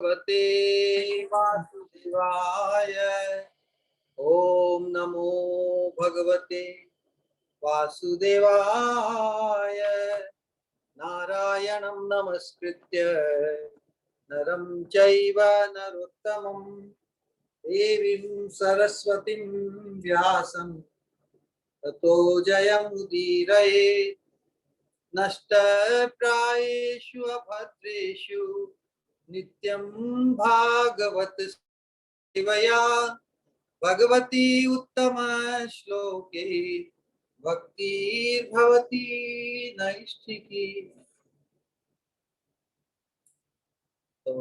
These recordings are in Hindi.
भगवते वासुदेवाय। ओम नमो भगवते वासुदेवाय। नारायणं नमस्कृत्य नरं चैव नरोत्तमं देवीं सरस्वतीं व्यासं ततो जयमुदीरयेत्। नष्टप्रायेषु अभद्रेषु नित्यं भागवत सेवया भगवती उत्तम श्लोके भक्तिर्भवती नैष्ठिकी। तो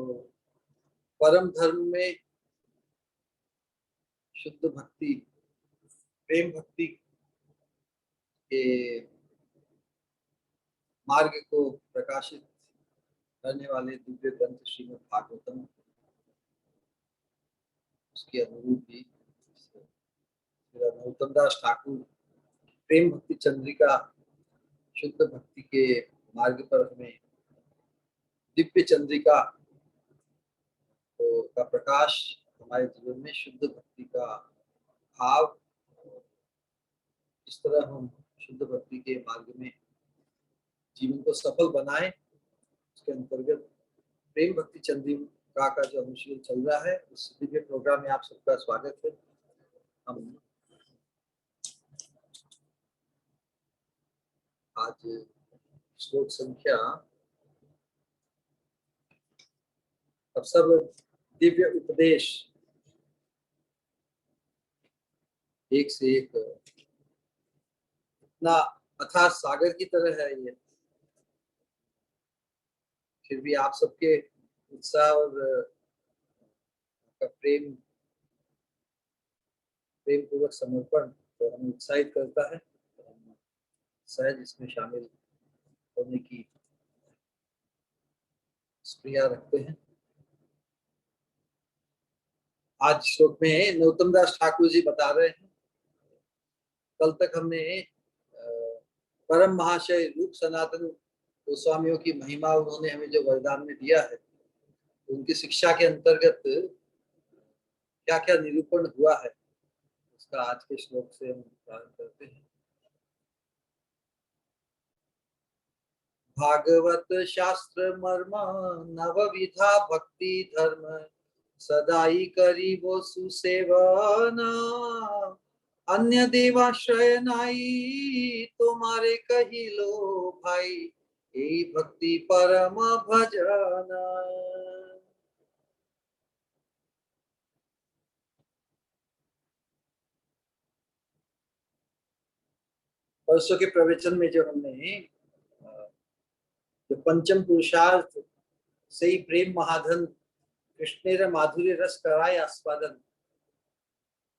परम धर्म में शुद्ध भक्ति, प्रेम भक्ति के मार्ग को प्रकाशित करने वाले दिव्य ग्रंथ श्रीमद् भागवतम, उसकी अनुरूपी नरोत्तम दास ठाकुर प्रेम भक्ति चंद्रिका शुद्ध भक्ति के मार्ग पर हमें दिव्य चंद्रिका का प्रकाश हमारे जीवन में शुद्ध भक्ति का भाव, इस तरह हम शुद्ध भक्ति के मार्ग में जीवन को सफल बनाएं, उसके अंतर्गत प्रेम भक्ति चंद्रिका का जो अनुशीलन चल रहा है, उस दिव्य प्रोग्राम में आप सबका स्वागत है। हम आज श्लोक संख्या अब सब दिव्य उपदेश एक से एक इतना अथाह सागर की तरह है ये, फिर भी आप सबके उत्साह और प्रेम पूर्वक समर्पण तो हमें उत्साहित करता है। तो हम सहज इसमें शामिल होने की स्प्रिया रखते हैं। आज श्लोक में नरोत्तम दास ठाकुर जी बता रहे हैं, कल तक हमने परम महाशय रूप सनातन गोस्वामियों की महिमा, उन्होंने हमें जो वरदान में दिया है, उनकी शिक्षा के अंतर्गत क्या क्या निरूपण हुआ है, उसका आज के श्लोक से हम प्रारंभ करते हैं। भागवत शास्त्र मर्म नवविधा भक्ति धर्म सदाई करीबो सुसेवन अन्य देवाश्रय नाई तुम्हारे कही लो भाई यही भक्ति परम भजन। परसों के प्रवचन में जो हमने जो पंचम पुरुषार्थ से ही प्रेम महाधन कृष्णेर माधुर्य रस कराय आस्वादन,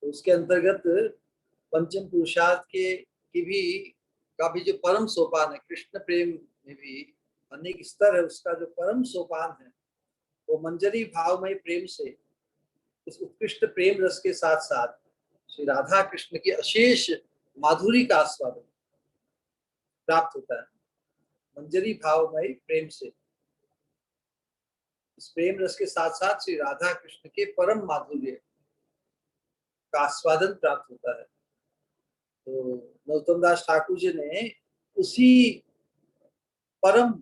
तो उसके अंतर्गत पंचम पुरुषार्थ के की भी का भी जो परम सोपान है, कृष्ण प्रेम में भी अनेक स्तर है, उसका जो परम सोपान है वो मंजरी भावमय प्रेम से उस उत्कृष्ट प्रेम रस के साथ साथ श्री राधा कृष्ण की अशेष माधुरी का आस्वादन प्राप्त होता है। मंजरी भावमय प्रेम से इस प्रेम रस के साथ साथ श्री राधा कृष्ण के परम माधुर्य का आस्वादन प्राप्त होता है। तो नरोत्तम दास ठाकुर जी ने उसी परम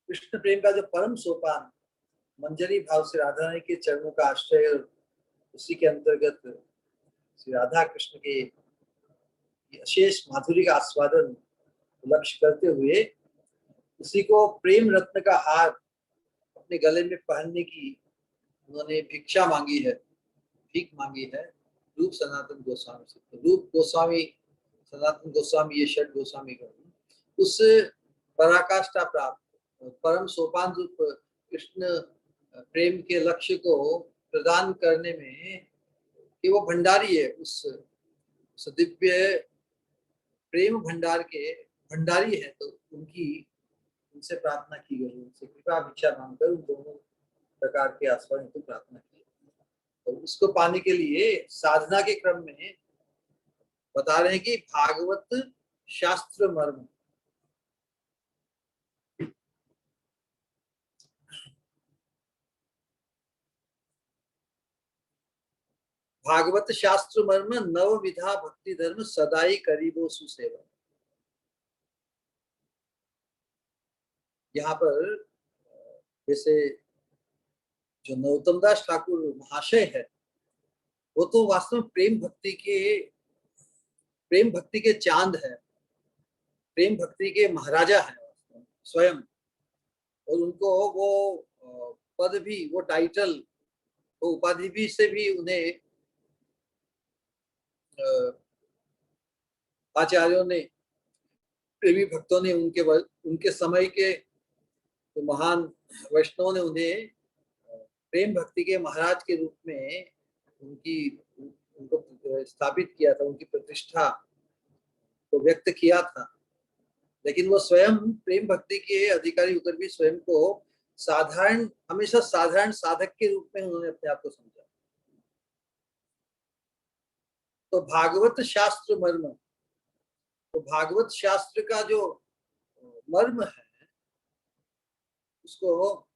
कृष्ण प्रेम का जो परम सोपान मंजरी भाव से राधा रानी के चरणों का आश्रय, उसी के अंतर्गत श्री राधा कृष्ण के अशेष माधुरी का आस्वादन लक्ष्य करते हुए उसी को प्रेम रत्न का हार अपने गले में पहनने की उन्होंने भिक्षा मांगी है, भीख मांगी है रूप सनातन गोस्वामी से। तो रूप गोस्वामी, सनातन गोस्वामी, ये षट गोस्वामी का उस पराकाष्ठा प्राप्त परम सोपान रूप कृष्ण प्रेम के लक्ष्य को प्रदान करने में कि वो भंडारी है, उस दिव्य प्रेम भंडार के भंडारी है, तो उनसे प्रार्थना की गई, उनसे कृपा भिक्षा मांगकर उन दोनों प्रकार के आस्वादन की प्रार्थना की। तो उसको पाने के लिए साधना के क्रम में बता रहे हैं कि भागवत शास्त्र मर्म, भागवत शास्त्र मर्म नव विधा भक्ति धर्म सदाई करीबो सुसेवा। यहाँ पर जैसे जो नरोत्तम दास ठाकुर महाशय है, वो तो वास्तव में प्रेम भक्ति के चांद है, प्रेम भक्ति के महाराजा है स्वयं। और उनको वो पद भी, वो टाइटल, वो उपाधि भी से भी उन्हें आचार्यों ने, प्रेमी भक्तों ने, उनके समय के तो महान वैष्णवों ने उन्हें प्रेम भक्ति के महाराज के रूप में उनको स्थापित किया था, उनकी प्रतिष्ठा को व्यक्त किया था। लेकिन वो स्वयं प्रेम भक्ति के अधिकारी होकर भी स्वयं को हमेशा साधारण साधक के रूप में उन्होंने अपने आप को समझा। तो भागवत शास्त्र मर्म, तो भागवत शास्त्र का जो मर्म है उसको,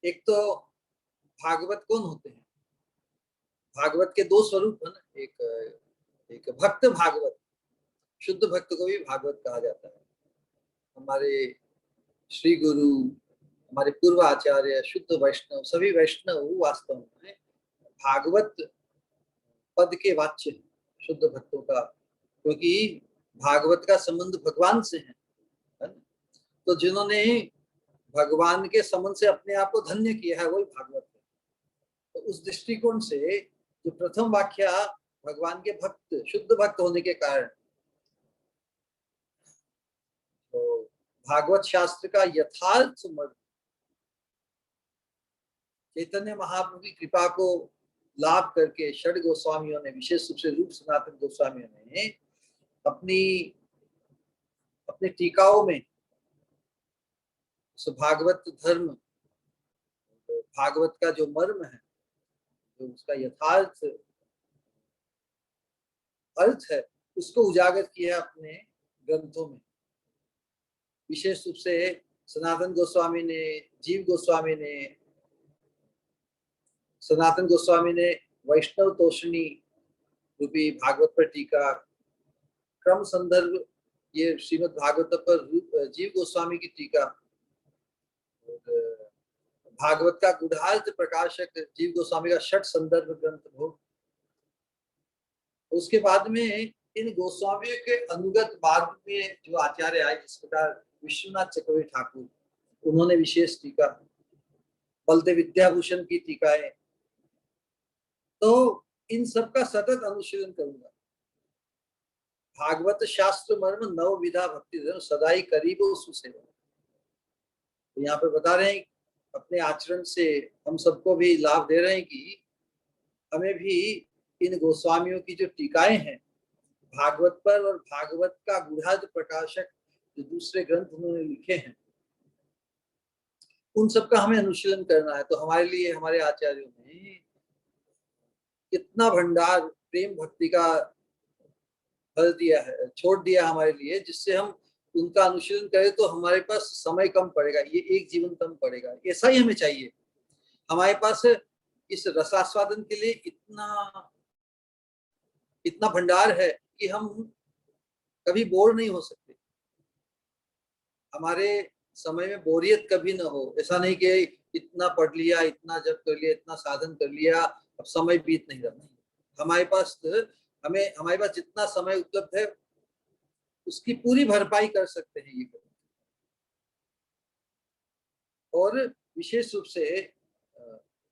एक तो भागवत कौन होते हैं, भागवत के दो स्वरूप है ना, एक भक्त भागवत, शुद्ध भक्त को भी भागवत कहा जाता है। हमारे श्री गुरु, हमारे पूर्व आचार्य, शुद्ध वैष्णव, सभी वैष्णव वास्तव में भागवत पद के वाच्य है शुद्ध भक्तों का, क्योंकि भागवत का संबंध भगवान से है ना? तो जिन्होंने भगवान के संबंध से अपने आप को धन्य किया है वही भागवत है। तो उस दृष्टिकोण से जो प्रथम वाक्य भगवान के भक्त, शुद्ध भक्त होने के कारण, तो भागवत शास्त्र का यथार्थ मर्म, चैतन्य महाप्रभु की कृपा को लाभ करके षड गोस्वामियों ने, विशेष रूप से रूप सनातन गोस्वामियों ने अपने टीकाओं में भागवत धर्म, भागवत का जो मर्म है, जो उसका यथार्थ अर्थ है, उसको उजागर किया अपने ग्रंथों में। विशेष रूप से सनातन गोस्वामी ने, जीव गोस्वामी ने, सनातन गोस्वामी ने वैष्णव तोषणी रूपी भागवत पर टीका, क्रम संदर्भ ये श्रीमद् भागवत पर जीव गोस्वामी की टीका, भागवत का गुढ़ार्थ प्रकाशक जीव गोस्वामी का षट संदर्भ ग्रंथ भोग। उसके बाद में इन गोस्वामियों के अनुगत बाद में जो आचार्य आए, जिस प्रकार विश्वनाथ चक्रवर्ती ठाकुर, उन्होंने विशेष टीका, बलदेव विद्याभूषण की टीकाएं, तो इन सब का सतत अनुशीलन करूंगा। भागवत शास्त्र मर्म नव विधा भक्ति धर्म सदाई करीबो सुसेवा। तो यहाँ पे बता रहे हैं, अपने आचरण से हम सबको भी लाभ दे रहे हैं कि हमें भी इन गोस्वामियों की जो टीकाएं हैं भागवत पर, और भागवत का गुढ़ार्थ प्रकाशक जो दूसरे ग्रंथ उन्होंने लिखे हैं, उन सब का हमें अनुशीलन करना है। तो हमारे लिए हमारे आचार्यों ने इतना भंडार प्रेम भक्ति का भर दिया है, छोड़ दिया हमारे लिए, जिससे हम उनका अनुशीलन करें तो हमारे पास समय कम पड़ेगा, ये एक जीवन कम पड़ेगा। ऐसा ही हमें चाहिए। हमारे पास इस रसास्वादन के लिए इतना भंडार है कि हम कभी बोर नहीं हो सकते, हमारे समय में बोरियत कभी ना हो। ऐसा नहीं कि इतना पढ़ लिया, इतना जप कर लिया, इतना साधन कर लिया, अब समय बीत नहीं रहा। हमारे पास जितना समय उपलब्ध है उसकी पूरी भरपाई कर सकते हैं ये। और विशेष रूप से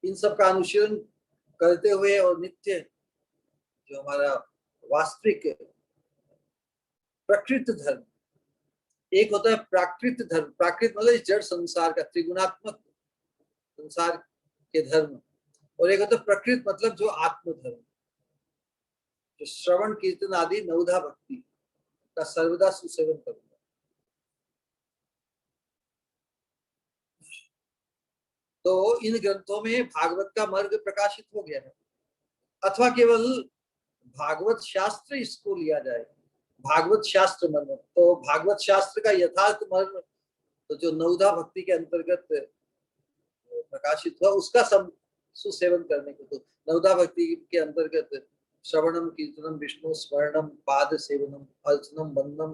इन सब का अनुशीलन करते हुए और नित्य जो हमारा वास्तविक प्रकृत धर्म, एक होता है प्राकृत धर्म, प्राकृत मतलब जड़ संसार का त्रिगुणात्मक संसार के धर्म, और एक होता है प्रकृत मतलब जो आत्म धर्म, जो श्रवण कीर्तन आदि नवधा भक्ति का सर्वदा सुसेवन करूंगा। तो इन ग्रंथों में भागवत का मार्ग प्रकाशित हो गया है, अथवा केवल भागवत शास्त्र इसको लिया जाए, भागवत शास्त्र मर्म। तो भागवत शास्त्र का यथार्थ मर्म तो जो नवधा भक्ति के अंतर्गत प्रकाशित हुआ, उसका सुसेवन करने को। तो नवधा भक्ति के अंतर्गत श्रवणम कीर्तनम विष्णु स्मरणम पाद सेवनम अर्चनम वंदनम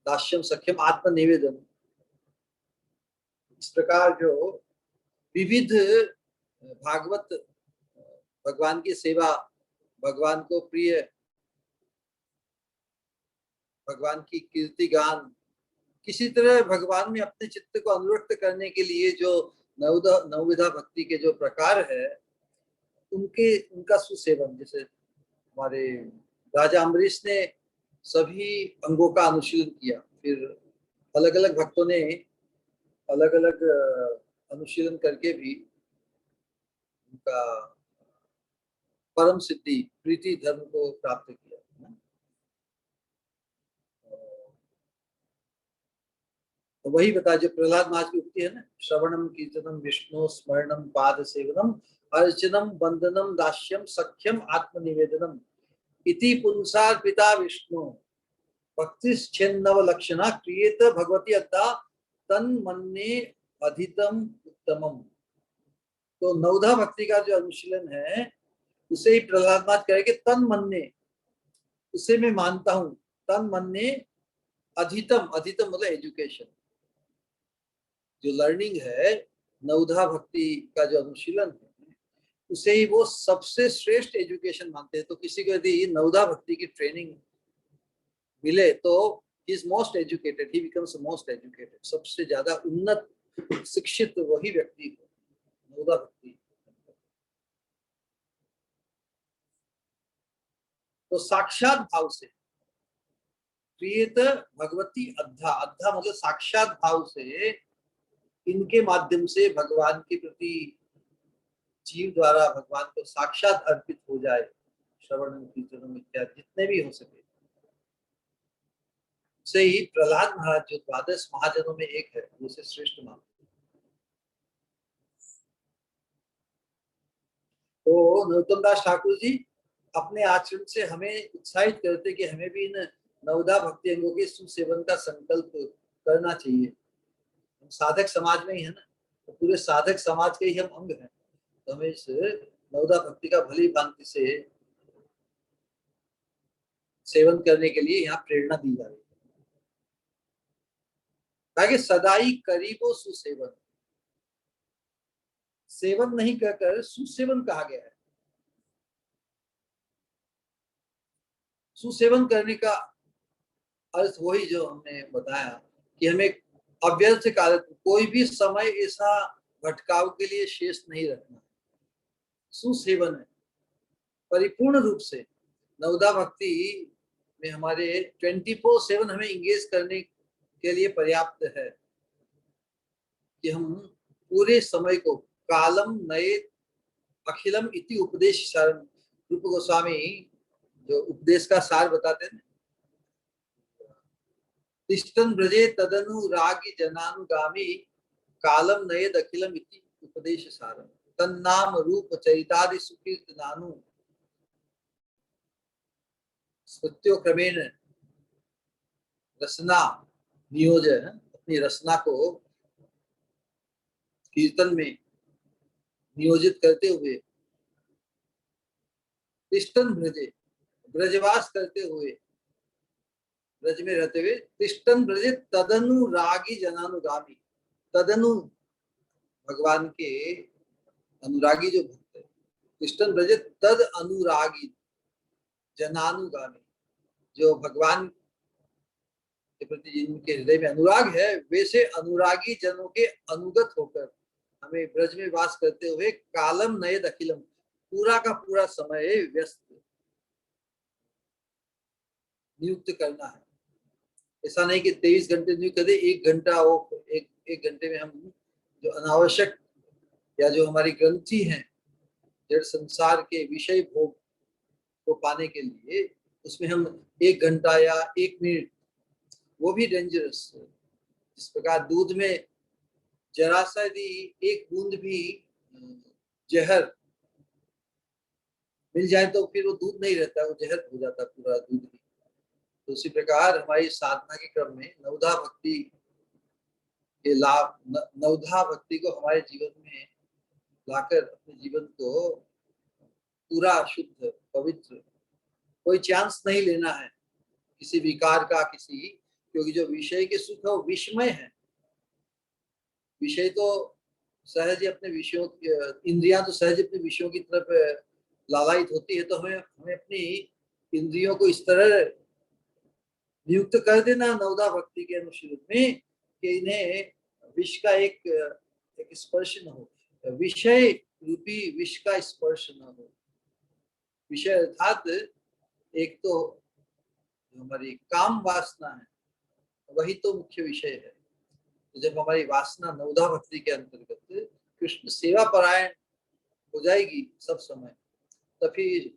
दास्यम सख्यम आत्म निवेदन, इस प्रकार जो विविध भागवत भगवान की सेवा, भगवान को प्रिय, भगवान की कीर्ति गान, किसी तरह भगवान में अपने चित्त को अनुरक्त करने के लिए जो नवविधा भक्ति के जो प्रकार है उनका सुसेवन, जैसे हमारे राजा अम्बरीश ने सभी अंगों का अनुशीलन किया, फिर अलग अलग भक्तों ने अलग अलग अनुशीलन करके भी उनका परम सिद्धि प्रीति धर्म को प्राप्त किया। तो वही बता जो प्रहलाद महाराज की उक्ति है ना, श्रवणम कीर्तनम विष्णु स्मरणम पाद सेवनम अर्चनम वंदनम दास्यम सख्यम आत्मनिवेदनम इति पुंसार पिता विष्णु भक्तिश्छेन्नव लक्षणा क्रियेत भगवती अद्धा तन मन्ने अधितम उत्तमम। तो नवधा भक्ति का जो अनुशीलन है उसे ही प्रहलाद महाराज कहे कि तन मन्ने, उसे मैं मानता हूं, तन मन्ने अधितम, अधितम मतलब एजुकेशन, जो लर्निंग है नवधा भक्ति का जो अनुशीलन है उसे ही वो सबसे श्रेष्ठ एजुकेशन मानते हैं। तो किसी को यदि नवधा भक्ति की ट्रेनिंग मिले तो he is most educated, he becomes most educated, सबसे ज्यादा उन्नत शिक्षित वही व्यक्ति है नवधा भक्ति। तो साक्षात भाव से प्रियत भगवती अद्धा, अद्धा मतलब साक्षात भाव से इनके माध्यम से भगवान के प्रति जीव द्वारा भगवान को साक्षात अर्पित हो जाए, श्रवण कीर्तन इत्यादि जितने भी हो सके, से ही प्रहलाद महाराज जो द्वादश महाजनों में एक है उसे श्रेष्ठ मानते हैं। तो नरोत्तम दास ठाकुर जी अपने आचरण से हमें उत्साहित करते कि हमें भी इन नवधा भक्ति अंगों के सुसेवन का संकल्प करना चाहिए। हम साधक समाज में ही है ना, तो पूरे साधक समाज के ही हम अंग हैं, तो हमें इस नवधा भक्ति का भली भांति से सेवन करने के लिए यहाँ प्रेरणा दी जा रही है। ताकि सदाई करीबो सुसेवन, सेवन नहीं कहकर सुसेवन कहा गया है। सुसेवन करने का अर्थ वही जो हमने बताया कि हमें अव्यर्थ काल, कोई भी समय ऐसा भटकाव के लिए शेष नहीं रखना। सुसेवन है परिपूर्ण रूप से नवधा भक्ति में हमारे 24/7 हमें इंगेज करने के लिए पर्याप्त है कि हम पूरे समय को कालम नए अखिलम इति उपदेश सारम, रूप गोस्वामी जो उपदेश का सार बताते हैं, तिष्ठन् ब्रजे तदनुरागी जनानुगामी कालम नयेद अखिलम इति उपदेश सारम तन्नाम रूप चरितादि सुकीर्तनानु स्तुत्यो क्रमेण रसना नियोजन, अपनी रसना को कीर्तन में नियोजित करते हुए तिष्ठन् ब्रजे, ब्रजवास करते हुए, ब्रज में रहते हुए, तिष्ठन् ब्रजे तदनुरागी जनानुगामी, तदनु भगवान के अनुरागी जो भक्त है, तिष्ठन् ब्रजे तद अनुरागी जनानुगामी, जो भगवान के प्रति जिनके हृदय में अनुराग है वैसे अनुरागी जनों के अनुगत होकर हमें ब्रज में वास करते हुए कालम नयेद अखिलम, पूरा का पूरा समय व्यस्त नियुक्त करना है। ऐसा नहीं कि 23 घंटे नियुक्त कर दे, 1 घंटा वो एक घंटे में हम जो अनावश्यक या जो हमारी ग्रंथि है जड़ संसार के विषय भोग को पाने के लिए उसमें हम 1 घंटा या 1 मिनट, वो भी डेंजरस है। जिस प्रकार दूध में जरा सा यदि 1 बूंद भी जहर मिल जाए तो फिर वो दूध नहीं रहता, वो जहर हो जाता पूरा दूध ही। तो उसी प्रकार हमारी साधना के क्रम में नवधा भक्ति के लाभ, नवधा भक्ति को हमारे जीवन में लाकर अपने जीवन को पूरा शुद्ध पवित्र, कोई चांस नहीं लेना है किसी विकार का, किसी, क्योंकि जो विषय के सुख है वो विषमय है। विषय तो सहज ही अपने विषयों, इंद्रियां तो सहज अपने विषयों की तरफ लालायित होती है, तो हमें हमें अपनी इंद्रियों को इस तरह नियुक्त कर देना नवदा भक्ति के अनुशीलन में कि इन्हें विष का एक स्पर्श न हो, विषय रूपी विष का स्पर्श न हो। विषय अर्थात एक तो जो हमारी काम वासना है वही तो मुख्य विषय है। तो जब हमारी वासना नवदा भक्ति के अंतर्गत कृष्ण सेवा परायण हो जाएगी सब समय, तो फिर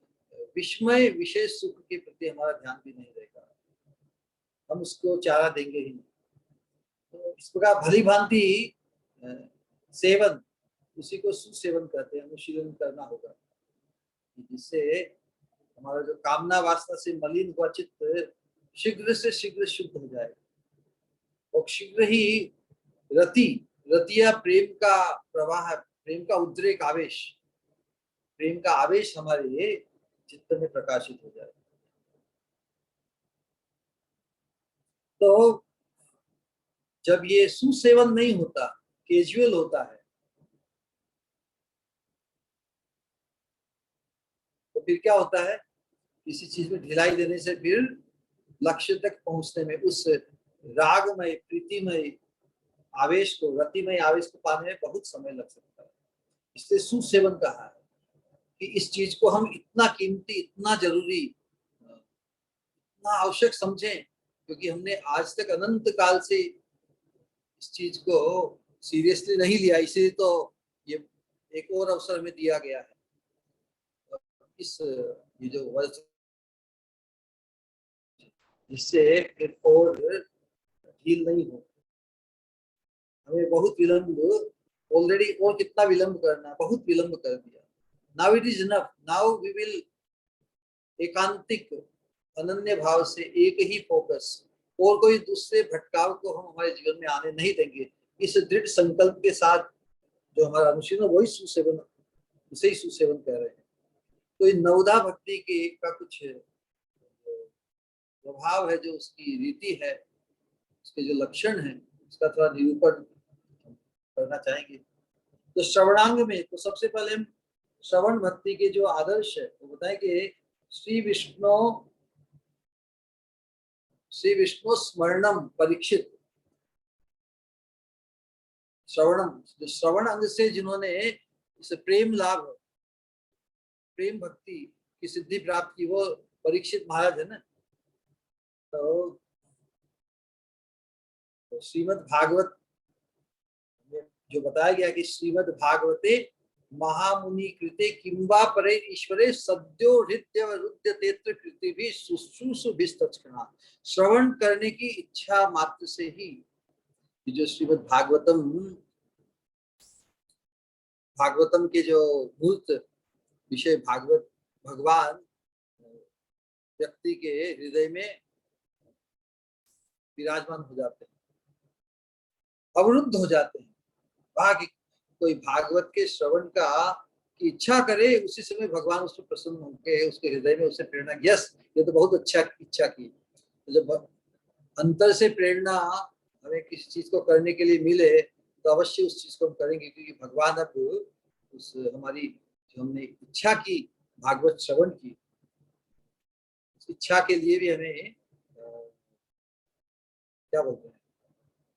विस्मय विशेष सुख के प्रति हमारा ध्यान भी नहीं रहेगा, हम उसको चारा देंगे ही नहीं। तो इस प्रकार भली भांति सेवन, उसी को सुसेवन कहते हैं, अनुशीलन करना होगा, जिससे हमारा जो कामना वासना से मलिन हुआ चित्त शीघ्र से शीघ्र शुद्ध हो जाए और शीघ्र ही रतिया प्रेम का प्रवाह, प्रेम का उद्रेक आवेश, प्रेम का आवेश हमारे चित्त में प्रकाशित हो जाए। तो जब ये सुसेवन नहीं होता, कैजुअल होता है, तो फिर क्या होता है, किसी चीज में ढिलाई देने से फिर लक्ष्य तक पहुंचने में, उस रागमय प्रीतिमय आवेश को, रतिमय आवेश को पाने में बहुत समय लग सकता है। इसलिए सुसेवन कहा है कि इस चीज को हम इतना कीमती, इतना जरूरी, इतना आवश्यक समझें, क्योंकि हमने आज तक अनंत काल से इस चीज को सीरियसली नहीं लिया, इसलिए तो ये एक और अवसर में दिया गया है। इस ये जो वर्ष, जिससे एक और ढील नहीं हो, हमें बहुत विलंब ऑलरेडी, और कितना विलंब करना, बहुत विलंब कर दिया। Now it is enough, now we will एकांतिक अनन्य भाव से एक ही फोकस, और कोई दूसरे भटकाव को हम हमारे जीवन में आने नहीं देंगे। इस दृढ़ संकल्प के साथ जो हमारा अनुशीलन, वही सुसेवन, उसे ही सुसेवन कह रहे हैं। तो इन नवदा भक्ति के का कुछ प्रभाव है, जो उसकी रीति है, उसके जो लक्षण है, उसका थोड़ा निरूपण करना चाहेंगे। तो श्रवणांग में तो सबसे पहले हम श्रवण भक्ति के जो आदर्श है वो बताएं कि श्री विष्णु स्मरणम परीक्षित, श्रवणम, जो श्रवण अंग से जिन्होंने इस प्रेम लाभ, प्रेम भक्ति की सिद्धि प्राप्त की, वो परीक्षित महाराज है ना। तो श्रीमद् भागवत में जो बताया गया कि श्रीमद् भागवते महामुनि कृते किंबा परे ईश्वरे सद्यो हृदय कृति भी शुश्रूषुभिस्तत्क्षणात्, श्रवण करने की इच्छा मात्र से ही जो श्रीमद् भागवतम के जो मूर्त विषय भागवत, भगवान व्यक्ति के हृदय में विराजमान हो जाते हैं, अवरुद्ध हो जाते हैं। वहां कोई भागवत के श्रवण का की इच्छा करे, उसी समय भगवान उस पर प्रसन्न होकर उसके हृदय में उसे प्रेरणा, यस ये तो बहुत अच्छा इच्छा की। तो जब अंतर से प्रेरणा हमें किसी चीज को करने के लिए मिले, तो अवश्य उस चीज को हम करेंगे, क्योंकि भगवान अब उस हमारी जो हमने इच्छा की भागवत श्रवण की, उस इच्छा के लिए भी हमें क्या बोलते हैं,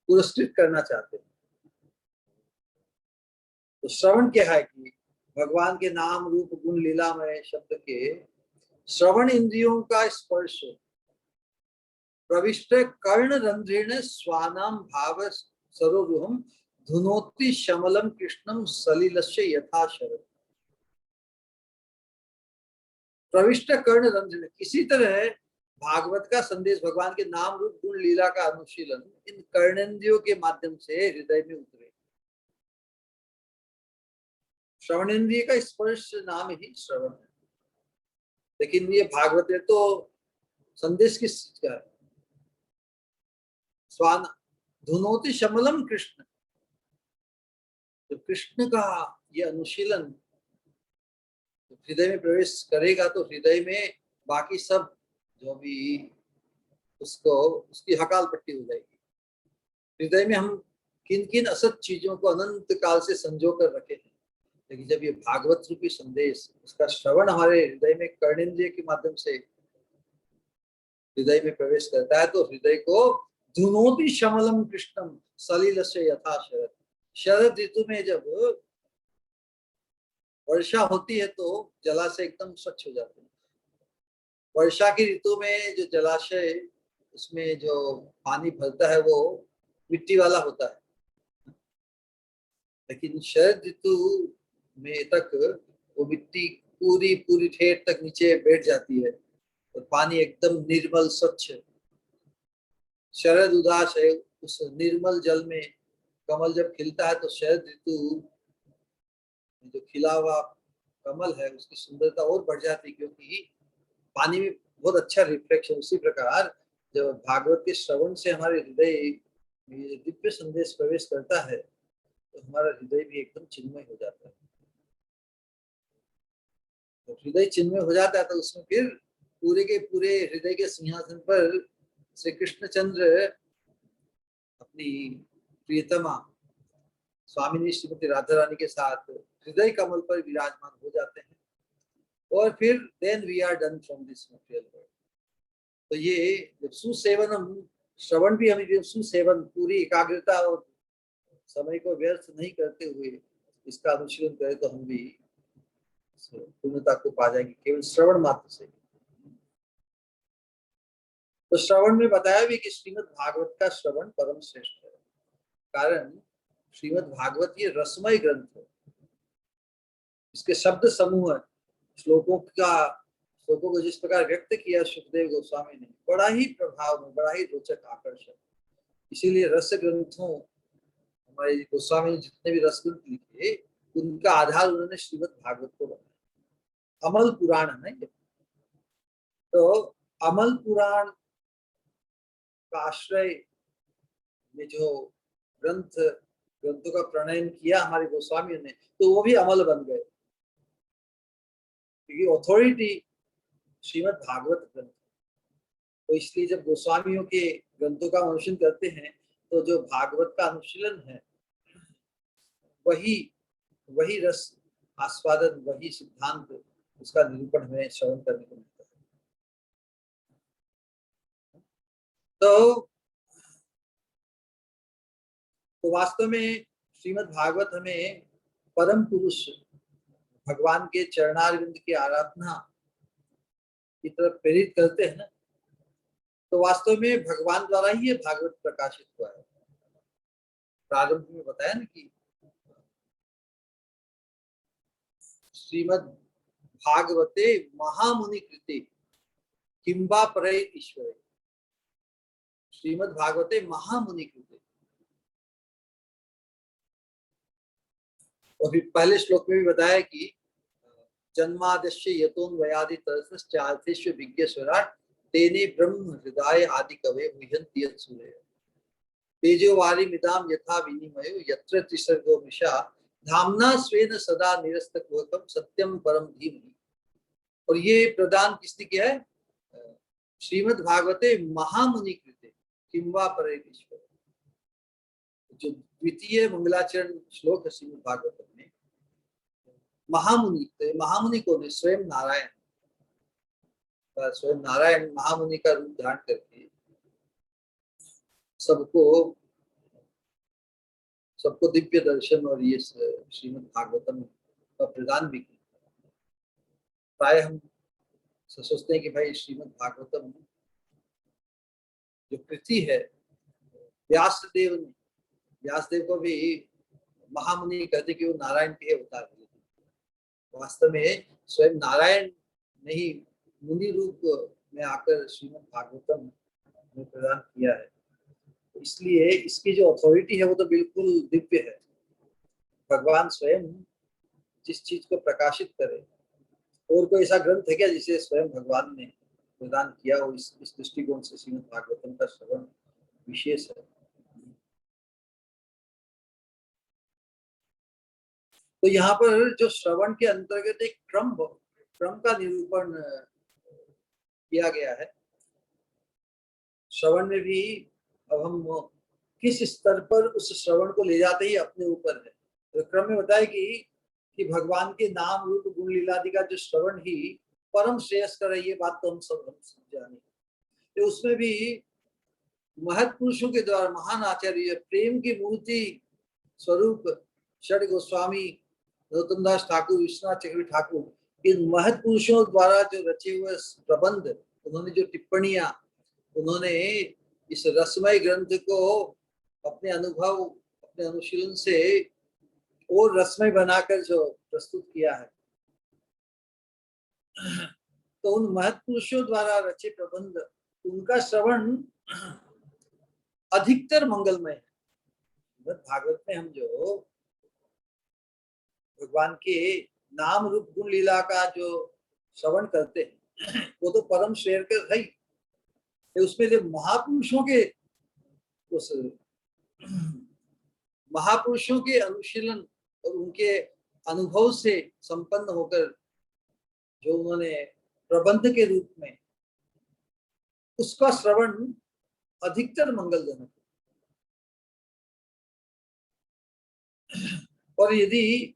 पुरस्कृत करना चाहते हैं। तो श्रवण क्या है कि भगवान के नाम रूप गुण लीलामय शब्द के श्रवण इंद्रियों का स्पर्श प्रविष्ट कर्ण रंध्रेण स्वानाम भाव सरोरुहम धुनोति शमलम कृष्णम सलिलस्य यथा शरद। प्रविष्ट कर्ण रंध्रेण, किसी तरह भागवत का संदेश, भगवान के नाम रूप गुण लीला का अनुशीलन इन कर्णेंद्रियों के माध्यम से हृदय में उतरे। श्रवणेन्द्रिय का स्पर्श नाम ही श्रवण है, लेकिन ये भागवत है तो संदेश किस चीज का है? स्वान धुनोति शमलम कृष्ण, जो कृष्ण का ये अनुशीलन हृदय में प्रवेश करेगा तो हृदय में बाकी सब जो भी उसको उसकी हकाल पट्टी हो जाएगी। हृदय में हम किन किन असत चीजों को अनंत काल से संजो कर रखे हैं, लेकिन जब ये भागवत रूपी संदेश उसका श्रवण हमारे हृदय में कर्णेंद्रिय के माध्यम से हृदय में प्रवेश करता है तो हृदय को धुनोति शमलम कृष्णम सलिल से यथा शरद। शरद ऋतु में जब वर्षा होती है तो जलाशय एकदम स्वच्छ हो जाते हैं। वर्षा की ऋतु में जो जलाशय उसमें जो पानी भरता है वो मिट्टी वाला होता है, लेकिन शरद ऋतु में तक वो मिट्टी पूरी पूरी ठेठ तक नीचे बैठ जाती है और पानी एकदम निर्मल स्वच्छ। शरद उदास है, उस निर्मल जल में कमल जब खिलता है तो शरद ऋतु जो खिला हुआ कमल है उसकी सुंदरता और बढ़ जाती है, क्योंकि पानी में बहुत अच्छा रिफ्लेक्शन। उसी प्रकार जब भागवत के श्रवण से हमारे हृदय में दिव्य संदेश प्रवेश करता है तो हमारा हृदय भी एकदम चिन्मय हो जाता है। तो हृदय चिन्मय हो जाता है तो उसमें फिर पूरे के पूरे हृदय के सिंहासन पर श्री कृष्णचंद्र अपनी प्रियतमा स्वामिनी श्रीमती राधा रानी के साथ हृदय कमल पर विराजमान हो जाते हैं और फिर then we are done from this material world. तो ये जब सुसेवन हम श्रवण भी हमें सुसेवन पूरी एकाग्रता और समय को व्यर्थ नहीं करते हुए इसका अनुशीलन करें तो हम भी पूर्णता को पा जाएंगे केवल श्रवण मात्र से। तो श्रवण में बताया भी कि श्रीमद् भागवत का श्रवण परम श्रेष्ठ है, कारण श्रीमद् भागवत ये रसमय ग्रंथ है। इसके शब्द समूह श्लोकों को जिस प्रकार व्यक्त किया सुखदेव गोस्वामी ने, बड़ा ही प्रभाव में, बड़ा ही रोचक आकर्षक। इसीलिए रस ग्रंथों हमारे गोस्वामी ने जितने भी रस ग्रंथ लिखे उनका आधार उन्होंने श्रीमद् भागवत को बनाया। अमल पुराण है ये। तो अमल पुराण का आश्रय में जो ग्रंथों का प्रणयन किया हमारे गोस्वामियों ने तो वो भी अमल बन गए, क्योंकि अथॉरिटी श्रीमद् भागवत ग्रंथ। तो इसलिए जब गोस्वामियों के ग्रंथों का अनुशीलन करते हैं तो जो भागवत का अनुशीलन है वही रस आस्वादन, वही सिद्धांत, उसका निरूपण हमें श्रवण करने को मिलता है। तो वास्तव में श्रीमद् भागवत हमें परम पुरुष भगवान के चरणारविंद की आराधना की तरफ प्रेरित करते हैं ना। तो वास्तव में भगवान द्वारा ही ये भागवत प्रकाशित हुआ है। प्रारंभ में बताया ना कि श्रीमद् भागवते महामुनि कृते किंबा परे ईश्वरे। श्रीमद् भागवते महामुनि कृते, और फिर पहले श्लोक में भी बताया कि जन्मादस्य यतोन्वयादि तरसश्चार्थेष्व विज्ञ स्वराट तेने ब्रह्म हृदय आदि कवे मुह्यन्ति यत्सूरय तेजोवारी मिदाम यथा विनिमयो यत्र त्रिसर्गो मिषा धामना स्वेन सदा निरस्तकुहकम सत्यम परम धीमहि। और ये प्रदान किसने किया है? श्रीमद् भागवते महामुनि कृते किंवा परे ईश्वर। जो द्वितीय मंगलाचरण श्लोक है श्रीमद् भागवत में, महामुनि, तो महामुनि कौन है? स्वयं नारायण। स्वयं नारायण महामुनि का रूप धारण करके सबको दिव्य दर्शन और ये श्रीमद् भागवतम का प्रदान भी किया। प्राय हम सोचते हैं कि भाई श्रीमद् भागवतम जो कृति है व्यासदेव को भी महामुनि कहते कि वो नारायण के अवतार है। वास्तव में स्वयं नारायण ने ही मुनि रूप में आकर श्रीमद् भागवतम में प्रदान किया है। इसलिए इसकी जो अथॉरिटी है वो तो बिल्कुल दिव्य है। भगवान स्वयं जिस चीज को प्रकाशित करे, और कोई ऐसा ग्रंथ है क्या जिसे स्वयं भगवान ने प्रदान किया हो? इस दृष्टिकोण से श्रीमद् भागवतम का श्रवण विशेष है। तो यहाँ पर जो श्रवण के अंतर्गत एक क्रम का निरूपण किया गया है। श्रवण में भी अब हम किस स्तर पर उस श्रवण को ले जाते ही अपने ऊपर है। तो क्रम में बताया कि भगवान के नाम रूप गुण लीलादि का जो श्रवण ही परम श्रेयस्कर है, ये बात तो हम सब जाने। तो उसमें भी महत् पुरुषों के द्वारा महान आचार्य प्रेम की मूर्ति स्वरूप षड गोस्वामी, नरोत्तम दास ठाकुर, विश्वनाथ चक्रवर्ती ठाकुर, इन महत् पुरुषों द्वारा जो रचे हुए प्रबंध, उन्होंने जो टिप्पणियां, उन्होंने इस रसमय ग्रंथ को अपने अनुभव, अपने अनुशीलन से और रसमय बनाकर जो प्रस्तुत किया है, तो उन महत् पुरुषों द्वारा रचे प्रबंध, उनका श्रवण अधिकतर मंगलमय है। भागवत में हम जो भगवान के नाम रूप गुण लीला का जो श्रवण करते हैं, वो तो परम श्रेय कर है। उसमें जो महापुरुषों के उस महापुरुषों के अनुशीलन और उनके अनुभव से संपन्न होकर जो उन्होंने प्रबंध के रूप में, उसका श्रवण अधिकतर मंगलजनक। और यदि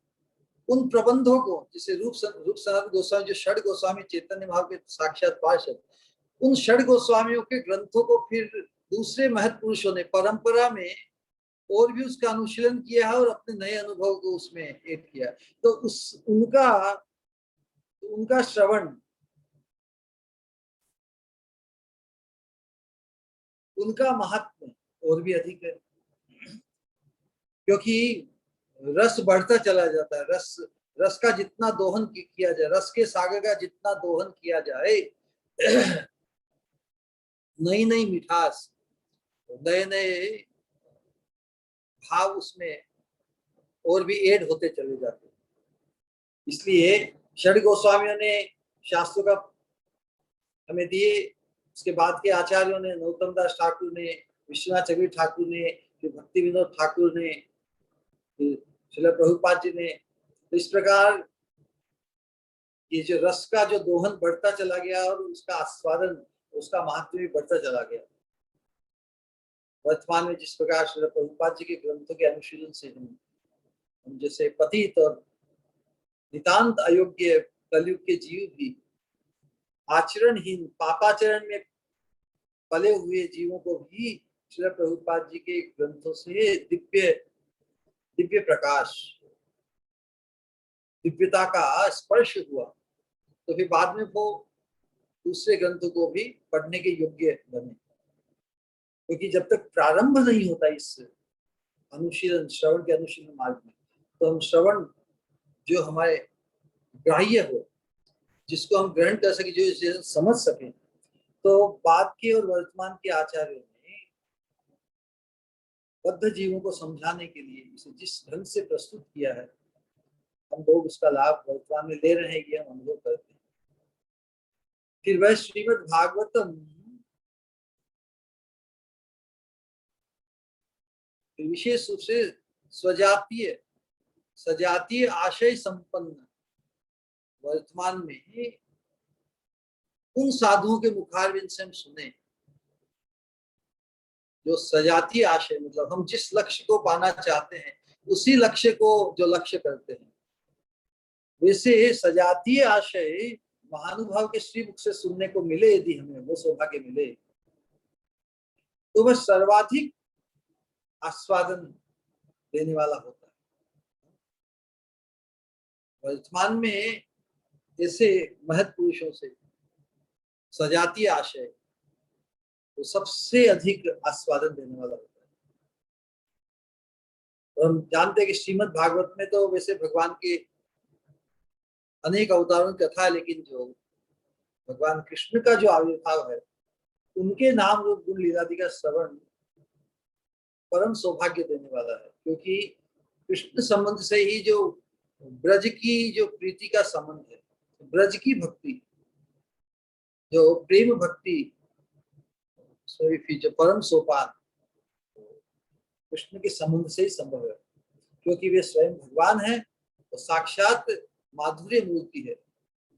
उन प्रबंधों को, जैसे रूप सनातन गोस्वामी जो षड गोस्वामी चैतन्य महाप्रभु के साक्षात पार्षद, उन षड गोस्वामियों के ग्रंथों को फिर दूसरे महत् पुरुषों ने परंपरा में और भी उसका अनुशीलन किया है और अपने नए अनुभव को उसमें ऐड किया। तो उनका श्रवण, उनका महत्व और भी अधिक है, क्योंकि रस बढ़ता चला जाता है। रस का जितना दोहन किया जाए, रस के सागर का जितना दोहन किया जाए, नई नई मिठास, नए नए भाव उसमें और भी ऐड होते चले जाते। इसलिए षड गोस्वामियों ने शास्त्रों का हमें दिए, उसके बाद के आचार्यों ने, नरोत्तम दास ठाकुर ने, विश्वनाथ चक्रवर्ती ठाकुर ने, भक्ति विनोद ठाकुर ने, श्रील प्रभुपाद जी ने। तो इस प्रकार ये जो रस का जो दोहन बढ़ता चला गया और उसका आस्वादन, उसका महत्व भी बढ़ता चला गया। वर्तमान में जिस प्रकार श्रील प्रभुपाद जी के ग्रंथों के अनुशीलन से हम जैसे पतित और नितांत अयोग्य कलयुग के जीव भी, आचरणहीन पापाचरण में पले हुए जीवों को भी श्रील प्रभुपाद जी के ग्रंथों से दिव्य प्रकाश, दिव्यता का स्पर्श हुआ। तो फिर बाद में वो दूसरे ग्रंथों को भी पढ़ने के योग्य बने, क्योंकि जब तक प्रारंभ नहीं होता इस अनुशीलन, श्रवण के अनुशीलन मार्ग में, तो हम श्रवण जो हमारे ग्राह्य हो, जिसको हम ग्रहण कर सके, जो समझ सके, तो बाद के और वर्तमान के आचार्यों ने बद्ध जीवों को समझाने के लिए इसे जिस ढंग से प्रस्तुत किया है, हम लोग उसका लाभ वर्तमान में ले रहे हैं, ये हम अनुभव करते हैं। फिर वह श्रीमद् भागवतम विशेष रूप से सजातीय आशय संपन्न वर्तमान में उन साधुओं के मुखारविंद से हम सुने, जो सजातीय आशय, मतलब हम जिस लक्ष्य को पाना चाहते हैं उसी लक्ष्य को जो लक्ष्य करते हैं, वैसे सजातीय आशय महानुभाव के श्रीमुख से सुनने को मिले, यदि हमें वो सौभाग्य मिले, तो वह सर्वाधिक आस्वादन देने वाला होता है। वर्तमान में ऐसे महत् पुरुषों से सजातीय आशय तो सबसे अधिक आस्वादन देने वाला होता है। और हम जानते हैं कि श्रीमद् भागवत में तो वैसे भगवान के अनेक अवतारों की कथा है, लेकिन जो भगवान कृष्ण का जो आविर्भाव है, उनके नाम रूप गुण लीलादि का श्रवण परम सौभाग्य देने वाला है, क्योंकि कृष्ण संबंध से ही जो ब्रज की जो प्रीति का संबंध है, ब्रज की भक्ति, जो प्रेम भक्ति, जो परम सोपान कृष्ण के संबंध से ही संभव है, क्योंकि वे स्वयं भगवान हैं तो साक्षात माधुर्य मूर्ति है।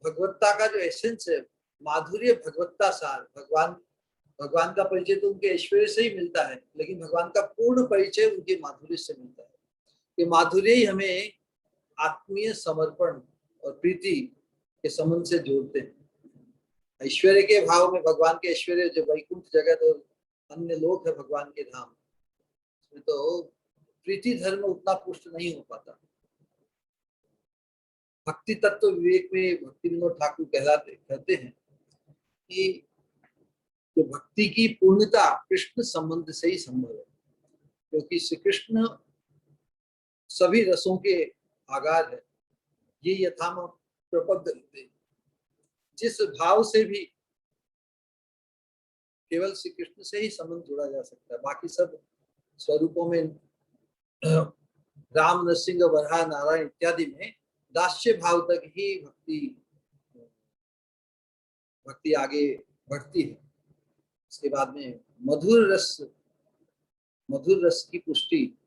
भगवत्ता का जो एसेंस है, माधुर्य भगवत्ता सार, भगवान का परिचय तो उनके ऐश्वर्य से ही मिलता है, लेकिन भगवान का पूर्ण परिचय उनके माधुर्य से मिलता है। ये माधुर्य ही हमें आत्मीय समर्पण और प्रीति के संबंध से जोड़ते हैं। ऐश्वर्य के भाव में भगवान के ऐश्वर्य, जो वैकुंठ जगत और अन्य लोक है भगवान के धाम, उसमें तो प्रीति धर्म उतना पुष्ट नहीं हो पाता। भक्ति तत्व विवेक में भक्ति विनोद ठाकुर कहते हैं कि जो भक्ति की पूर्णता कृष्ण संबंध से ही संभव है, क्योंकि श्री कृष्ण सभी रसों के आगार है। ये यथाम प्रपद्यते, जिस भाव से भी केवल श्री कृष्ण से ही संबंध जोड़ा जा सकता है। बाकी सब स्वरूपों में राम, नरसिंह, वराह, नारायण इत्यादि में दास्य भाव तक ही भक्ति आगे बढ़ती है। इसके बाद में मधुर रस की पुष्टि,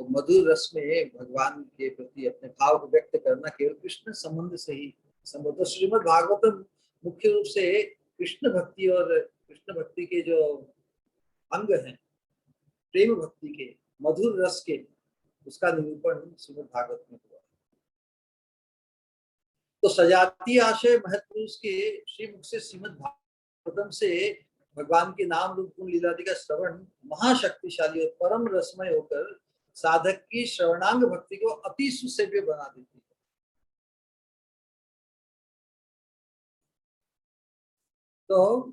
तो मधुर रस में भगवान के प्रति अपने भाव को व्यक्त करना केवल कृष्ण संबंध से ही संभव। तो श्रीमद् भागवतम मुख्य रूप से कृष्ण भक्ति और कृष्ण भक्ति के जो अंग हैं, प्रेम भक्ति के, मधुर रस के, उसका निरूपण श्रीमद् भागवत में हुआ। तो सजातीय आशय महत्पुरुष के श्रीमुख से श्रीमद् भागवतम से भगवान के नाम रूप गुण लीलादि का श्रवण महाशक्तिशाली और परम रसमय होकर साधक की श्रवणांग भक्ति को अति सुसेव्य बना देती है। तो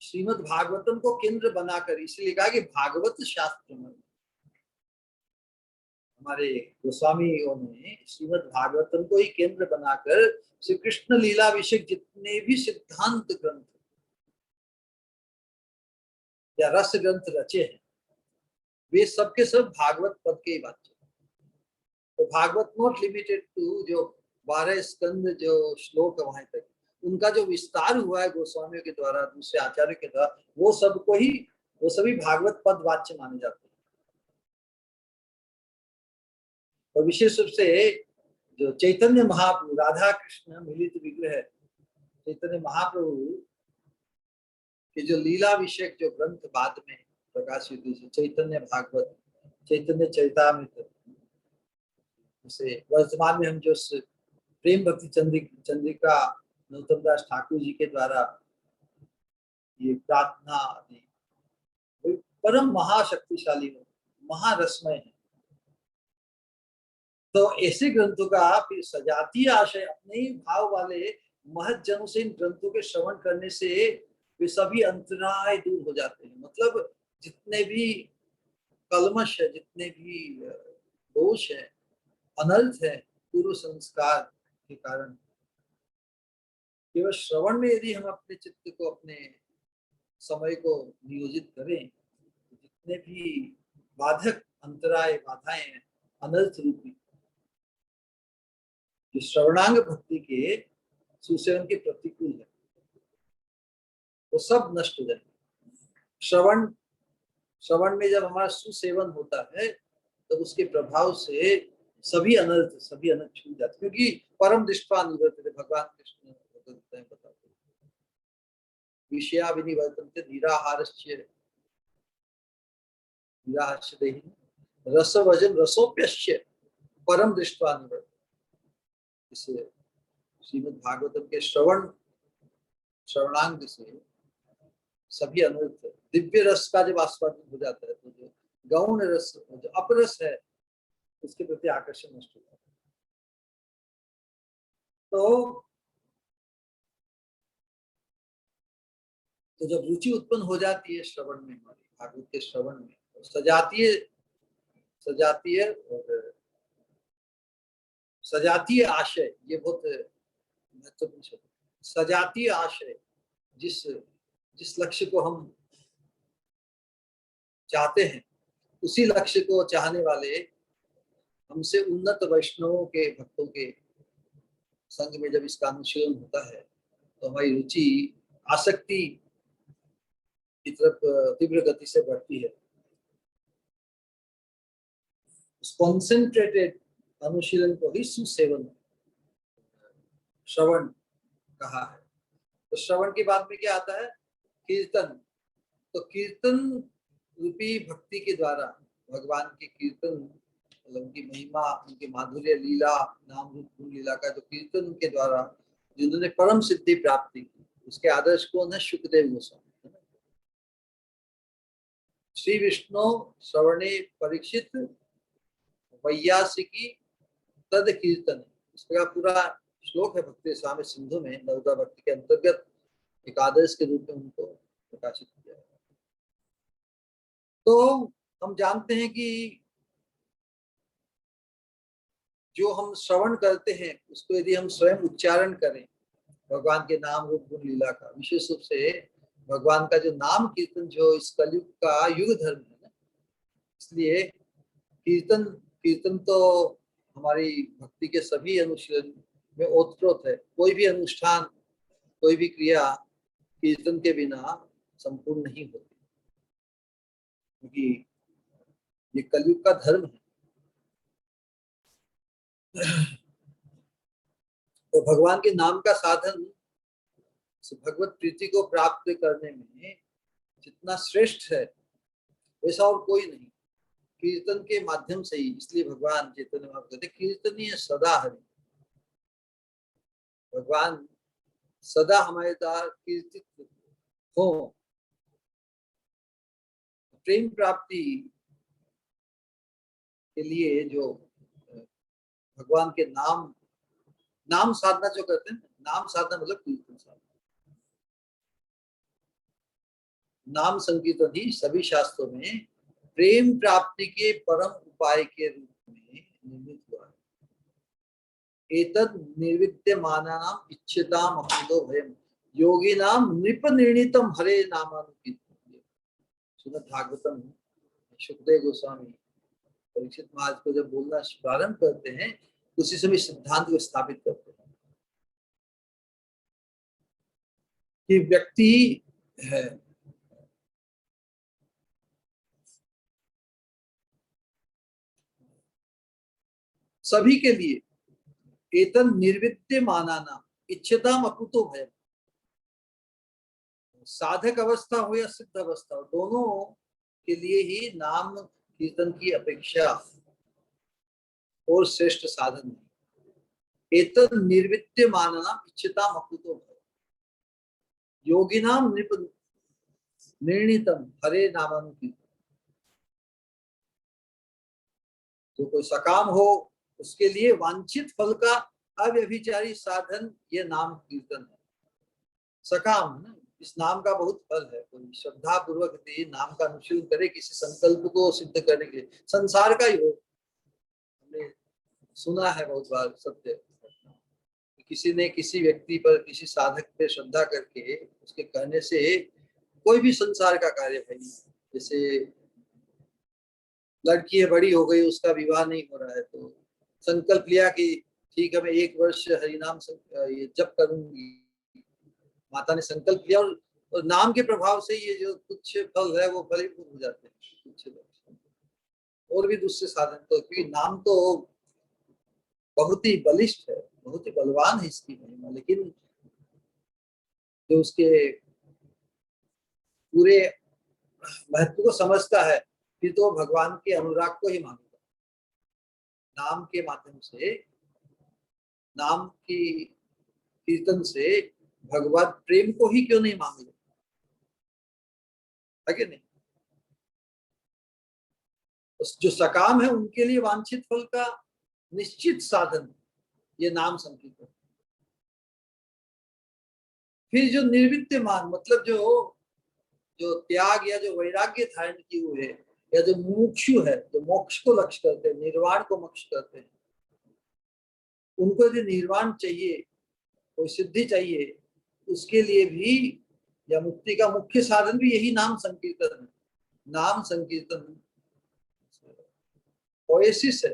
श्रीमद् भागवतम को केंद्र बनाकर इसलिए कहा कि भागवत शास्त्र में हमारे गोस्वामियों ने श्रीमद् भागवतम को ही केंद्र बनाकर श्री कृष्ण लीला विषयक जितने भी सिद्धांत ग्रंथ या रस ग्रंथ रचे हैं, वे सब के सब भागवत पद के ही वाच्य। तो भागवत नॉट लिमिटेड टू जो 12 स्कंद जो श्लोक वहां तक, उनका जो विस्तार हुआ है गोस्वामियों के द्वारा, दूसरे आचार्य के द्वारा, वो सभी भागवत पद वाच्य माने जाते हैं। और विशेष रूप से जो चैतन्य महाप्रभु, राधा कृष्ण मिलित विग्रह चैतन्य महाप्रभु के जो लीला विषयक जो ग्रंथ बाद में प्रकाशित हुए, चैतन्य भागवत, चैतन्य चरितामृत, जैसे वर्तमान में हम जो प्रेम भक्ति चंद्रिका नरोत्तम दास ठाकुर जी के द्वारा ये प्रार्थना आदि परम महाशक्तिशाली है, महारसमय है। तो ऐसे ग्रंथों का फिर सजातीय आशय अपने ही भाव वाले महत जनों से इन ग्रंथों के श्रवण करने से वे सभी अंतराय दूर हो जाते हैं। मतलब जितने भी कलमश है, जितने भी दोष है, अनर्थ है, पूर्व संस्कार के कारण, केवल श्रवण में यदि हम अपने चित्त को, अपने समय को नियोजित करें, तो जितने भी बाधक अंतराय बाधाएं हैं, अनर्थ रूपी, जो श्रवणांग भक्ति के सुसेवन के प्रतिकूल है, वो सब नष्ट हो जाएंगे। श्रवण में जब हमारा सुसेवन होता है, तो उसके प्रभाव से सभी अनर्थ छूट जाते, क्योंकि परम दृष्टवा निवर्तते, भगवान कृष्ण बताते विषया विनिवर्तन्ते निराहारस्य देहि रसवजन रसोप्यस्य परम दृष्टवा निवर्तते। इसे श्रीमद् भागवतम के श्रवणांग से सभी अनर्थ, दिव्य रस का जब आस्वादन हो जाता है, तो जो गौण रस, जो अपरस है, उसके प्रति आकर्षण नष्ट हो जाता है। तो जब रुचि उत्पन्न हो जाती है श्रवण में, हमारी भागवत के श्रवण में, तो सजातीय आशय, ये बहुत महत्वपूर्ण शब्द। सजातीय आशय, जिस लक्ष्य को हम चाहते हैं, उसी लक्ष्य को चाहने वाले हमसे उन्नत वैष्णवों के, भक्तों के संग में जब इसका अनुशीलन होता है, तो हमारी रुचि, आसक्ति की तरफ तीव्र गति से बढ़ती है। उस कॉन्सेंट्रेटेड अनुशीलन को ही सुसेवन, श्रवण कहा है। तो श्रवण की बात में क्या आता है? कीर्तन। तो कीर्तन रूपी भक्ति के द्वारा भगवान के कीर्तन, मतलब उनकी महिमा, उनके माधुर्य लीला, नाम रूप गुण लीला का जो कीर्तन उनके द्वारा जिन्होंने परम सिद्धि प्राप्ति की, उसके आदर्श कौन है? शुकदेव गोस्वामी। श्री विष्णु श्रवणे परीक्षित वैयासिकी तद कीर्तन, इसका पूरा श्लोक है भक्ति स्वामी सिंधु में, नवदा भक्ति के अंतर्गत एक आदर्श के रूप में उनको प्रकाशित किया है। तो हम जानते हैं कि जो हम श्रवण करते हैं उसको यदि हम स्वयं उच्चारण करें भगवान के नाम रूप गुण लीला का, विशेष रूप से भगवान का जो नाम कीर्तन जो इस कलयुग का युग धर्म है ना, इसलिए कीर्तन कीर्तन तो हमारी भक्ति के सभी अनुशीलन में ओतप्रोत है। कोई भी अनुष्ठान, कोई भी क्रिया कीर्तन के बिना संपूर्ण नहीं होती, क्योंकि ये कलयुग का धर्म है। तो भगवान के नाम का साधन भगवत प्रीति को प्राप्त करने में जितना श्रेष्ठ है वैसा और कोई नहीं, कीर्तन के माध्यम से ही। इसलिए भगवान चैतन्य महाप्रभु कहते कीर्तनीय सदा हरि, भगवान सदा हमारे द्वारा कीर्तित हो। प्रेम प्राप्ति के लिए जो भगवान के नाम साधना जो करते हैं, नाम साधना मतलब कीर्तन साधना, नाम संकीर्तन ही सभी शास्त्रों में प्रेम प्राप्ति के परम उपाय के रूप में निर्मित हुआ है। एतद निर्विद्यमानानाम इच्छताम अपितो भयम योगिनाम नृप निर्णीतम हरे नामानुकीर्तन। श्रीमद् भागवतम सुखदेव गोस्वामी परीक्षित महाराज को जब बोलना प्रारंभ करते हैं उसी समय सिद्धांत को स्थापित करते हैं कि व्यक्ति है सभी के लिए एतन निर्विद्यमानानाम इच्छताम अकुतो भयम, साधक अवस्था हो या सिद्ध अवस्था हो, दोनों के लिए ही नाम कीर्तन की अपेक्षा और श्रेष्ठ साधन नहीं। एतद निर्विद्यमानानाम इच्छताम अकुतो भयम योगिनाम नृप निर्णीतम हरे नामानुकीर्तन। तो कोई सकाम हो उसके लिए वांछित फल का अव्यभिचारी साधन ये नाम कीर्तन है। सकाम है ना, इस नाम का बहुत फल है। कोई श्रद्धा पूर्वक नाम का अनुशीलन करे किसी संकल्प को सिद्ध करने के लिए, संसार का ही हो। हमने सुना है बहुत बार सत्य, किसी ने किसी व्यक्ति पर, किसी साधक पे श्रद्धा करके उसके कहने से कोई भी संसार का कार्य भाई, जैसे लड़की है बड़ी हो गई, उसका विवाह नहीं हो रहा है, तो संकल्प लिया कि ठीक है मैं 1 वर्ष हरिनाम ये जप करूंगी। माता ने संकल्प लिया और नाम के प्रभाव से ये जो कुछ फल है वो फलीभूत हो जाते हैं कुछ और भी दूसरे साधन। तो क्योंकि नाम तो बहुत ही बलिष्ठ है, बहुत ही बलवान है इसकी महिमा, लेकिन जो उसके पूरे महत्व को समझता है फिर तो भगवान के अनुराग को ही मानेगा। नाम के माध्यम से, नाम की कीर्तन से भगवत प्रेम को ही क्यों नहीं मांगे, है कि नहीं? जो सकाम है उनके लिए वांछित फल का निश्चित साधन ये नाम संकीर्तन। फिर जो निर्विद्यमान मतलब जो त्याग या जो वैराग्य धारण किए हुए है, या जो मुमुक्षु है, जो मोक्ष को लक्ष्य करते हैं, निर्वाण को मोक्ष करते हैं, उनको यदि निर्वाण चाहिए, कोई सिद्धि चाहिए, उसके लिए भी या मुक्ति का मुख्य साधन भी यही नाम संकीर्तन है। नाम संकीर्तन ओएसिस है,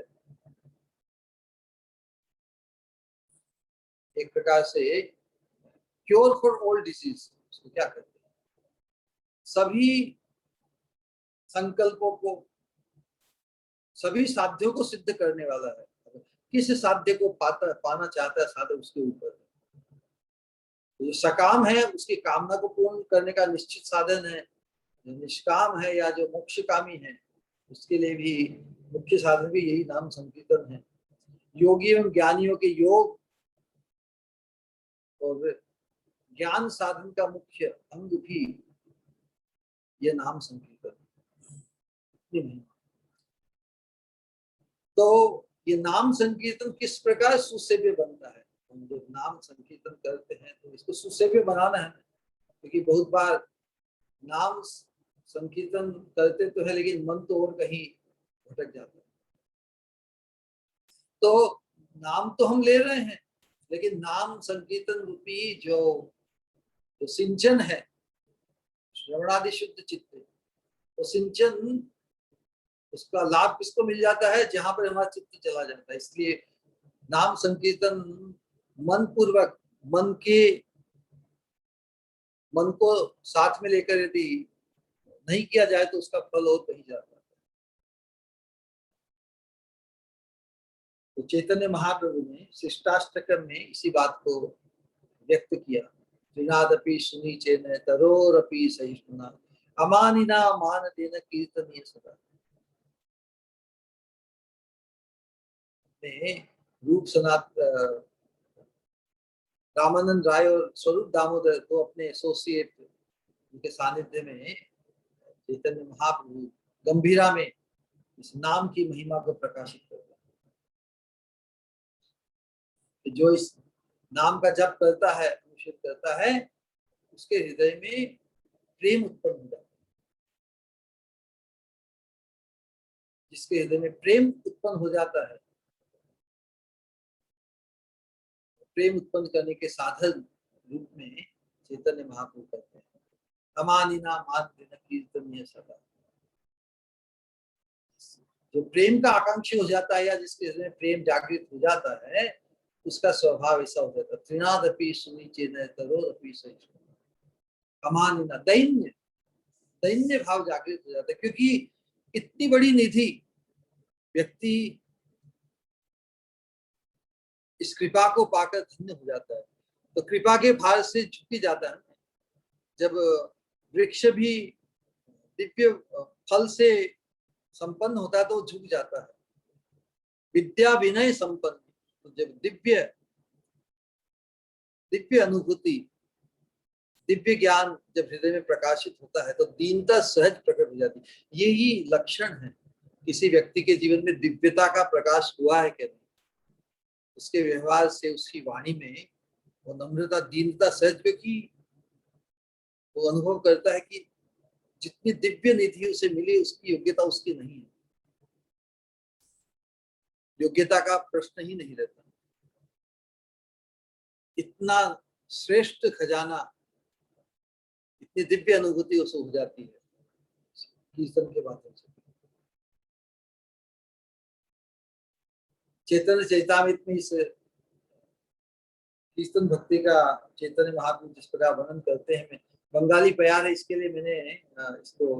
एक प्रकार से क्योर फॉर ऑल डिजीज। उसको क्या कहते हैं? सभी संकल्पों को, सभी साध्यों को सिद्ध करने वाला है। किस साध्य को पाना चाहता है साधक, उसके ऊपर है। जो सकाम है उसकी कामना को पूर्ण करने का निश्चित साधन है, जो निष्काम है या जो मोक्षकामी है उसके लिए भी मुख्य साधन भी यही नाम संकीर्तन है। योगी एवं ज्ञानियों के योग और ज्ञान साधन का मुख्य अंग भी ये नाम संकीर्तन। तो ये नाम संकीर्तन किस प्रकार सुसेव्य बनता है? हम जब नाम संकीर्तन करते हैं तो इसको सुसेव्य बनाना है, क्योंकि बहुत बार नाम संकीर्तन करते तो है लेकिन मन तो और कहीं भटक जाता है। तो नाम तो हम ले रहे हैं, लेकिन नाम संकीर्तन रूपी जो सिंचन है, श्रवणादि शुद्ध चित्त, तो सिंचन उसका लाभ किसको मिल जाता है? जहां पर हमारा चित्त चला जाता है। इसलिए नाम संकीर्तन मन पूर्वक, मन को साथ में लेकर यदि नहीं किया जाए तो उसका फल और कहीं जाता है। तो चैतन्य महाप्रभु ने शिष्टाष्टकम में इसी बात को व्यक्त किया। त्रिनादपि सुनी चेन तरोरपि सहिष्णुना अमानिना मान देन कीर्तनीय सदा। रूप सनात रामानंद राय और स्वरूप दामोदर तो अपने एसोसिएट उनके सानिध्य में चैतन्य महाप्रभु गंभीरा में इस नाम की महिमा को प्रकाशित करते हैं। जो इस नाम का जप करता है, अनुष्ठित करता है, उसके हृदय में प्रेम उत्पन्न हो जाता है। जिसके हृदय में प्रेम उत्पन्न हो जाता है, प्रेम उत्पन्न करने के साधन रूप में चैतन्य महाप्रभु करते हैं। अमानिना मान देना कीर्तनीय सदा। जो प्रेम का आकांक्षी हो जाता है या जिसके हृदय में प्रेम जागृत हो जाता है, उसका स्वभाव ऐसा हो जाता है। त्रिनादपि सुनी चेन तरोरपि सहिष्णुना अमानिना, दैन्य दैन्य भाव जागृत हो जाता है। क्योंकि इतनी बड़ी निधि व्यक्ति इस कृपा को पाकर धन्य हो जाता है, तो कृपा के भार से झुक जाता है। जब वृक्ष भी दिव्य फल से संपन्न होता है तो वो झुक जाता है। विद्या विनय संपन्न, तो जब दिव्य अनुभूति, दिव्य ज्ञान जब हृदय में प्रकाशित होता है तो दीनता सहज प्रकट हो जाती है। यही लक्षण है किसी व्यक्ति के जीवन में दिव्यता का प्रकाश हुआ है क्या नहीं। उसके व्यवहार से, उसकी वाणी में वो नम्रता, दीनता, सहज, क्योंकि वो अनुभव करता है कि जितनी दिव्य निधि उसे मिली उसकी योग्यता उसकी नहीं है। योग्यता का प्रश्न ही नहीं रहता। इतना श्रेष्ठ खजाना, इतनी दिव्य अनुभूति उसे हो जाती है कीर्तन के माध्यम से। चैतन्य चैतामृत में इस कीर्तन भक्ति का चैतन्य महाप्रभु जिस प्रकार वर्णन करते हैं, बंगाली प्यार है इसके लिए मैंने इसको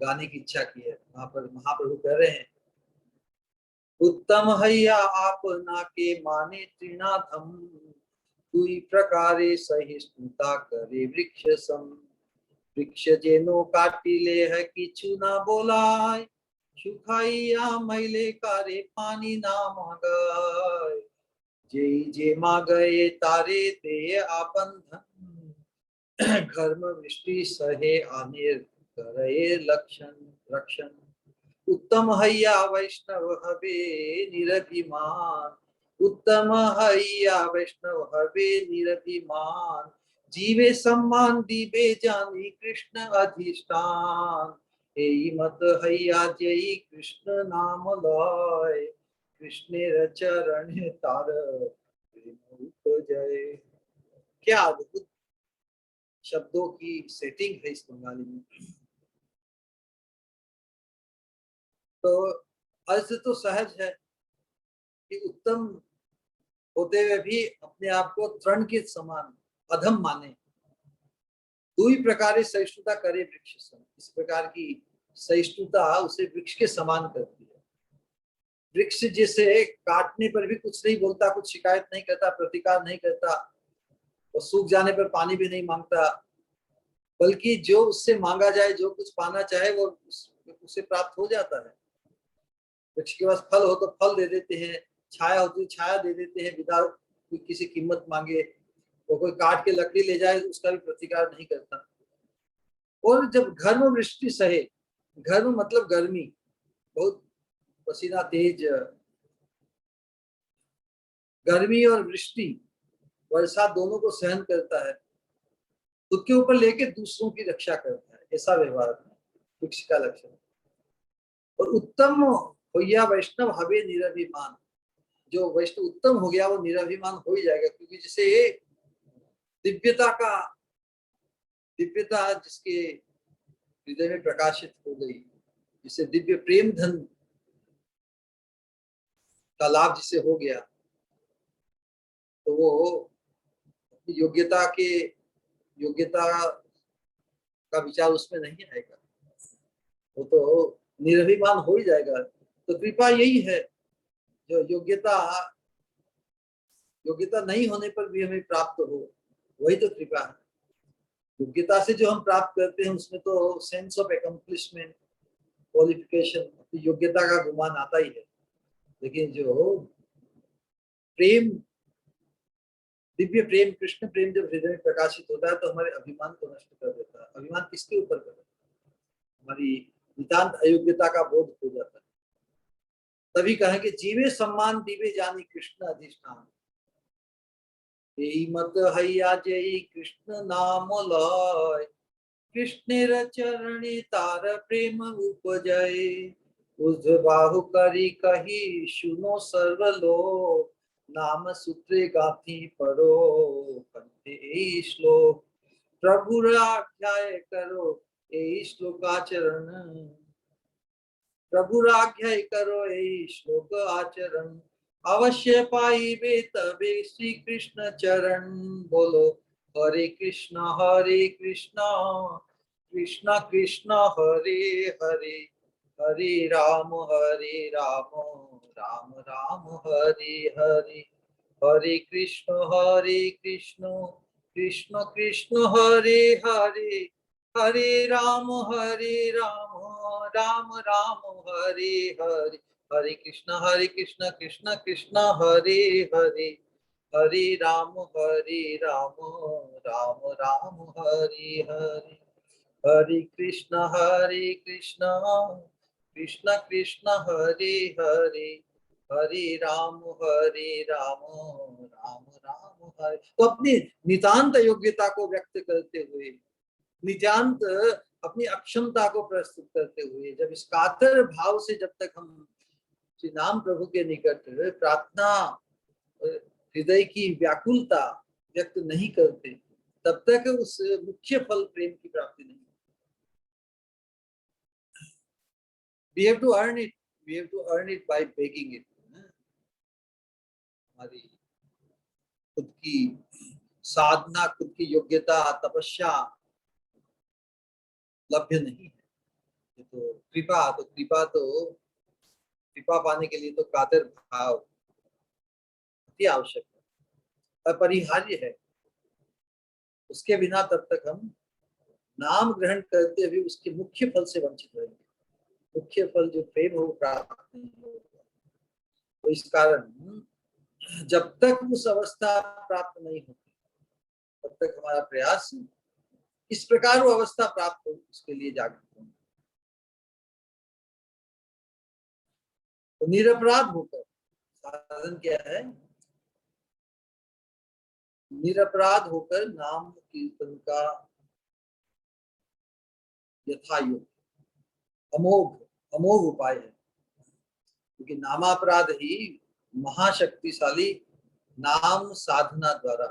गाने की इच्छा की है। वहां पर महाप्रभु कह रहे हैं, उत्तम हैया आप ना के माने त्रिनाथम, दुई प्रकारे सहिष्णुता करे वृक्ष सम। वृक्ष जेनो काटिले है किछु ना बोलाय, सुखाइया मैले कारे पानी ना मांगाय। जे मांगे तारे दे आपन धन, घर्म वृष्टि सहे आने करे लक्षण रक्षण। उत्तम हैया वैष्णव हवे निरभिमान, उत्तम हैया वैष्णव हवे निरभिमान। जीवे सम्मान दीवे जानी कृष्ण अधिष्ठान, एई मत हैया जय कृष्ण नाम लय। कृष्ण चरण तार जय। क्या अद्भुत शब्दों की सेटिंग है इस बंगाली में। तो अर्थ तो सहज है कि उत्तम होते हुए भी अपने आप को तृण के समान अधम माने। दुई प्रकार सहिष्णुता करे वृक्ष सम, इस प्रकार की सहिष्णुता उसे वृक्ष के समान करती है। वृक्ष जिसे काटने पर भी कुछ नहीं बोलता, कुछ शिकायत नहीं करता, प्रतिकार नहीं करता, और सूख जाने पर पानी भी नहीं मांगता, बल्कि जो उससे मांगा जाए, जो कुछ पाना चाहे वो उसे प्राप्त हो जाता है। वृक्ष के पास फल हो तो फल दे देते हैं, छाया होती है छाया दे देते हैं बिना किसी कीमत मांगे। वो कोई काट के लकड़ी ले जाए उसका भी प्रतिकार नहीं करता। और जब घर्म वृष्टि सहे, घर्म मतलब गर्मी, बहुत पसीना तेज, गर्मी और वृष्टि वर्षा दोनों को सहन करता है, खुद के ऊपर लेके दूसरों की रक्षा करता है, ऐसा व्यवहार है वृक्ष का लक्षण। और उत्तम होया वैष्णव हवे निरभिमान, जो वैष्णव उत्तम हो गया वो निरभिमान हो ही जाएगा, क्योंकि जिसे दिव्यता का दिव्यता जिसके हृदय में प्रकाशित हो गई, जिसे दिव्य प्रेम धन का लाभ जिसे हो गया, तो वो योग्यता का विचार उसमें नहीं आएगा, वो तो निरभिमान हो ही जाएगा। तो कृपा यही है, जो योग्यता नहीं होने पर भी हमें प्राप्त हो, वही तो कृपा है। योग्यता से जो हम प्राप्त करते हैं उसमें तो सेंस ऑफ एकम्प्लिशमेंट, क्वालिफिकेशन, योग्यता का गुमान आता ही है। लेकिन जो प्रेम, दिव्य प्रेम, कृष्ण प्रेम जब हृदय में प्रकाशित होता है तो हमारे अभिमान को नष्ट कर देता है। अभिमान किसके ऊपर कर देता है? हमारी नितांत अयोग्यता का बोध हो जाता है। तभी कहेंगे जीवे सम्मान दीवे जानी कृष्ण अधिष्ठान, यही मत हैया जय कृष्ण नाम लय, कृष्णेर चरणी तार प्रेम उपजय, उज बाहु करी कही सुनो सर्वलोक, नाम सूत्रे गाथी परो कंठे श्लोक, प्रभु आख्याय करो ए श्लोकाचरण, प्रभु आख्याय करो ए श्लोक आचरण, अवश्य पाइबे तबे श्री कृष्ण चरण, बोलो हरे कृष्ण कृष्ण कृष्ण हरे हरे, हरे राम राम राम हरे हरे, हरे कृष्ण कृष्ण कृष्ण हरे हरे, हरे राम राम राम हरे हरे, हरे कृष्ण कृष्ण कृष्ण हरे हरे, हरे राम राम राम हरे हरे, हरे कृष्ण कृष्ण कृष्ण हरे हरे, हरे राम राम राम हरे। तो अपनी नितांत योग्यता को व्यक्त करते हुए, नितांत अपनी अक्षमता को प्रस्तुत करते हुए, जब इस कातर भाव से जब तक हम श्री नाम प्रभु के निकट प्रार्थना, हृदय की व्याकुलता व्यक्त नहीं करते, तब तक उस मुख्य फल प्रेम की प्राप्ति नहीं। We have to earn it. We have to earn it by begging it. हमारी खुद की साधना, खुद की योग्यता, तपस्या लभ्य नहीं है। ये तो कृपा पाने के लिए तो कातर भाव अति आवश्यक है, अपरिहार्य है। उसके बिना तब तक हम नाम ग्रहण करते हुए उसके मुख्य फल से वंचित रहेंगे। मुख्य फल जो प्रेम हो प्राप्त नहीं होगा। तो इस कारण जब तक उस अवस्था प्राप्त नहीं होती, तब तक हमारा प्रयास इस प्रकार वो अवस्था प्राप्त हो, उसके लिए जागृत हो। तो निरपराध होकर साधन क्या है? निरपराध होकर नाम कीर्तन का यथायोग अमोघ उपाय है, क्योंकि नामापराध ही महाशक्तिशाली नाम साधना द्वारा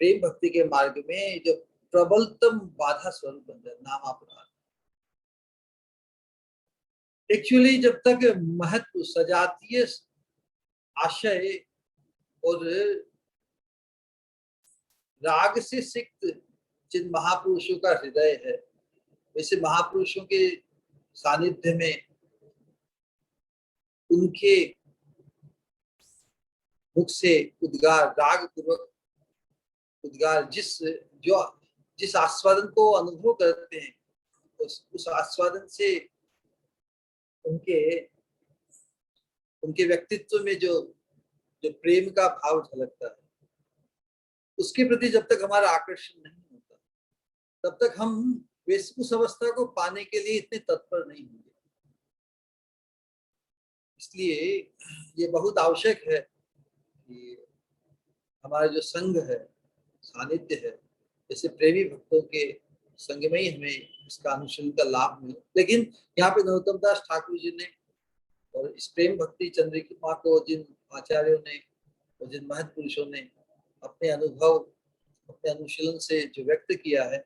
प्रेम भक्ति के मार्ग में जो प्रबलतम बाधा स्वरूप बन जाए नामापराध। एक्चुअली जब तक महत्व, सजातीय आशय और राग से सिक्त जिन महापुरुषों का हृदय है, वैसे महापुरुषों के सानिध्य में उनके मुख से उद्गार, राग पूर्वक उद्गार, जिस आस्वादन को अनुभव करते हैं, उस आस्वादन से उनके उनके व्यक्तित्व में जो जो प्रेम का भाव झलकता है, उसके प्रति जब तक हमारा आकर्षण नहीं होता, तब तक हम उस अवस्था को पाने के लिए इतने तत्पर नहीं होंगे। इसलिए ये बहुत आवश्यक है कि हमारा जो संग है, सानिध्य है, जैसे प्रेमी भक्तों के संग में ही हमें इसका अनुशीलन का लाभ मिले। लेकिन यहाँ पे नरोत्तम दास ठाकुर जी ने और इस प्रेम भक्ति चंद्रिका को जिन आचार्यों ने और जिन महत पुरुषों ने अपने अनुभव, अपने अनुशीलन से जो व्यक्त किया है,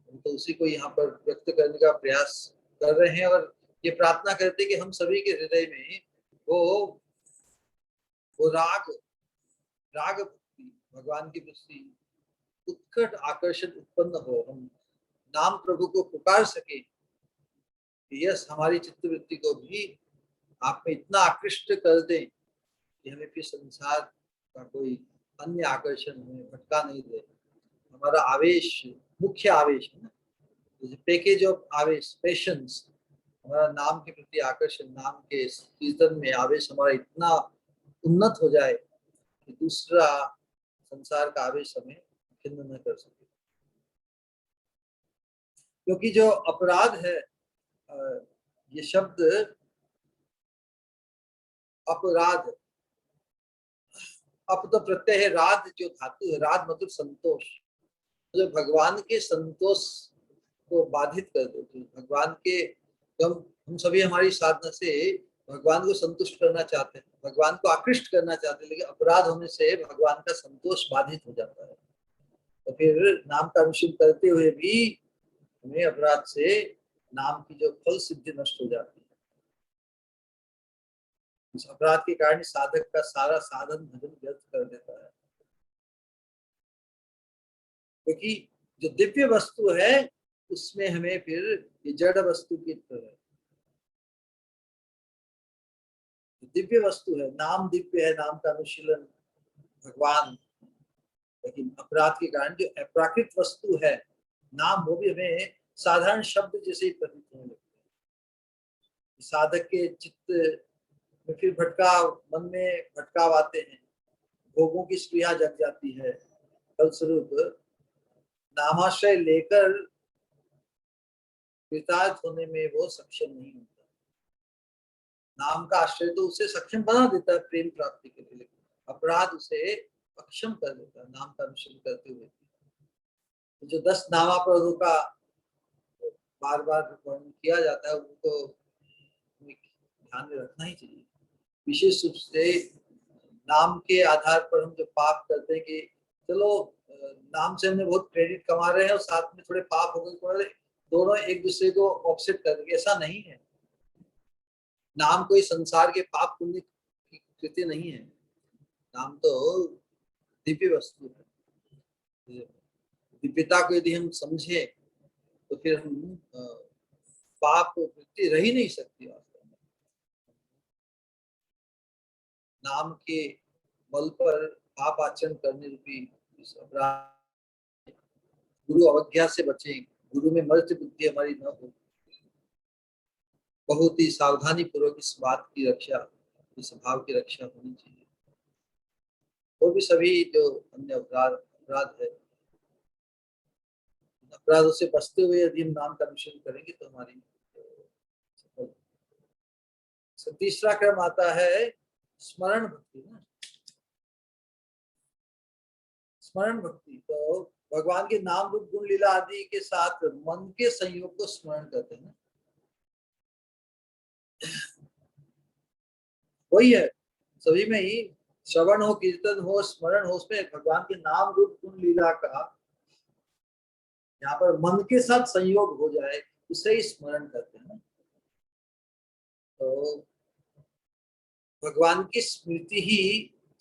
तो उसी को यहाँ पर व्यक्त करने का प्रयास कर रहे हैं। और ये प्रार्थना करते हैं कि हम सभी के हृदय में वो राग भक्ति, भगवान के प्रति उत्कट आकर्षण उत्पन्न हो, हम नाम प्रभु को पुकार सके। यस, हमारी चित्तवृत्ति को भी आप में इतना आकृष्ट कर दें कि हमें फिर संसार का कोई अन्य आकर्षण हमें भटका नहीं दे। हमारा आवेश, मुख्य आवेश है ना, पैकेज ऑफ आवेश, पेशेंस, हमारा नाम के प्रति आकर्षण, नाम के कीर्तन में आवेश हमारा इतना उन्नत हो जाए कि दूसरा संसार का आवेश हमें खिन्न न कर सके। क्योंकि जो अपराध है, ये शब्द अपराध, अप तो प्रत्यय है, राध जो धातु है, राध मतलब संतोष, जो भगवान के संतोष को बाधित कर दे। भगवान के, हम सभी हमारी साधना से भगवान को संतुष्ट करना चाहते हैं, भगवान को आकृष्ट करना चाहते हैं, लेकिन अपराध होने से भगवान का संतोष बाधित हो जाता है। तो फिर नाम का अनुशीलन करते हुए भी हमें अपराध से नाम की जो फल सिद्धि नष्ट हो जाती है। इस अपराध के कारण साधक का सारा साधन भजन व्यर्थ कर देता है। क्योंकि जो दिव्य वस्तु है उसमें हमें फिर ये जड़ वस्तु की तरह, दिव्य वस्तु है, नाम दिव्य है, नाम का अनुशीलन भगवान, लेकिन अपराध के कारण जो अप्राकृत वस्तु है नाम, वो भी हमें साधारण शब्द जैसे ही प्रतीत होने लगते हैं। साधक के चित्त में फिर भटकाव, मन में भटकाव आते हैं, भोगों की स्पृहा जग जाती है, फलस्वरूप नामाश्रय लेकर कृतार्थ होने में वो सक्षम नहीं होता। नाम का आश्रय तो उसे सक्षम बना देता है प्रेम प्राप्ति के लिए, अपराध उसे अक्षम कर देता है नाम का अनुशीलन करते हुए। तो जो 10 नामापराधों का बार बार वर्णन किया जाता है, उनको ध्यान में रखना ही चाहिए। विशेष रूप से नाम के आधार पर हम जो पाप करते हैं कि चलो नाम से हमने बहुत क्रेडिट कमा रहे हैं और साथ में थोड़े पाप हो गए, दोनों एक दूसरे को ऑफसेट कर देंगे, ऐसा नहीं है। नाम कोई संसार के पाप पुण्य की कृत्य नहीं है, नाम तो दिव्य वस्तु है। दिव्यता को यदि हम समझे तो फिर हम पाप वृत्ति रह ही नहीं सकती। नाम के बल पर पाप आचरण करने रूपी गुरु अवज्ञा से बचें, गुरु में मर्त्य बुद्धि हमारी न हो। बहुत ही सावधानी पूर्वक इस बात की रक्षा, इस भाव की रक्षा होनी चाहिए। और भी सभी जो अन्य अपराध है, अपराधों से बचते हुए यदि हम नाम का अनुशीलन करेंगे तो हमारी सफल। तीसरा क्रम आता है स्मरण भक्ति ना। स्मरण भक्ति तो भगवान के नाम रूप गुण लीला आदि के साथ मन के संयोग को स्मरण करते हैं। वही है, सभी में ही श्रवण हो, कीर्तन हो, स्मरण हो, उसमें भगवान के नाम रूप गुण लीला का यहाँ पर मन के साथ संयोग हो जाए, उसे ही स्मरण करते हैं। तो भगवान की स्मृति ही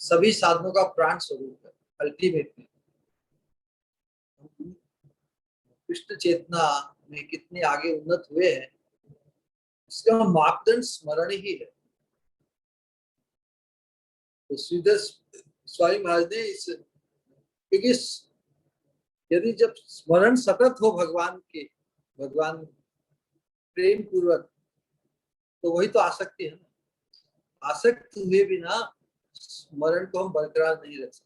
सभी साधनों का प्राण स्वरूप है। अल्टीमेटली कृष्ण चेतना में कितने आगे उन्नत हुए हैं, इसका मापदंड स्मरण ही है। तो श्रीधर स्वामी महाराज ने इस, क्योंकि यदि जब स्मरण सतत हो भगवान के, भगवान प्रेम पूर्वक, तो वही तो आसक्ति है ना। आसक्त हुए बिना स्मरण को हम बरकरार नहीं रख सकते।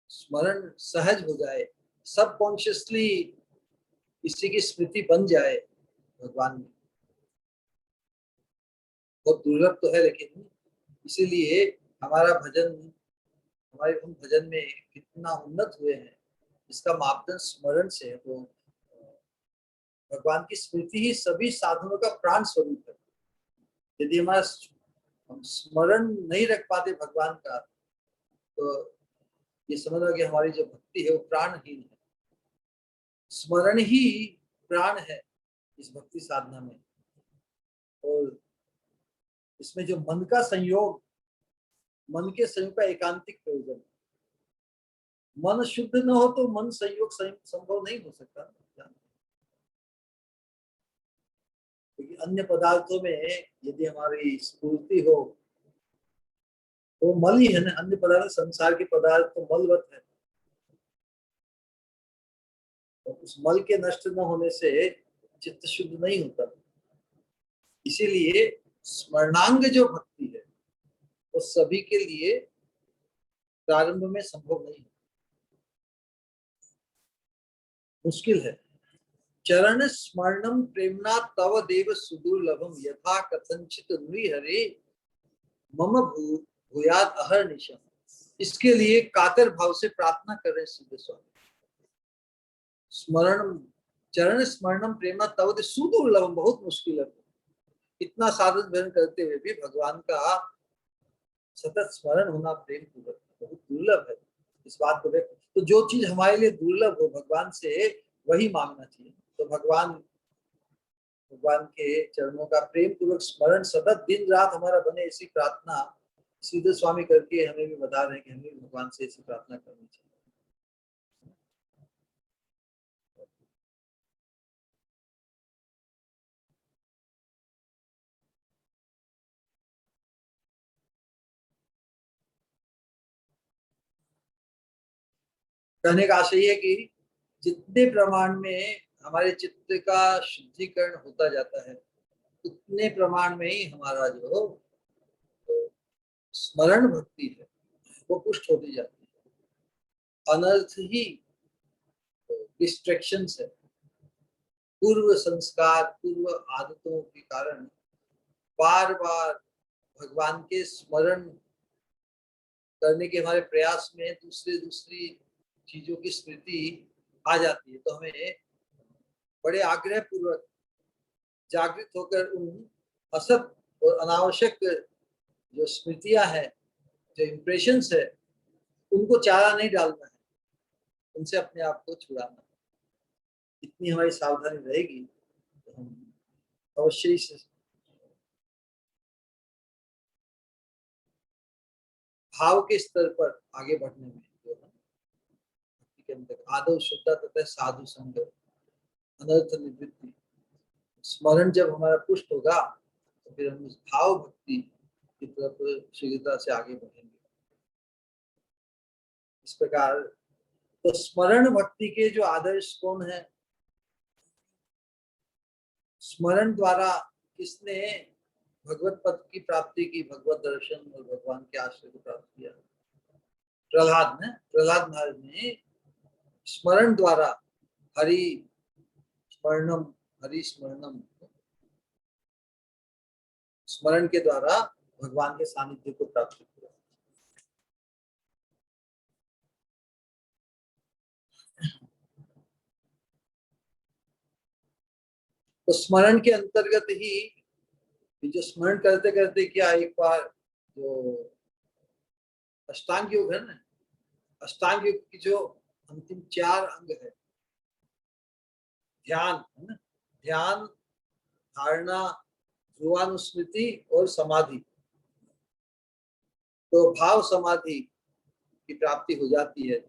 स्मरण सहज हो जाए, सबकॉन्शियसली किसी की स्मृति बन जाए भगवान में, बहुत दुर्लभ तो है, लेकिन इसीलिए हमारा भजन, हमारे हम भजन में कितना उन्नत हुए हैं इसका मापदंड स्मरण से है। तो भगवान की स्मृति ही सभी साधनों का प्राण स्वरूप है। यदि हमारा हम स्मरण नहीं रख पाते भगवान का, तो ये समझना कि हमारी जो भक्ति है वो प्राणहीन है। स्मरण ही प्राण है इस भक्ति साधना में। और इसमें जो मन का संयोग, मन के संयोग का एकांतिक प्रयोजन, मन शुद्ध न हो तो मन संयोग संभव नहीं हो सकता। क्योंकि अन्य पदार्थों में यदि हमारी स्फूर्ति हो तो मल ही है ना। अन्य पदार्थ, संसार के पदार्थ तो मलवत है, और उस मल के नष्ट न होने से चित्त शुद्ध नहीं होता। इसीलिए स्मरणांग जो भक्ति है वो सभी के लिए प्रारंभ में संभव नहीं है, मुश्किल है। चरण स्मरणम प्रेमना तव देव सुदुर्लभम यथा कथंचित नृहरे मम भूयात अहर्निशम। इसके लिए कातर भाव से प्रार्थना कर रहे सीधे स्वामी। स्मरण, चरण स्मरणम प्रेमना तव सुदुर्लभम, बहुत मुश्किल है। इतना साधन भजन करते हुए भी भगवान का सतत स्मरण होना प्रेम पूर्वक बहुत दुर्लभ है। इस बात को व्यक्त, तो जो चीज हमारे लिए दुर्लभ हो भगवान से वही मांगना चाहिए। तो भगवान के चरणों का प्रेम पूर्वक स्मरण सतत दिन रात हमारा बने, ऐसी प्रार्थना सीधे स्वामी करके हमें भी बता रहे हैं कि हमें भी भगवान से ऐसी प्रार्थना करनी चाहिए। कहने का आशय है कि जितने प्रमाण में हमारे चित्त का शुद्धिकरण होता जाता है उतने प्रमाण में ही हमारा जो स्मरण भक्ति है वो पुष्ट होती जाती है। अनर्थ ही डिस्ट्रैक्शंस है, पूर्व संस्कार, पूर्व आदतों के कारण बार बार भगवान के स्मरण करने के हमारे प्रयास में दूसरी चीजों की स्मृति आ जाती है। तो हमें बड़े आग्रह पूर्वक जागृत होकर उन असत और अनावश्यक जो स्मृतियां हैं, जो इम्प्रेशंस है, उनको चारा नहीं डालना है, उनसे अपने आप को छुड़ाना है। इतनी हमारी सावधानी रहेगी तो हम अवश्य ही भाव के स्तर पर आगे बढ़ने में जो है के अंदर आदव शुद्धता तथा साधु संग, अनर्थ निवृत्ति, स्मरण जब हमारा पुष्ट होगा तो फिर हम उस भाव भक्ति की तरफ शीघ्रता से आगे बढ़ेंगे। इस प्रकार तो स्मरण भक्ति के जो आदर्श कौन है? स्मरण द्वारा किसने भगवत पद की प्राप्ति की, भगवत दर्शन और भगवान के आश्रय को प्राप्त किया? प्रहलाद महाराज ने स्मरण द्वारा हरि स्मरणम, स्मरण के द्वारा भगवान के सानिध्य को प्राप्त किया। तो स्मरण के अंतर्गत ही जो स्मरण करते करते क्या एक बार जो अष्टांग योग है ना, अष्टांग योग की जो अंतिम 4 अंग है, ध्यान है ना, ध्यान, धारणा, ध्रुवानुस्मृति और समाधि। तो भाव समाधि की प्राप्ति हो जाती है।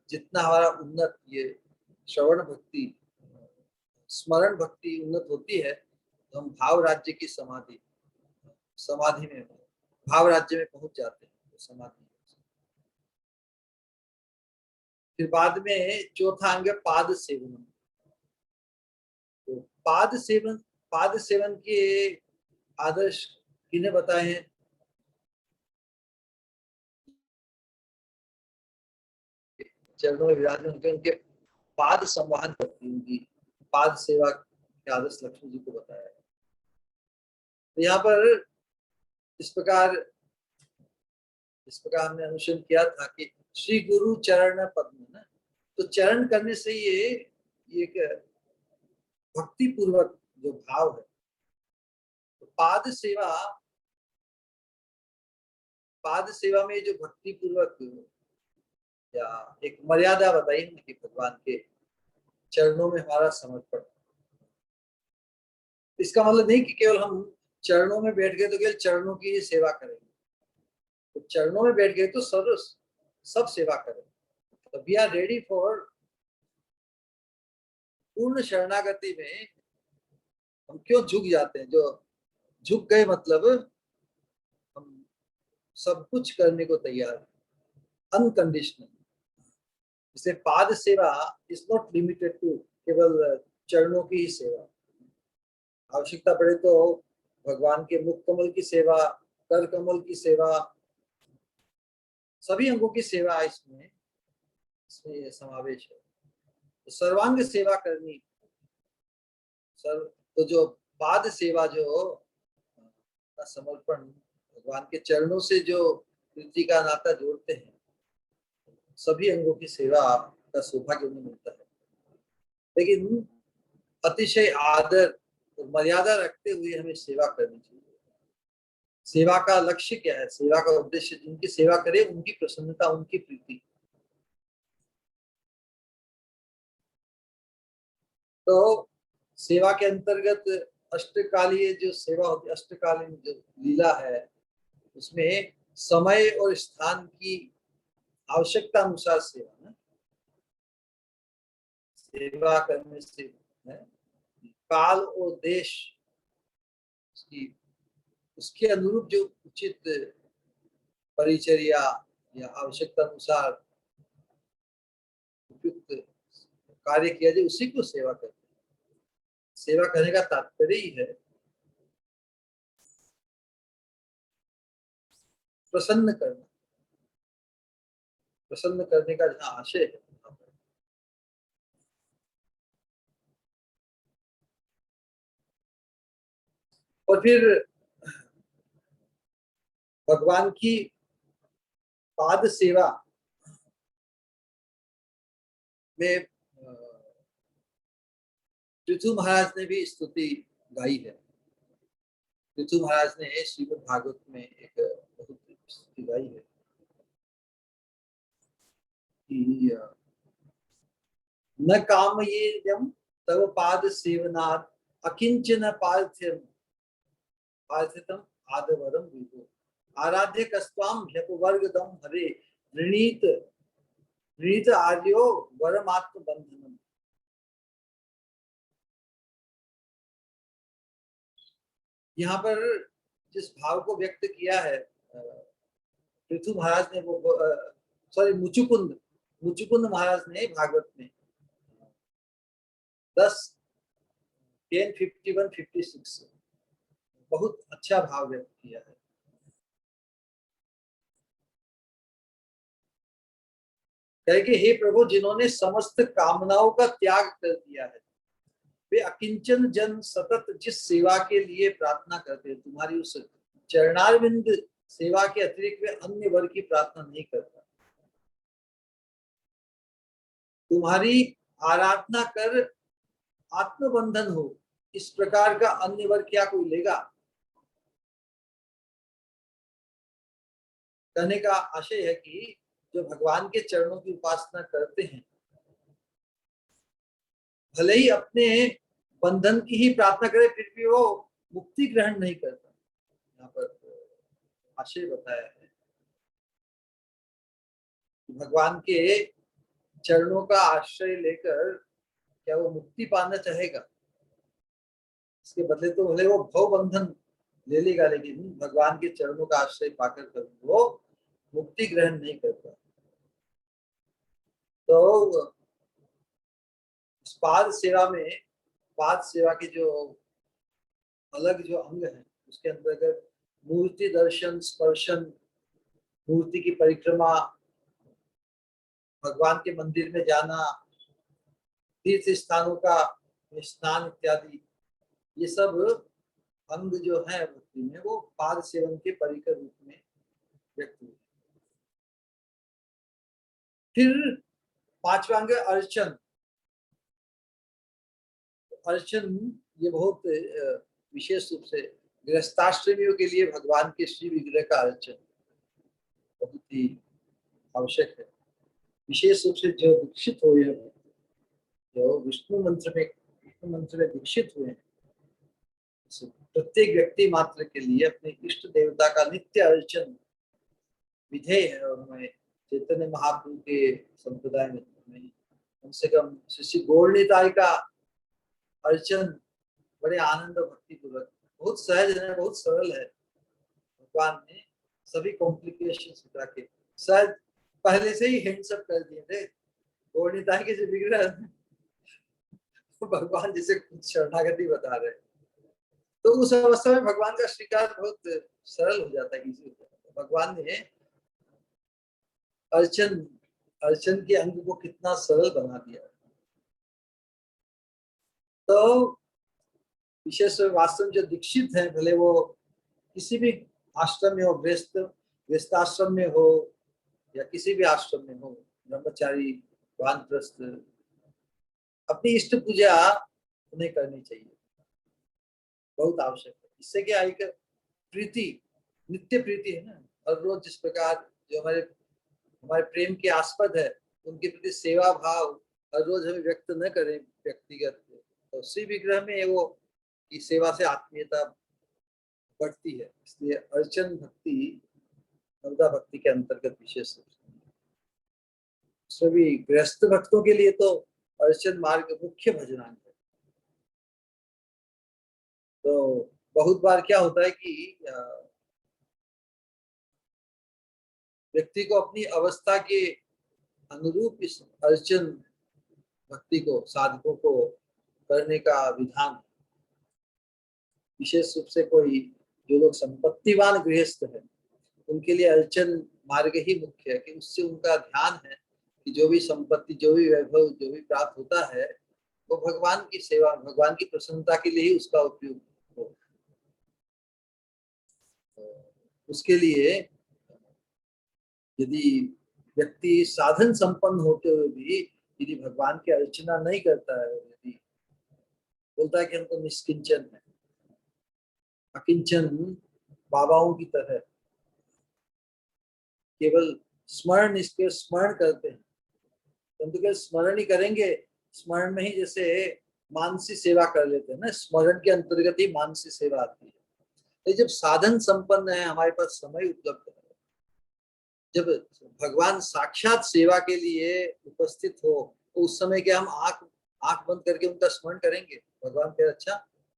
जितना हमारा उन्नत ये श्रवण भक्ति, स्मरण भक्ति उन्नत होती है तो हम भाव राज्य की समाधि में हो। भाव राज्य में पहुंच जाते हैं तो समाधि। फिर बाद में चौथा अंग है पाद सेवन। तो पाद सेवन के आदर्श किन्हें बताए हैं? चरणों में विराजमान होकर उनके पाद संवाहन करती है, उनकी पाद सेवा के आदर्श लक्ष्मी जी को बताया है। तो यहाँ पर इस प्रकार हमने अनुसरण किया था कि श्री गुरु चरण पद्म ना, तो चरण करने से ये एक भक्ति पूर्वक जो भाव है, तो पाद सेवा में जो भक्ति पूर्वक या एक मर्यादा बताई है कि भगवान के चरणों में हमारा समर्पण। इसका मतलब नहीं कि केवल हम चरणों में बैठ गए तो केवल चरणों की ही सेवा करेंगे, तो चरणों में बैठ गए तो सब सेवा करें। तो वी आर रेडी फॉर पूर्ण शरणागति में। हम क्यों झुक जाते हैं? जो झुक गए मतलब हम सब कुछ करने को तैयार हैं, अनकंडीशनल। इसलिए पाद सेवा इज नॉट लिमिटेड टू केवल चरणों की ही सेवा। आवश्यकता पड़े तो भगवान के मुख कमल की सेवा, कर कमल की सेवा, सभी अंगों की सेवा इसमें समावेश है। तो सर्वांग सेवा करनी तो जो पाद सेवा जो का समर्पण भगवान के चरणों से जो प्रीति का नाता जोड़ते हैं, सभी अंगों की सेवा का सौभाग्य उन्हें मिलता है। लेकिन अतिशय आदर और मर्यादा रखते हुए हमें सेवा करनी चाहिए। सेवा का लक्ष्य क्या है? सेवा का उद्देश्य जिनकी सेवा करे उनकी प्रसन्नता, उनकी प्रीति। तो सेवा के अंतर्गत अष्टकालीय जो सेवा होती है, अष्टकालीन जो लीला है, उसमें समय और स्थान की आवश्यकता अनुसार सेवा ना, सेवा करने से है, काल और देश उसकी उसके अनुरूप जो उचित परिचर्या या आवश्यकता अनुसार उपयुक्त कार्य किया जाए, उसी को सेवा करते हैं। सेवा करने का तात्पर्य ही है प्रसन्न करना, प्रसन्न करने का जहाँ आशय है। और फिर भगवान की पाद सेवा में पृथु महाराज ने भी स्तुति गाई है। पृथु महाराज ने श्रीमद् भागवत में एक बहुत स्तुति गाई है कि न काम ये जम तव पाद सेवनाथ अकिंचन पार्थितम आदवरम विभो आराध्य कस्वाम ह्यपवर्गदम हरे ऋणीत ऋणीत आर्यो वरमात्म बंधनम। यहाँ पर जिस भाव को व्यक्त किया है पृथु महाराज ने, वो सॉरी मुचुकुंद मुचुकुंद महाराज ने भागवत में 10:51-56 बहुत अच्छा भाव व्यक्त किया है। कहे कि हे प्रभु, जिन्होंने समस्त कामनाओं का त्याग कर दिया है, वे अकिंचन जन सतत जिस सेवा के लिए प्रार्थना करते हैं, तुम्हारी उस चरणारविंद सेवा के अतिरिक्त वे अन्य वर की प्रार्थना नहीं करता। तुम्हारी आराधना कर आत्मबंधन हो, इस प्रकार का अन्य वर क्या कोई लेगा? कहने का आशय है कि जो भगवान के चरणों की उपासना करते हैं, भले ही अपने बंधन की ही प्रार्थना करे, फिर भी वो मुक्ति ग्रहण नहीं करता। यहाँ पर आशय बताया है कि भगवान के चरणों का आश्रय लेकर क्या वो मुक्ति पाना चाहेगा? इसके बदले तो भले वो भव बंधन ले लेगा, लेकिन भगवान के चरणों का आश्रय पाकर कभी वो मुक्ति ग्रहण नहीं करता। तो इस पाद सेवा में, पाद सेवा के जो अलग जो अंग है उसके अंतर्गत मूर्ति दर्शन, स्पर्शन, मूर्ति की परिक्रमा, भगवान के मंदिर में जाना, तीर्थ स्थानों का स्नान इत्यादि, ये सब अंग जो है भक्ति में वो पाद सेवन के परिकर रूप में व्यक्त हुए। फिर पांचवा अंग अर्चन। अर्चन ये बहुत विशेष रूप से गृहस्थाश्रमियों के लिए भगवान के श्री विग्रह का अर्चन बहुत ही आवश्यक है। विशेष रूप से जो दीक्षित हुए हैं, जो विष्णु मंत्र में दीक्षित हुए हैं, प्रत्येक व्यक्ति मात्र के लिए अपने इष्ट देवता का नित्य अर्चन विधेय है। और हमें चैतन्य महाप्रभु के संप्रदाय में कम से कम शिष्य गौरनीताई का अर्चन बड़े आनंद और भक्ति पूर्वक, बहुत सहज है, बहुत सरल है। भगवान ने सभी कॉम्प्लिकेशन हटा के शायद पहले से ही हैंड्स अप कर दिए थे। गौरनीताई के जो विग्रह भगवान जिसे खुद शरणागति बता रहे, तो उस अवस्था में भगवान का स्वीकार बहुत सरल हो जाता है, इजी हो जाता है। भगवान ने अर्चन अर्चन के अंग को कितना सरल बना दिया। तो विशेष वास्तव में जो दीक्षित है, भले वो किसी भी आश्रम में हो, गृहस्थाश्रम में हो या किसी भी आश्रम में हो, ब्रह्मचारी, वानप्रस्थ, अपनी इष्ट पूजा उन्हें करनी चाहिए, बहुत आवश्यक है। इससे क्या एक प्रीति, नित्य प्रीति है ना। हर रोज जिस प्रकार जो हमारे हमारे प्रेम के आस्पद है, उनके प्रति सेवा भाव हर रोज हमें व्यक्त न करें व्यक्तिगत, तो श्री विग्रह में वो की सेवा से आत्मीयता बढ़ती है। इसलिए अर्चन भक्ति नवदा भक्ति के अंतर्गत विशेष रूप से भी गृहस्थ भक्तों के लिए तो अर्चन मार्ग मुख्य भजनांग है। तो बहुत बार क्या होता है कि व्यक्ति को अपनी अवस्था के अनुरूप इस अर्चन भक्ति को, साधकों को करने का विधान। विशेष रूप से कोई जो लोग संपत्तिवान गृहस्थ है, उनके लिए अर्चन मार्ग ही मुख्य है, कि उससे उनका ध्यान है कि जो भी संपत्ति, जो भी वैभव, जो भी प्राप्त होता है, वो भगवान की सेवा, भगवान की प्रसन्नता के लिए ही उसका उपयोग हो। तो उसके लिए यदि व्यक्ति साधन संपन्न होते हुए भी यदि भगवान की अर्चना नहीं करता है, यदि बोलता है कि हम तो निष्किंचन है, अकिंचन बाबाओं की तरह केवल स्मरण, इसके स्मरण करते हैं, परंतु केवल स्मरण ही करेंगे, स्मरण में ही जैसे मानसी सेवा कर लेते हैं ना, स्मरण के अंतर्गत ही मानसी सेवा आती है। तो जब साधन संपन्न है, हमारे पास समय उपलब्ध है, जब भगवान साक्षात सेवा के लिए उपस्थित हो, तो उस समय क्या हम आंख बंद करके उनका स्मरण करेंगे? भगवान कहे अच्छा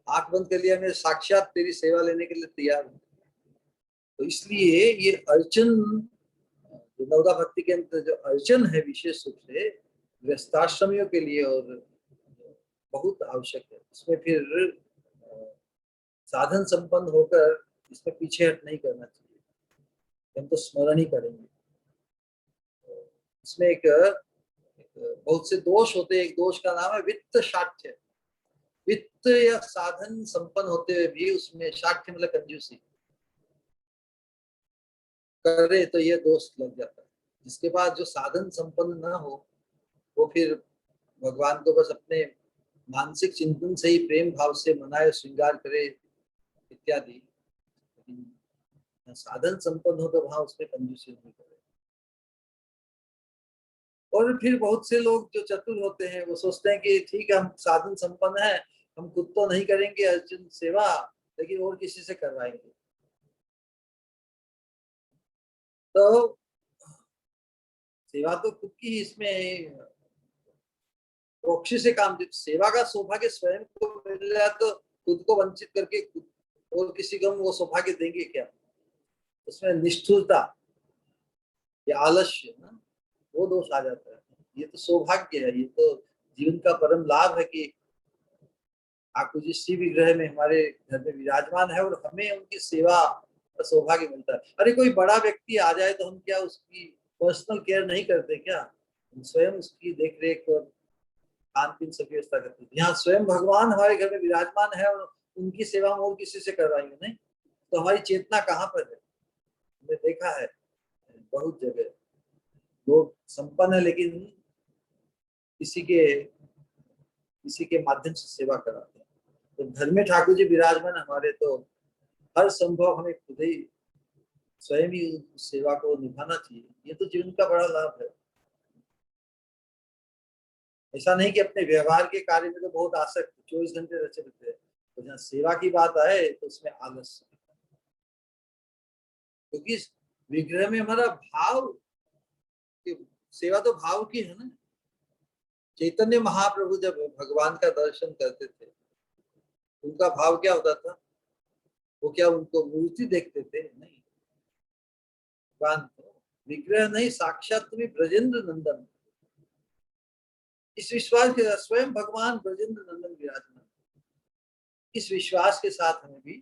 आंख बंद कर लिया, मैं साक्षात तेरी सेवा लेने के लिए तैयार हूँ। तो इसलिए ये अर्चन, नवदा भक्ति के अंतर जो अर्चन है, विशेष रूप से गृहस्थाश्रमियों के लिए और बहुत आवश्यक है। इसमें फिर साधन संपन्न होकर इसमें पीछे हट नहीं करना चाहिए, हम तो स्मरण ही करेंगे। इसमें एक बहुत से दोष होते हैं। एक दोष का नाम है वित्त शाठ्य। वित्त या साधन संपन्न होते हुए भी उसमें शाठ्य मतलब कंजूसी करे, तो यह दोष लग जाता है। जिसके पास जो साधन संपन्न ना हो, वो फिर भगवान को बस अपने मानसिक चिंतन से ही प्रेम भाव से मनाए, श्रृंगार करे इत्यादि, साधन संपन्न हो तो वहां उसमें कंजूसी नहीं करे। और फिर बहुत से लोग जो चतुर होते हैं, वो सोचते हैं कि ठीक है, हम साधन संपन्न है, हम खुद तो नहीं करेंगे अर्जुन सेवा, लेकिन और किसी से करवाएंगे। तो सेवा तो खुद की, इसमें प्रोक्सी से काम, सेवा का सौभाग्य स्वयं को मिल रहा तो खुद को वंचित करके खुद और किसी को हम वो सौभाग्य देंगे क्या? उसमें निष्ठुरता या आलस्य ना, वो दोष आ जाता है। ये तो सौभाग्य है, ये तो जीवन का परम लाभ है कि ठाकुर जी श्री विग्रह में हमारे घर में विराजमान है और हमें उनकी सेवा का सौभाग्य मिलता है। अरे कोई बड़ा व्यक्ति आ जाए तो हम क्या उसकी पर्सनल केयर नहीं करते क्या? हम स्वयं उसकी देख रेख और खान पीन सभी व्यवस्था करते हैं। यहाँ स्वयं भगवान हमारे घर में विराजमान है और उनकी सेवा हम और किसी से करवाएंगे नहीं, तो हमारी चेतना कहाँ पर है? हमने देखा है बहुत जगह लोग संपन्न है लेकिन किसी के माध्यम से सेवा कराते हैं। तो घर में ठाकुर जी विराजमान हमारे, तो हर संभव हमें खुद ही स्वयं ही उस सेवा को निभाना चाहिए। ये तो जीवन का बड़ा लाभ है। ऐसा नहीं कि अपने व्यवहार के कार्य में तो बहुत आसक्त 24 घंटे रचे रहते हैं, तो जहाँ सेवा की बात आए तो उसमें आलस्य, क्योंकि विग्रह में हमारा भाव, सेवा तो भाव की है ना। चैतन्य महाप्रभु जब भगवान का दर्शन करते थे, उनका भाव क्या होता था? वो क्या उनको मूर्ति देखते थे? नहीं, भगवान तो विग्रह नहीं, साक्षात तुम्हें ब्रजेंद्र नंदन, इस विश्वास के साथ स्वयं भगवान ब्रजेंद्र नंदन विराजमान, इस विश्वास के साथ हमें भी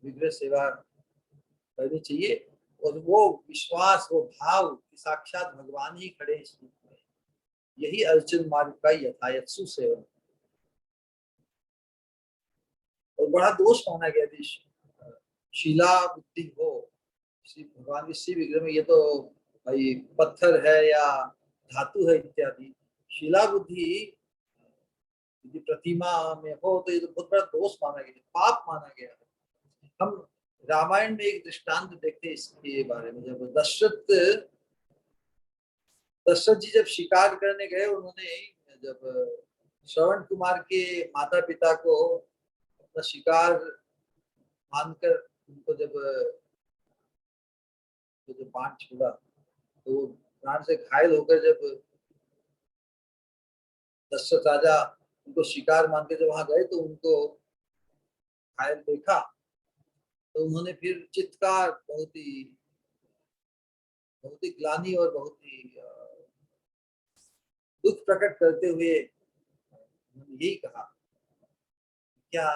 विग्रह सेवा करनी चाहिए। और वो विश्वास, वो भाव कि साक्षात भगवान ही खड़े इस रूप में, यही अर्जुन मार्ग का यथायथ सुसेवन। और बड़ा दोष माना गया थी शीला बुद्धि हो श्री भगवान की श्री विग्रह में, ये तो भाई पत्थर है या धातु है इत्यादि। शीला बुद्धि यदि प्रतिमा में हो तो ये तो बहुत बड़ा दोष माना गया, पाप माना गया है। हम रामायण में एक दृष्टांत देखते हैं इसके बारे में। जब दशरथ जी जब शिकार करने गए, उन्होंने जब श्रवण कुमार के माता पिता को अपना शिकार मानकर उनको जब बाण छोड़ा, तो वो प्राण से घायल होकर जब दशरथ राजा उनको शिकार मान के जब वहां गए तो उनको घायल देखा, तो उन्होंने फिर चित्कार बहुत ही ग्लानि और बहुत ही दुख प्रकट करते हुए उन्होंने यही कहा, क्या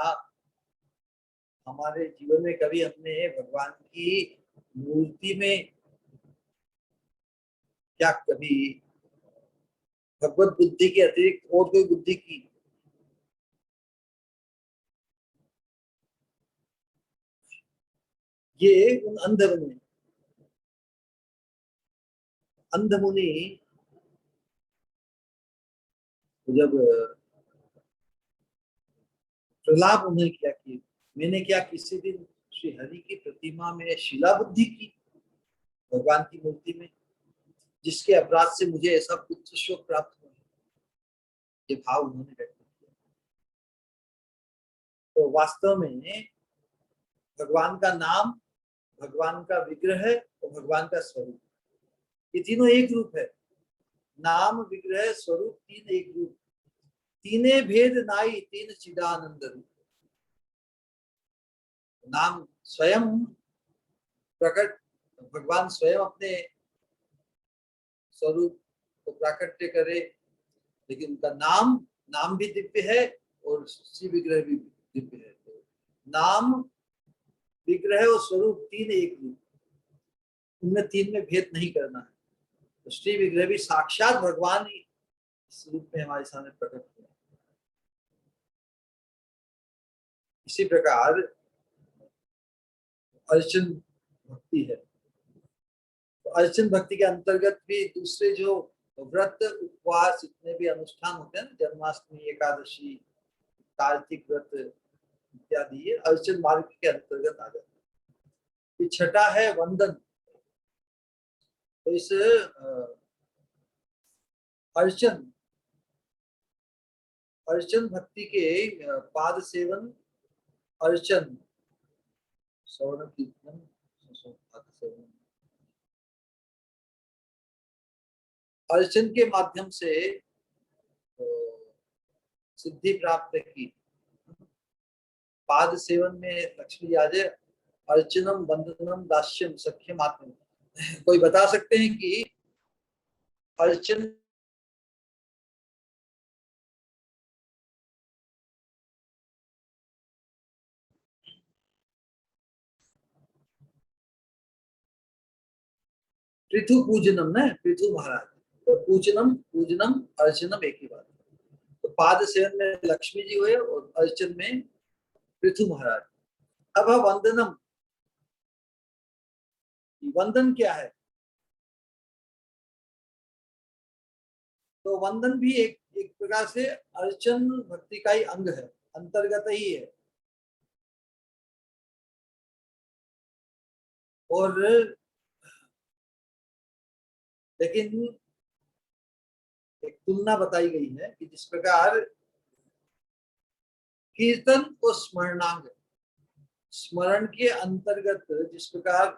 हमारे जीवन में कभी हमने भगवान की मूर्ति में क्या कभी भगवत बुद्धि के अतिरिक्त और कोई बुद्धि की? ये उन अंध मुनि जब प्रलाप उन्हें किया कि मैंने क्या किसी दिन श्री हरि की प्रतिमा में शिला बुद्धि की, भगवान की मूर्ति में, जिसके अपराध से मुझे ऐसा पुत्र शोक प्राप्त हुआ? ये भाव उन्होंने व्यक्त किया। तो वास्तव में भगवान का नाम, भगवान का विग्रह और भगवान का स्वरूप, ये तीनों एक रूप है। नाम, विग्रह, स्वरूप, तीन एक रूप। तीने भेद नाई तीन चिदानंद रूप। नाम स्वयं प्रकट, भगवान स्वयं अपने स्वरूप को प्राकट्य करे, लेकिन उनका नाम भी दिव्य है और श्री विग्रह भी दिव्य है। तो नाम, विग्रह और स्वरूप तीन एक रूप, उनमें तीन में भेद नहीं करना है। तो श्री विग्रह भी साक्षात भगवान ही इस रूप में हमारे सामने प्रकट हुए। इसी प्रकार अर्चन भक्ति है, तो अर्चन भक्ति के अंतर्गत भी दूसरे जो व्रत, उपवास, जितने भी अनुष्ठान होते हैं ना, जन्माष्टमी, एकादशी, कार्तिक व्रत इत्यादि, ये अर्चन मार्ग के अंतर्गत आ जाता है। छठा है वंदन। तो इस अर्चन अर्चन भक्ति के पाद सेवन, अर्चन, श्रवण कीर्तन, पाद सेवन, अर्चन के माध्यम से सिद्धि प्राप्त की, पाद सेवन में लक्ष्मी आज अर्चनम वंदनम दास्यम सख्यम आत्म। कोई बता सकते हैं कि अर्चन पृथु पूजनम न पृथु महाराज, तो पूजनम पूजनम अर्चनम एक ही बात। तो पाद सेवन में लक्ष्मी जी हुए और अर्चन में पृथु महाराज। अब वंदनम, वंदन क्या है? तो वंदन भी एक एक प्रकार से अर्चन भक्ति का ही अंग है, अंतर्गत ही है। और लेकिन एक तुलना बताई गई है कि जिस प्रकार कीर्तन और स्मरणांग, स्मरण के अंतर्गत जिस प्रकार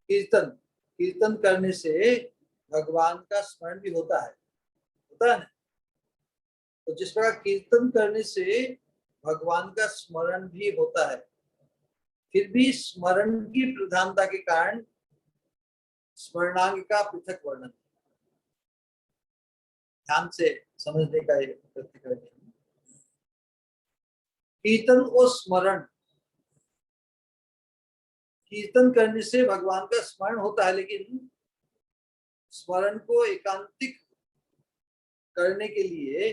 कीर्तन, कीर्तन करने से भगवान का स्मरण भी होता है ना। तो जिस प्रकार कीर्तन करने से भगवान का स्मरण भी होता है, फिर भी स्मरण की प्रधानता के कारण स्मरणांग का पृथक वर्णन। ध्यान से समझने का एक प्रतिक्रम। कीर्तन और स्मरण, कीर्तन करने से भगवान का स्मरण होता है, लेकिन स्मरण को एकांतिक करने के लिए,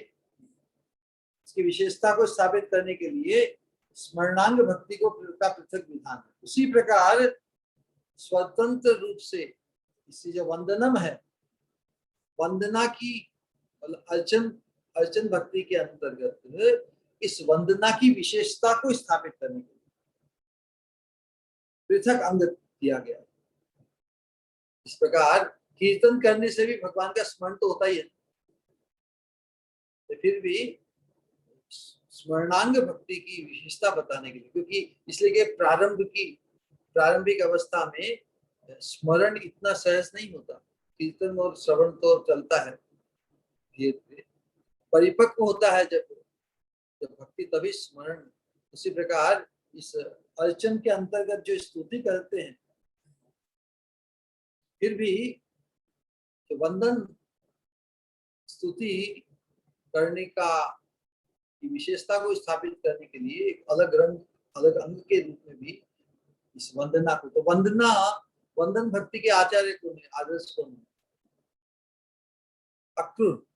इसकी विशेषता को स्थापित करने के लिए स्मरणांग भक्ति को का पृथक विधान है। उसी प्रकार स्वतंत्र रूप से इससे जो वंदनम है, वंदना की अर्चन, अर्चन भक्ति के अंतर्गत इस वंदना की विशेषता को स्थापित करने के लिए पृथक अंग दिया गया। इस प्रकार कीर्तन करने से भी भगवान का स्मरण तो होता ही है, तो फिर भी स्मरणांग भक्ति की विशेषता बताने के लिए, क्योंकि इसलिए कि प्रारंभिक अवस्था में स्मरण इतना सहज नहीं होता। कीर्तन और श्रवण तो चलता है, धीरे धीरे परिपक्व होता है जब जब भक्ति, तभी स्मरण। उसी प्रकार इस अर्चन के अंतर्गत जो स्तुति करते हैं, फिर भी तो वंदन स्तुति करने का विशेषता को स्थापित करने के लिए एक अलग रंग, अलग अंग के रूप में भी इस वंदना को, तो वंदना, वंदन भक्ति के आचार्य कौन है, आदर्श कौन है? अक्रूर,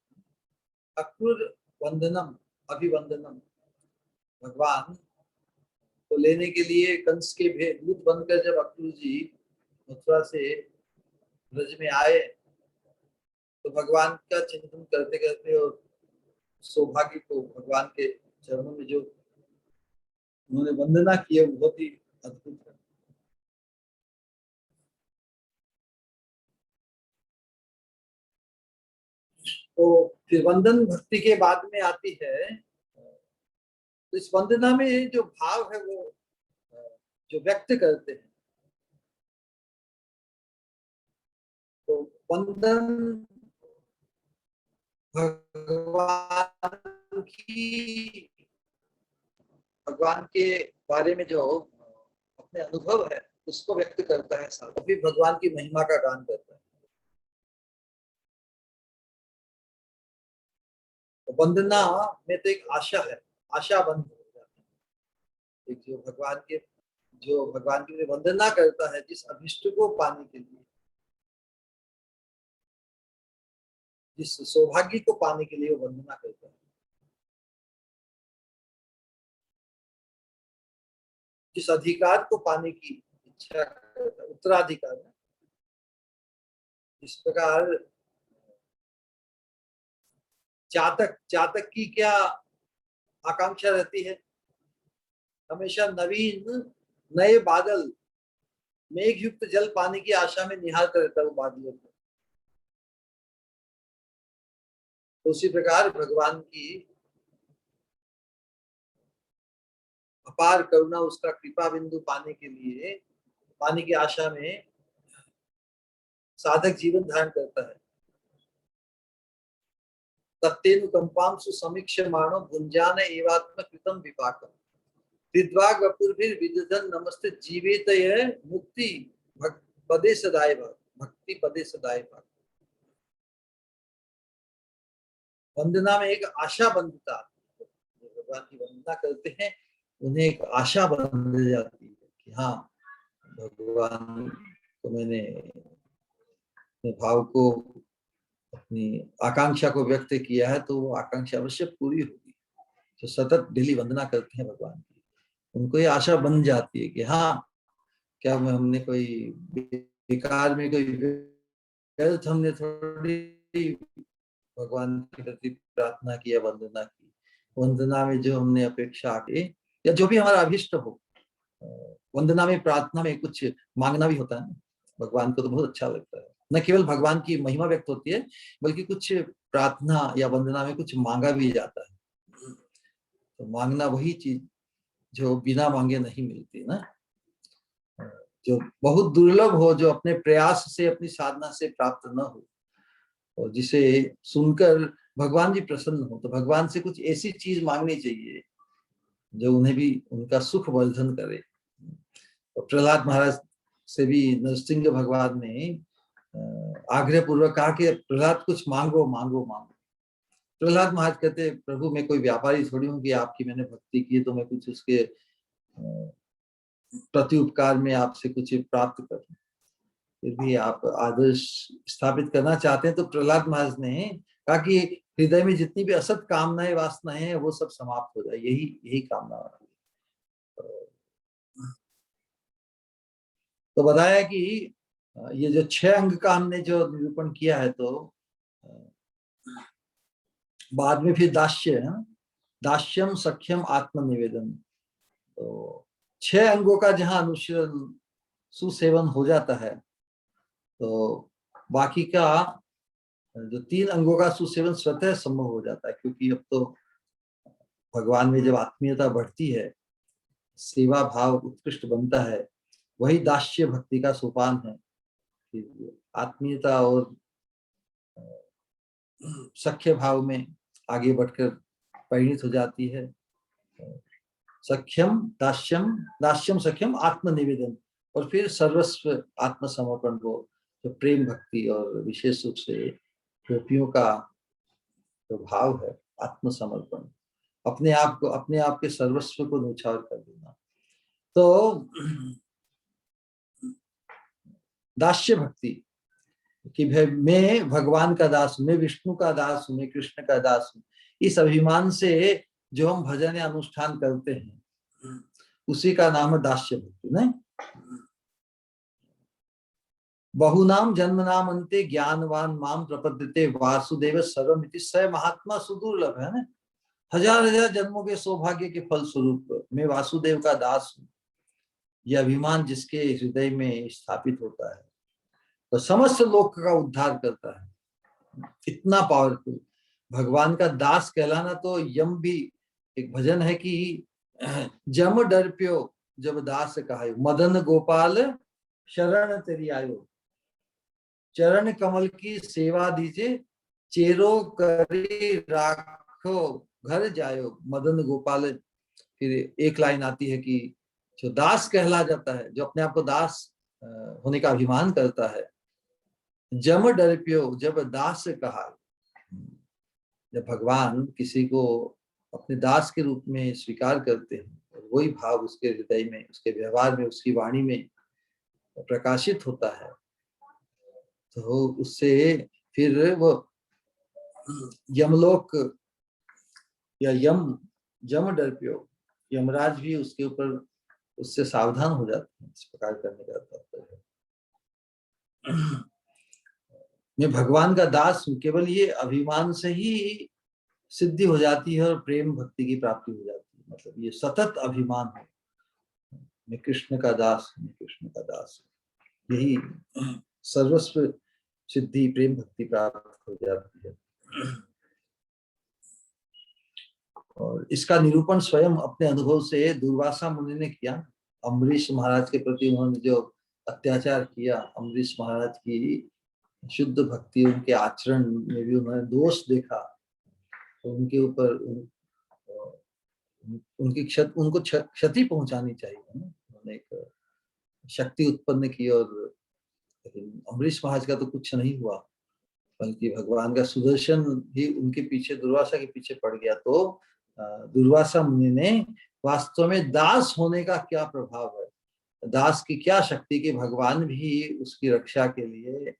अक्रूर वंदनम अभिवंदनम। भगवान को लेने के लिए कंस के दूत बनकर जब अक्रूर जी मथुरा से ब्रज में आए, तो भगवान का चिंतन करते करते और सौभाग्य को भगवान के चरणों में जो उन्होंने वंदना की है, बहुत ही अद्भुत है। तो फिर वंदन भक्ति के बाद में आती है, तो इस वंदना में जो भाव है वो जो व्यक्त करते हैं, तो वंदन भगवान की, भगवान के बारे में जो अपने अनुभव है उसको व्यक्त करता है, साथ भी भगवान की महिमा का गान करता है। तो वंदना में तो एक आशा है, आशा बंद हो जाती है। एक जो भगवान की वंदना करता है, जिस अभिष्ट को पाने के लिए, जिस सौभाग्य को पाने के लिए वो वंदना करता है, जिस अधिकार को पाने की इच्छा करता है, उत्तराधिकार है। इस प्रकार जातक, जातक की क्या आकांक्षा रहती है? हमेशा नवीन नए बादल, मेघ युक्त जल पाने की आशा में निहारता रहता है वो बादलों को। तो उसी प्रकार भगवान की अपार करुणा, उसका कृपा बिंदु पाने के लिए, पाने की आशा में साधक जीवन धारण करता है। तत्तेनु कंपांसु समीक्ष्यमाणो भुंजान एवात्म कृतम विपाकम। विद्वाग वपुर्भिर विदधन नमस्ते जीवित मुक्ति पदे सदाए भक्ति पदे सदाए भक्त। वंदना में एक आशा बंधता, भगवान की वंदना करते हैं उन्हें एक आशा बंध जाती है कि हाँ भगवान को मैंने अपने भाव को, अपनी आकांक्षा को व्यक्त किया है तो वो आकांक्षा अवश्य पूरी होगी। जो सतत डेली वंदना करते हैं भगवान की, उनको ये आशा बन जाती है कि हाँ क्या हमने कोई बेकार में कोई व्यर्थ हमने थोड़ी भगवान के प्रति प्रार्थना की या वंदना की। वंदना में जो हमने अपेक्षा की या जो भी हमारा अभिष्ट हो, वंदना में प्रार्थना में कुछ मांगना भी होता है, भगवान को तो बहुत अच्छा लगता है। न केवल भगवान की महिमा व्यक्त होती है बल्कि कुछ प्रार्थना या वंदना में कुछ मांगा भी जाता है। तो मांगना वही चीज जो बिना मांगे नहीं मिलती ना, जो बहुत दुर्लभ हो, जो अपने प्रयास से अपनी साधना से प्राप्त न हो, और जिसे सुनकर भगवान जी प्रसन्न हो। तो भगवान से कुछ ऐसी चीज मांगनी चाहिए जो उन्हें भी उनका सुख वर्धन करे। तो प्रहलाद महाराज से भी नरसिंह भगवान ने आग्रह पूर्वक कहा कि प्रहलाद कुछ मांगो मांगो मांगो। प्रहलाद महाराज कहते प्रभु मैं कोई व्यापारी थोड़ी हूँ कि आपकी मैंने भक्ति की तो मैं कुछ उसके प्रति उपकार में आपसे कुछ प्राप्त करूं। फिर भी आप आदर्श स्थापित करना चाहते हैं तो प्रहलाद महाराज ने कहा कि हृदय में जितनी भी असत कामनाएं वासनाएं हैं वो सब समाप्त हो जाए, यही कामना। तो बताया कि ये जो 6 अंग का हमने जो निरूपण किया है, तो बाद में फिर दास्यम सख्यम आत्मनिवेदन, तो 6 अंगों का जहां अनुशीलन सुसेवन हो जाता है तो बाकी का जो 3 अंगों का सुसेवन स्वतः संभव हो जाता है। क्योंकि अब तो भगवान में जब आत्मीयता बढ़ती है, सेवा भाव उत्कृष्ट बनता है, वही दास्य भक्ति का सोपान है। आत्मीयता और सख्य भाव में आगे बढ़कर परिणित हो जाती है। सख्यम दास्यम सख्यम आत्मनिवेदन, और फिर सर्वस्व आत्मसमर्पण को, जो प्रेम भक्ति और विशेष रूप से गोपियों का जो भाव है आत्मसमर्पण, अपने आप के सर्वस्व को न्यौछावर कर देना। तो दास्य भक्ति कि मैं भगवान का दास हूं, मैं विष्णु का दास हूं, मैं कृष्ण का दास हूं, इस अभिमान से जो हम भजन या अनुष्ठान करते हैं उसी का नाम है दास्य भक्ति। नहीं, बहुनाम जन्म नाम अंते ज्ञानवान माम प्रपद्यते वासुदेव सर्वमिति स महात्मा सुदुर्लभ है ना। 1000 जन्मों के सौभाग्य के फल स्वरूप मैं वासुदेव का दास हूं, यह अभिमान जिसके हृदय में स्थापित होता है तो समस्त लोक का उद्धार करता है। इतना पावरफुल भगवान का दास कहलाना। तो यम भी एक भजन है कि जम डर प्यो जब दास कहायो, मदन गोपाल शरण तेरी आयो, चरण कमल की सेवा दीजिए, चेरो करी राखो घर जायो मदन गोपाल। फिर एक लाइन आती है कि जो दास कहला जाता है, जो अपने आप को दास होने का अभिमान करता है, जम डर प्यो जब दास कहा। जब भगवान किसी को अपने दास के रूप में स्वीकार करते हैं, वही भाव उसके हृदय में, उसके व्यवहार में, उसकी वाणी में प्रकाशित होता है, तो उससे फिर वो यमलोक या जम डर प्यो, यमराज भी उसके ऊपर उससे सावधान हो जाते हैं। इस प्रकार करने का तात्पर्य है मैं भगवान का दास हूं, केवल ये अभिमान से ही सिद्धि हो जाती है और प्रेम भक्ति की प्राप्ति हो जाती है। मतलब ये सतत अभिमान है, मैं कृष्ण का दास हूं, मैं कृष्ण का दास हूं, यही सर्वस्व सिद्धि प्रेम भक्ति प्राप्त हो जाती है। और इसका निरूपण स्वयं अपने अनुभव से दुर्वासा मुनि ने किया। अम्बरीश महाराज के प्रति उन्होंने जो अत्याचार किया, अम्बरीश महाराज की शुद्ध भक्ति, उनके आचरण में भी उन्होंने दोष देखा, तो उनके ऊपर उनको क्षति पहुंचानी चाहिए ना। उन्होंने एक शक्ति उत्पन्न की, और लेकिन अम्बरीश महाराज का तो कुछ नहीं हुआ, बल्कि भगवान का सुदर्शन ही उनके पीछे, दुर्वासा के पीछे पड़ गया। तो दुर्वासा मुनि ने वास्तव में दास होने का क्या प्रभाव है, दास की क्या शक्ति, कि भगवान भी उसकी रक्षा के लिए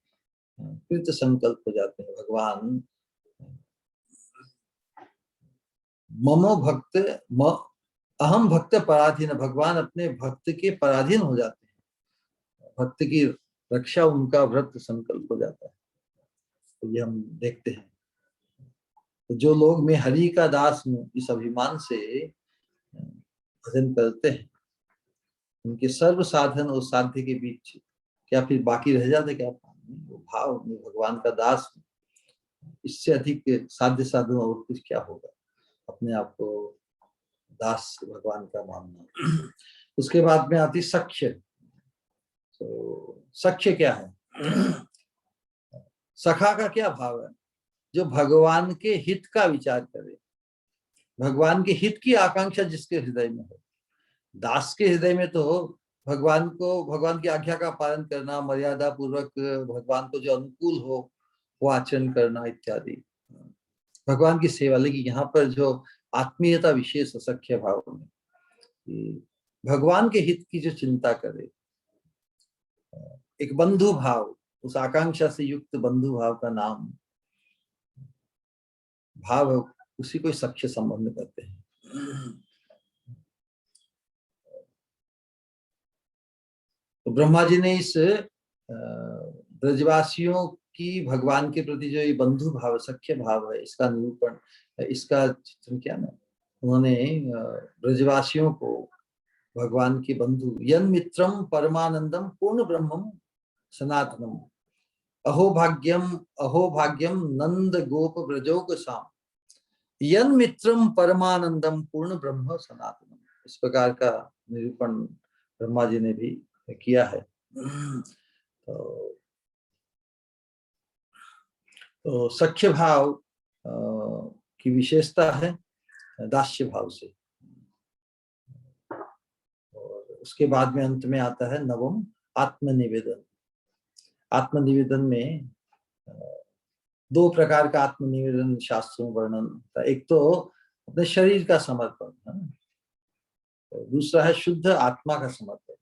कृत संकल्प हो जाते हैं। भगवान ममो भक्त अहम भक्त पराधीन, भगवान अपने भक्त के पराधीन हो जाते हैं, भक्त की रक्षा उनका व्रत संकल्प हो जाता है। तो ये हम देखते हैं। तो जो लोग मैं हरि का दास हूँ इस अभिमान से भजन करते हैं, उनके सर्व साधन और साध्य के बीच क्या फिर बाकी रह जाते क्या? वो भाव में भगवान का दास, इससे अधिक साध्य साधन और कुछ क्या होगा? अपने आप को दास भगवान का मानना। उसके बाद में आती सख्य। तो सख्य क्या है? सखा का क्या भाव है? जो भगवान के हित का विचार करे, भगवान के हित की आकांक्षा जिसके हृदय में हो। दास के हृदय में तो भगवान को, भगवान की आज्ञा का पालन करना, मर्यादा पूर्वक भगवान को जो अनुकूल हो वो आचरण करना इत्यादि, भगवान की सेवा। लेकिन यहाँ पर जो आत्मीयता विशेष सख्य भाव में, भगवान के हित की जो चिंता करे, एक बंधु भाव, उस आकांक्षा से युक्त बंधु भाव का नाम भाव, उसी को सख्य संबंध कहते हैं। तो ब्रह्मा जी ने इस ब्रजवासियों की भगवान के प्रति जो ये बंधु भाव, सख्य भाव है, इसका निरूपण, इसका चित्रण क्या ना, उन्होंने ब्रजवासियों को भगवान के बंधु, यन मित्रम परमानंदम पूर्ण ब्रह्मम सनातनम, अहो भाग्यम नंद गोप ब्रजोग साम, यन मित्रम परमानंदम पूर्ण ब्रह्म सनातनम। इस प्रकार का निरूपण ब्रह्मा जी ने भी किया है। तो सख्य भाव की विशेषता है दास्य भाव से। और उसके बाद में अंत में आता है नवम आत्मनिवेदन। आत्मनिवेदन में दो प्रकार का आत्मनिवेदन शास्त्रों वर्णन होता है। एक तो अपने शरीर का समर्पण है, दूसरा है शुद्ध आत्मा का समर्पण।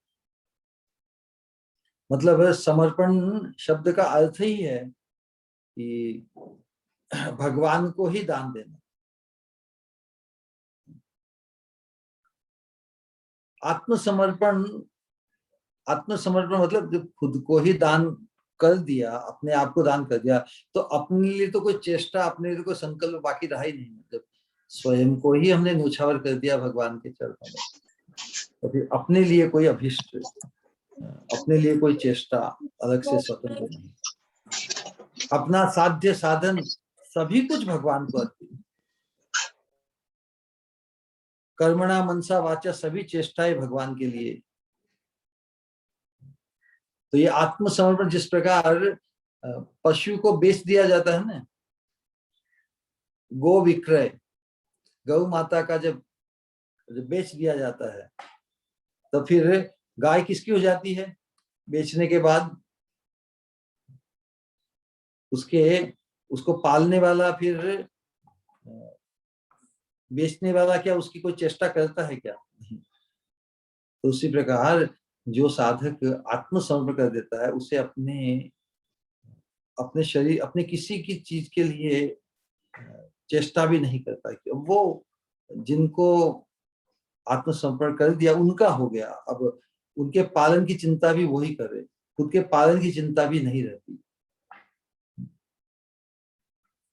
मतलब समर्पण शब्द का अर्थ ही है कि भगवान को ही दान देना। आत्मसमर्पण, आत्मसमर्पण मतलब जब खुद को ही दान कर दिया, अपने आप को दान कर दिया, तो अपने लिए तो कोई चेष्टा, अपने लिए तो कोई संकल्प बाकी रहा ही नहीं। जब स्वयं को ही हमने न्योछावर कर दिया भगवान के चरणों में, तो फिर अपने लिए कोई अभिष्ट, अपने लिए कोई चेष्टा अलग से स्वतंत्र नहीं। अपना साध्य साधन सभी कुछ भगवान को अर्पित, कर्मणा मनसा वाचा सभी चेष्टाएं भगवान के लिए। तो ये आत्मसमर्पण, जिस प्रकार पशु को बेच दिया जाता है ना, गो विक्रय, गौ माता का जब बेच दिया जाता है, तो फिर गाय किसकी हो जाती है? बेचने के बाद उसको पालने वाला, फिर बेचने वाला क्या उसकी कोई चेष्टा करता है क्या? नहीं। तो उसी प्रकार जो साधक आत्मसमर्पण कर देता है, उसे अपने शरीर, अपने किसी की चीज के लिए चेष्टा भी नहीं करता। कि वो जिनको आत्मसमर्पण कर दिया उनका हो गया, अब उनके पालन की चिंता भी वही करे, खुद के पालन की चिंता भी नहीं रहती।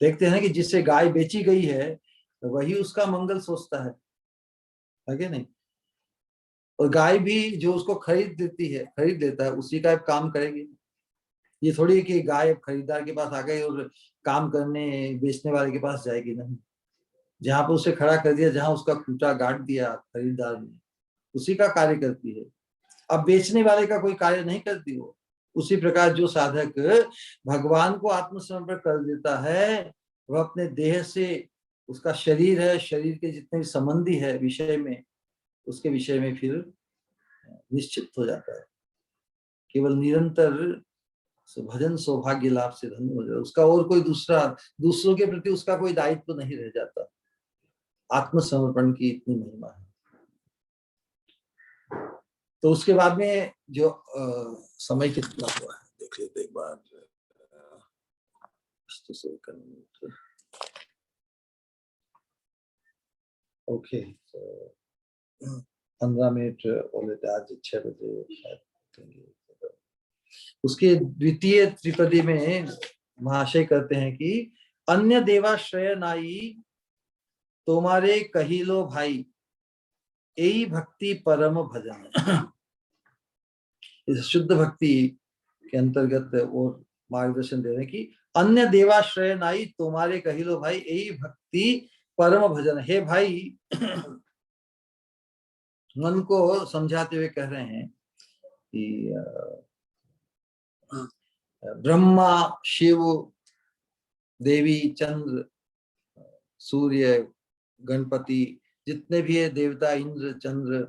देखते हैं कि जिससे गाय बेची गई है वही उसका मंगल सोचता है कि नहीं? और गाय भी जो उसको खरीद लेता है, उसी का काम करेगी। ये थोड़ी है कि गाय खरीदार के पास आ गई और काम करने बेचने वाले के पास जाएगी, नहीं। जहां पर उसे खड़ा कर दिया, जहां उसका खूंटा गाड़ दिया खरीदार ने, उसी का कार्य करती है। अब बेचने वाले का कोई कार्य नहीं करती वो। उसी प्रकार जो साधक भगवान को आत्मसमर्पण कर देता है, वह अपने देह से उसका शरीर है, शरीर के जितने भी संबंधी है विषय में, उसके विषय में फिर निश्चित हो जाता है। केवल निरंतर भजन सौभाग्य लाभ से धन्य हो जाता है। उसका और कोई दूसरों के प्रति उसका कोई दायित्व नहीं रह जाता। आत्मसमर्पण की इतनी महिमा है। तो उसके बाद में जो समय कितना हुआ है देख लेते एक बार। ओके, 15 मिनट बोले थे, आज 6 बजे शायद। उसके द्वितीय त्रिपदी में महाशय कहते हैं कि अन्य देवाश्रय नाई तुम्हारे कहिलो भाई, यही भक्ति परम भजन। इस शुद्ध भक्ति के अंतर्गत वो मार्गदर्शन दे रहे हैं कि अन्य देवाश्रय नाई तुम्हारे कहिलो भाई, यही भक्ति परम भजन। हे भाई, मन को समझाते हुए कह रहे हैं कि ब्रह्मा, शिव, देवी, चंद्र, सूर्य, गणपति, जितने भी है देवता, इंद्र, चंद्र,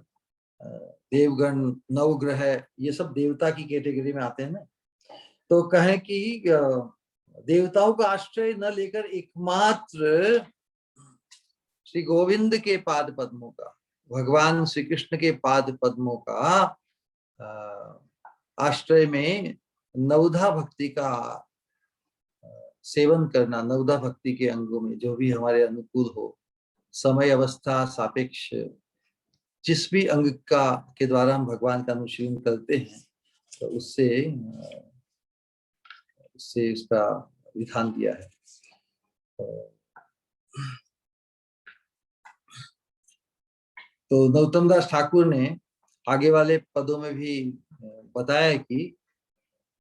देवगण, नवग्रह, ये सब देवता की कैटेगरी में आते हैं ना। तो कहें कि देवताओं का आश्रय न लेकर एकमात्र श्री गोविंद के पाद पद्मों का, भगवान श्री कृष्ण के पाद पद्मों का आश्रय में नवधा भक्ति का सेवन करना, नवधा भक्ति के अंगों में जो भी हमारे अनुकूल हो, समय अवस्था सापेक्ष जिस भी अंग का के द्वारा हम भगवान का अनुशीलन करते हैं, तो उससे उसका विधान दिया है। तो नरोत्तम दास ठाकुर ने आगे वाले पदों में भी बताया है कि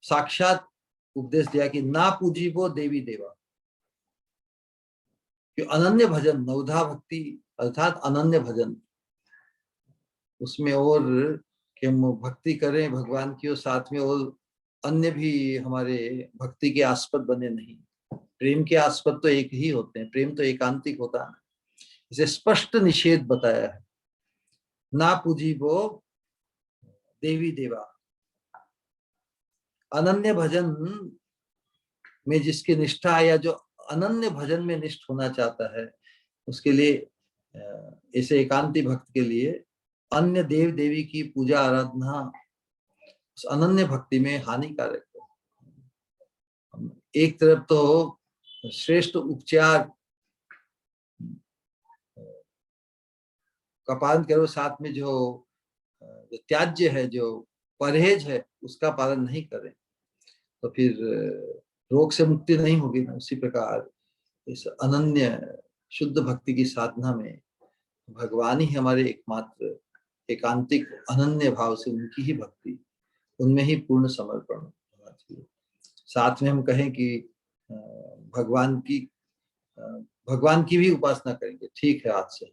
साक्षात उपदेश दिया कि ना पूजीबो देवी देवा, कि अनन्य भजन, नवधा भक्ति अर्थात अनन्य भजन, उसमें और कि हम भक्ति करें भगवान की और साथ में और अन्य भी हमारे भक्ति के आस्पद बने नहीं। प्रेम के आस्पद तो एक ही होते हैं, प्रेम तो एकांतिक होता है। इसे स्पष्ट निषेध बताया है, ना पूजीबो देवी देवा। अनन्य भजन में जिसकी निष्ठा है, या जो अनन्य भजन में निष्ठ होना चाहता है, उसके लिए, ऐसे एकांती भक्त के लिए अन्य देव देवी की पूजा आराधना उस अनन्य भक्ति में हानिकारक है। एक तरफ तो श्रेष्ठ उपचार का पालन करो, साथ में जो त्याज्य है, जो परहेज है, उसका पालन नहीं करें तो फिर रोग से मुक्ति नहीं होगी ना। उसी प्रकार इस अनन्य शुद्ध भक्ति की साधना में भगवान ही हमारे एकमात्र एकांतिक अनन्य भाव से उनकी ही भक्ति, उनमें ही पूर्ण समर्पण होना चाहिए। साथ में हम कहें कि भगवान की भी उपासना करेंगे, ठीक है, आज से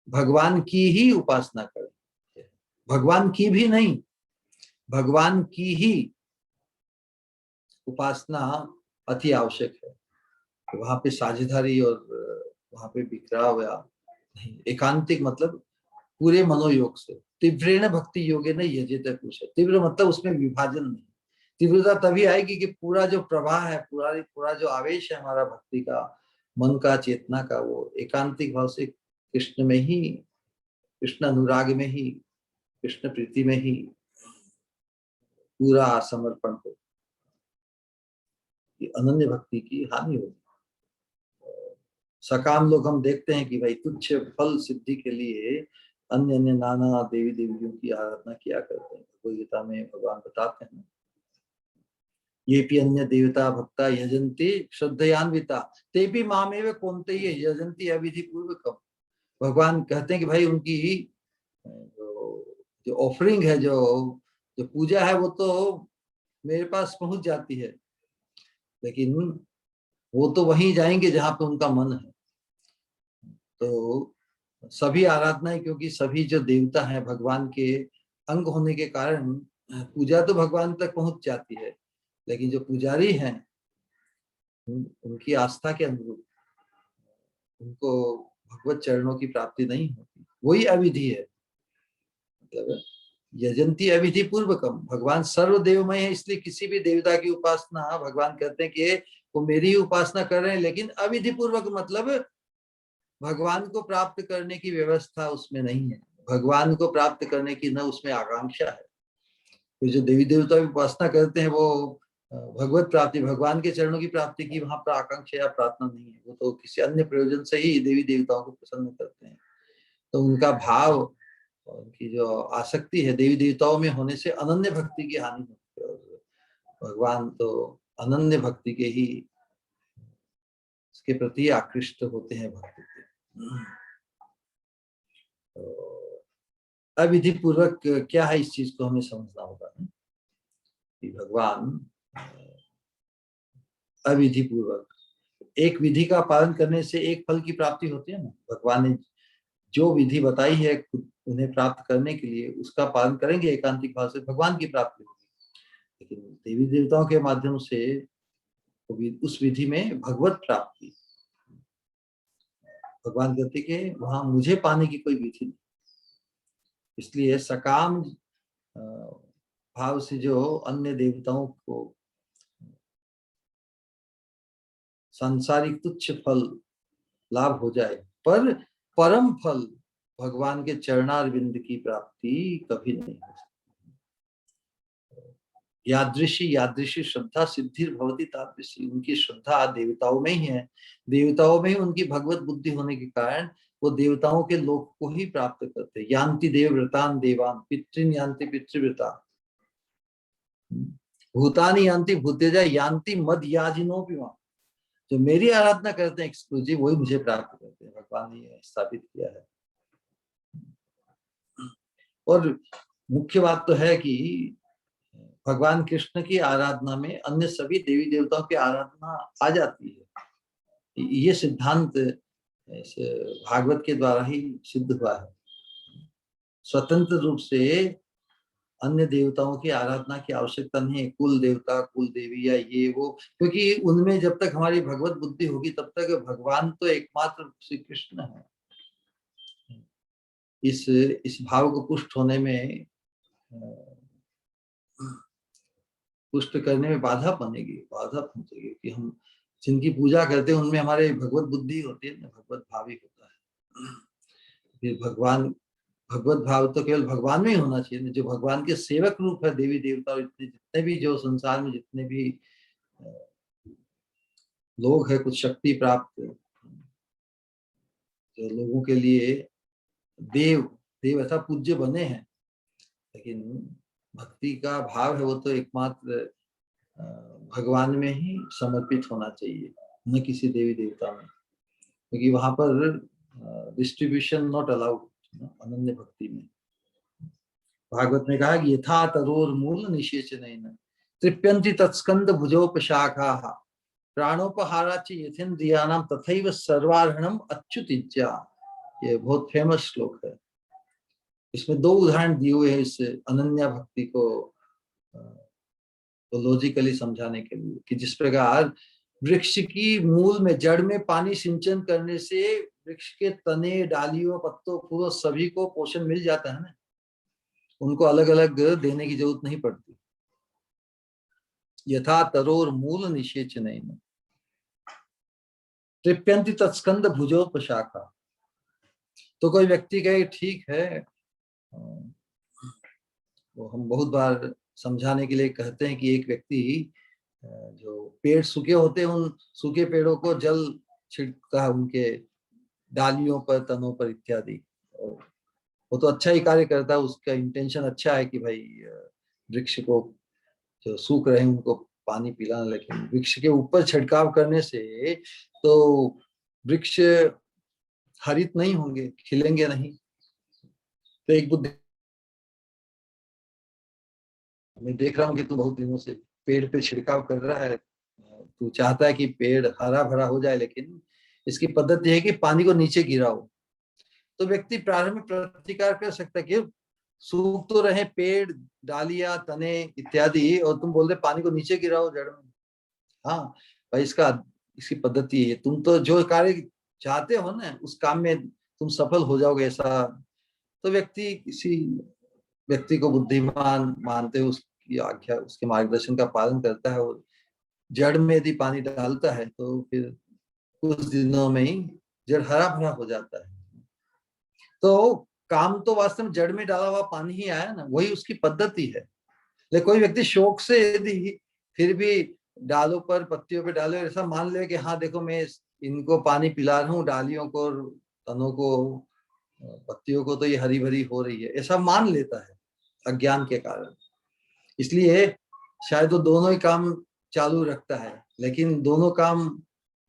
भगवान की ही उपासना करें, भगवान की भी नहीं, भगवान की ही उपासना अति आवश्यक है। तो वहां पे साझेदारी और वहां पे बिखराव या नहीं, एकांतिक मतलब पूरे मनोयोग से। तीव्रेण भक्ति योगे न यजेत पुरुष, तीव्र मतलब उसमें विभाजन नहीं। तीव्रता तभी आएगी कि पूरा जो प्रवाह है, पूरा जो आवेश है हमारा भक्ति का, मन का, चेतना का, वो एकांतिक भाव से कृष्ण में ही, कृष्ण अनुराग में ही, कृष्ण प्रीति में ही पूरा समर्पण हो, कि अनन्य भक्ति की हानि होगी। सकाम लोग हम देखते हैं कि भाई तुच्छ फल सिद्धि के लिए अन्य अन्य नाना देवी देवियों की आराधना किया करते हैं। भगवद गीता में भगवान बताते हैं, ये भी अन्य देवता भक्ता यजंती श्रद्धयान्विता तेपि मामेव कौनते ये यजंती अविधि पूर्वकम। भगवान कहते हैं कि भाई उनकी जो ऑफरिंग है, जो पूजा है, वो तो मेरे पास पहुंच जाती है, लेकिन वो तो वहीं जाएंगे जहां पे उनका मन है। तो सभी आराधनाएं, क्योंकि सभी जो देवता हैं भगवान के अंग होने के कारण पूजा तो भगवान तक पहुंच जाती है, लेकिन जो पुजारी हैं उनकी आस्था के अनुरूप उनको भगवत चरणों की प्राप्ति नहीं होती। वही अविधि है, मतलब यजंती अविधि पूर्वकम। भगवान सर्वदेवमय है, इसलिए किसी भी देवता की उपासना भगवान कहते हैं कि वो मेरी उपासना कर रहे हैं, लेकिन अविधि पूर्वक, मतलब भगवान को प्राप्त करने की व्यवस्था उसमें नहीं है, भगवान को प्राप्त करने की न उसमें आकांक्षा है। तो जो देवी देवता की उपासना करते हैं वो भगवत प्राप्ति, भगवान के चरणों की प्राप्ति की वहां पर आकांक्षा या प्रार्थना नहीं है, वो तो किसी अन्य प्रयोजन से ही देवी देवताओं को प्रसन्न करते हैं। तो उनका भाव, उनकी जो आसक्ति है देवी देवताओं में होने से अनन्य भक्ति की हानि होती है। और भगवान तो अनन्य भक्ति के ही, उसके प्रति आकृष्ट होते हैं भक्ति के। तो अविधि पूर्वक क्या है, इस चीज को हमें समझना होगा कि भगवान अविधि पूर्वक, एक विधि का पालन करने से एक फल की प्राप्ति होती है ना। भगवान ने जो विधि बताई है उन्हें प्राप्त करने के लिए, उसका पालन करेंगे एकांतिक भाव से, भगवान की प्राप्ति होगी। लेकिन देवी देवताओं के माध्यम से उस विधि में भगवत प्राप्ति, भगवान कहते कि वहां मुझे पाने की कोई विधि नहीं। इसलिए सकाम भाव से जो अन्य देवताओं को सांसारिक तुच्छ फल लाभ हो जाए, पर परम फल भगवान के चरणारविंद की प्राप्ति कभी नहीं हो सकती। यादृशी श्रद्धा सिद्धिर भवती तादृशी, उनकी श्रद्धा देवताओं में ही है, देवताओं में ही उनकी भगवत बुद्धि होने के कारण वो देवताओं के लोक को ही प्राप्त करते। यान्ति देवव्रतान देवान पितृन यान्ति पितृव्रता, भूतानि यान्ति भूतेजा यान्ति मद याजिनो भी। जो मेरी आराधना करते हैं एक्सक्लूसिव, वही मुझे प्राप्त करते हैं, भगवान ने ये स्थापित किया है। और मुख्य बात तो है कि भगवान कृष्ण की आराधना में अन्य सभी देवी देवताओं की आराधना आ जाती है। ये सिद्धांत भागवत के द्वारा ही सिद्ध हुआ है। स्वतंत्र रूप से अन्य देवताओं की आराधना की आवश्यकता नहीं है, कुल देवता कुल देवी या ये वो, क्योंकि उनमें जब तक हमारी भगवत बुद्धि होगी तब तक भगवान तो एकमात्र श्री कृष्ण है। इस भाव को पुष्ट होने में, पुष्ट करने में बाधा बनेगी, बाधा पहुंचेगी कि हम जिनकी पूजा करते हैं उनमें हमारे भगवत बुद्धि होती है ना, भगवत भाव ही होता है। फिर भगवत भाव तो केवल भगवान में ही होना चाहिए, जो भगवान के सेवक रूप है देवी देवता और इतने जितने भी जो संसार में जितने भी लोग हैं कुछ शक्ति प्राप्त, जो लोगों के लिए देव ऐसा पूज्य बने हैं, लेकिन भक्ति का भाव है वो तो एकमात्र भगवान में ही समर्पित होना चाहिए, न किसी देवी देवता में, क्योंकि वहां पर डिस्ट्रीब्यूशन नॉट अलाउड अनन्य भक्ति में। भागवत में कहा कि यथा तरोर मूल निषेचन तृप्यन्ति तत्स्कंद भुजोपशाखा प्राणोपहाराच यथेन्द्रियाणाम तथैव सर्वार्हणम अच्युतिज्या। ये बहुत फेमस श्लोक है। इसमें दो उदाहरण दिए हुए हैं इस अनन्या भक्ति को तो लॉजिकली समझाने के लिए, कि जिस प्रकार वृक्ष की मूल में जड़ में पानी सिंचन करने से वृक्ष के तने डालियों पत्तों फूलों सभी को पोषण मिल जाता है ना, उनको अलग अलग देने की जरूरत नहीं पड़ती। यथा तरोर मूल निषेचन तृप्यन्ति तत्स्कंद भुजोपशाखा। तो कोई व्यक्ति कहे ठीक है, वो हम बहुत बार समझाने के लिए कहते हैं कि एक व्यक्ति जो पेड़ सूखे होते हैं उन सूखे पेड़ों को जल छिड़कता है उनके डालियों पर तनों पर इत्यादि, वो तो अच्छा ही कार्य करता है, उसका इंटेंशन अच्छा है कि भाई वृक्ष को जो सूख रहे हैं उनको पानी पिलाना, लेकिन वृक्ष के ऊपर छिड़काव करने से तो वृक्ष हरित नहीं होंगे, खिलेंगे नहीं। तो एक बुद्धि, मैं देख रहा हूँ कि तू बहुत दिनों से पेड़ पे छिड़काव कर रहा है, तू चाहता है कि पेड़ हरा भरा हो जाए, लेकिन इसकी पद्धति है कि पानी को नीचे गिराओ। तो व्यक्ति प्रारंभ में प्रतिकार कर सकता है कि सूख तो रहे पेड़ डालियां तने इत्यादि, और तुम बोल रहे पानी को नीचे गिराओ जड़ में। हाँ भाई, इसकी पद्धति है, तुम तो जो कार्य चाहते हो ना उस काम में तुम सफल हो जाओगे, ऐसा तो व्यक्ति किसी व्यक्ति को बुद्धिमान मानते हुए उसकी आज्ञा उसके मार्गदर्शन का पालन करता है और जड़ में यदि पानी डालता है तो फिर कुछ दिनों में ही जड़ हरा भरा हो जाता है। तो काम तो वास्तव में जड़ में डाला हुआ पानी ही आया ना, वही उसकी पद्धति है। लेकिन कोई व्यक्ति शौक से यदि फिर भी डालों पर पत्तियों पे डाले ऐसा मान ले कि हाँ देखो मैं इनको पानी पिला रहा हूँ, डालियों को और तनों को पत्तियों को, तो ये हरी भरी हो रही है, ऐसा मान लेता है अज्ञान के कारण। इसलिए शायद वो दोनों ही काम चालू रखता है, लेकिन दोनों काम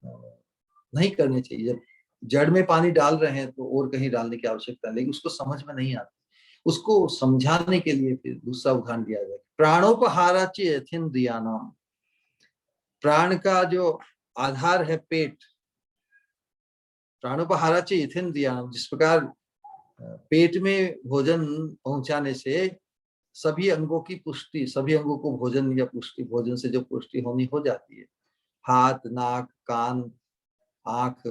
नहीं करने चाहिए। जब जड़ में पानी डाल रहे हैं तो और कहीं डालने की आवश्यकता है, लेकिन उसको समझ में नहीं आता। उसको समझाने के लिए फिर दूसरा उदाहरण दिया जाए, प्राणोपहाराच यथेन्द्रियाणाम। प्राण का जो आधार है पेट, प्राणोपहाराच यथेन्द्रियाणाम, जिस प्रकार पेट में भोजन पहुंचाने से सभी अंगों की पुष्टि, सभी अंगों को भोजन या पुष्टि, भोजन से जो पुष्टि होनी हो जाती है, हाथ, नाक, कान, आंख,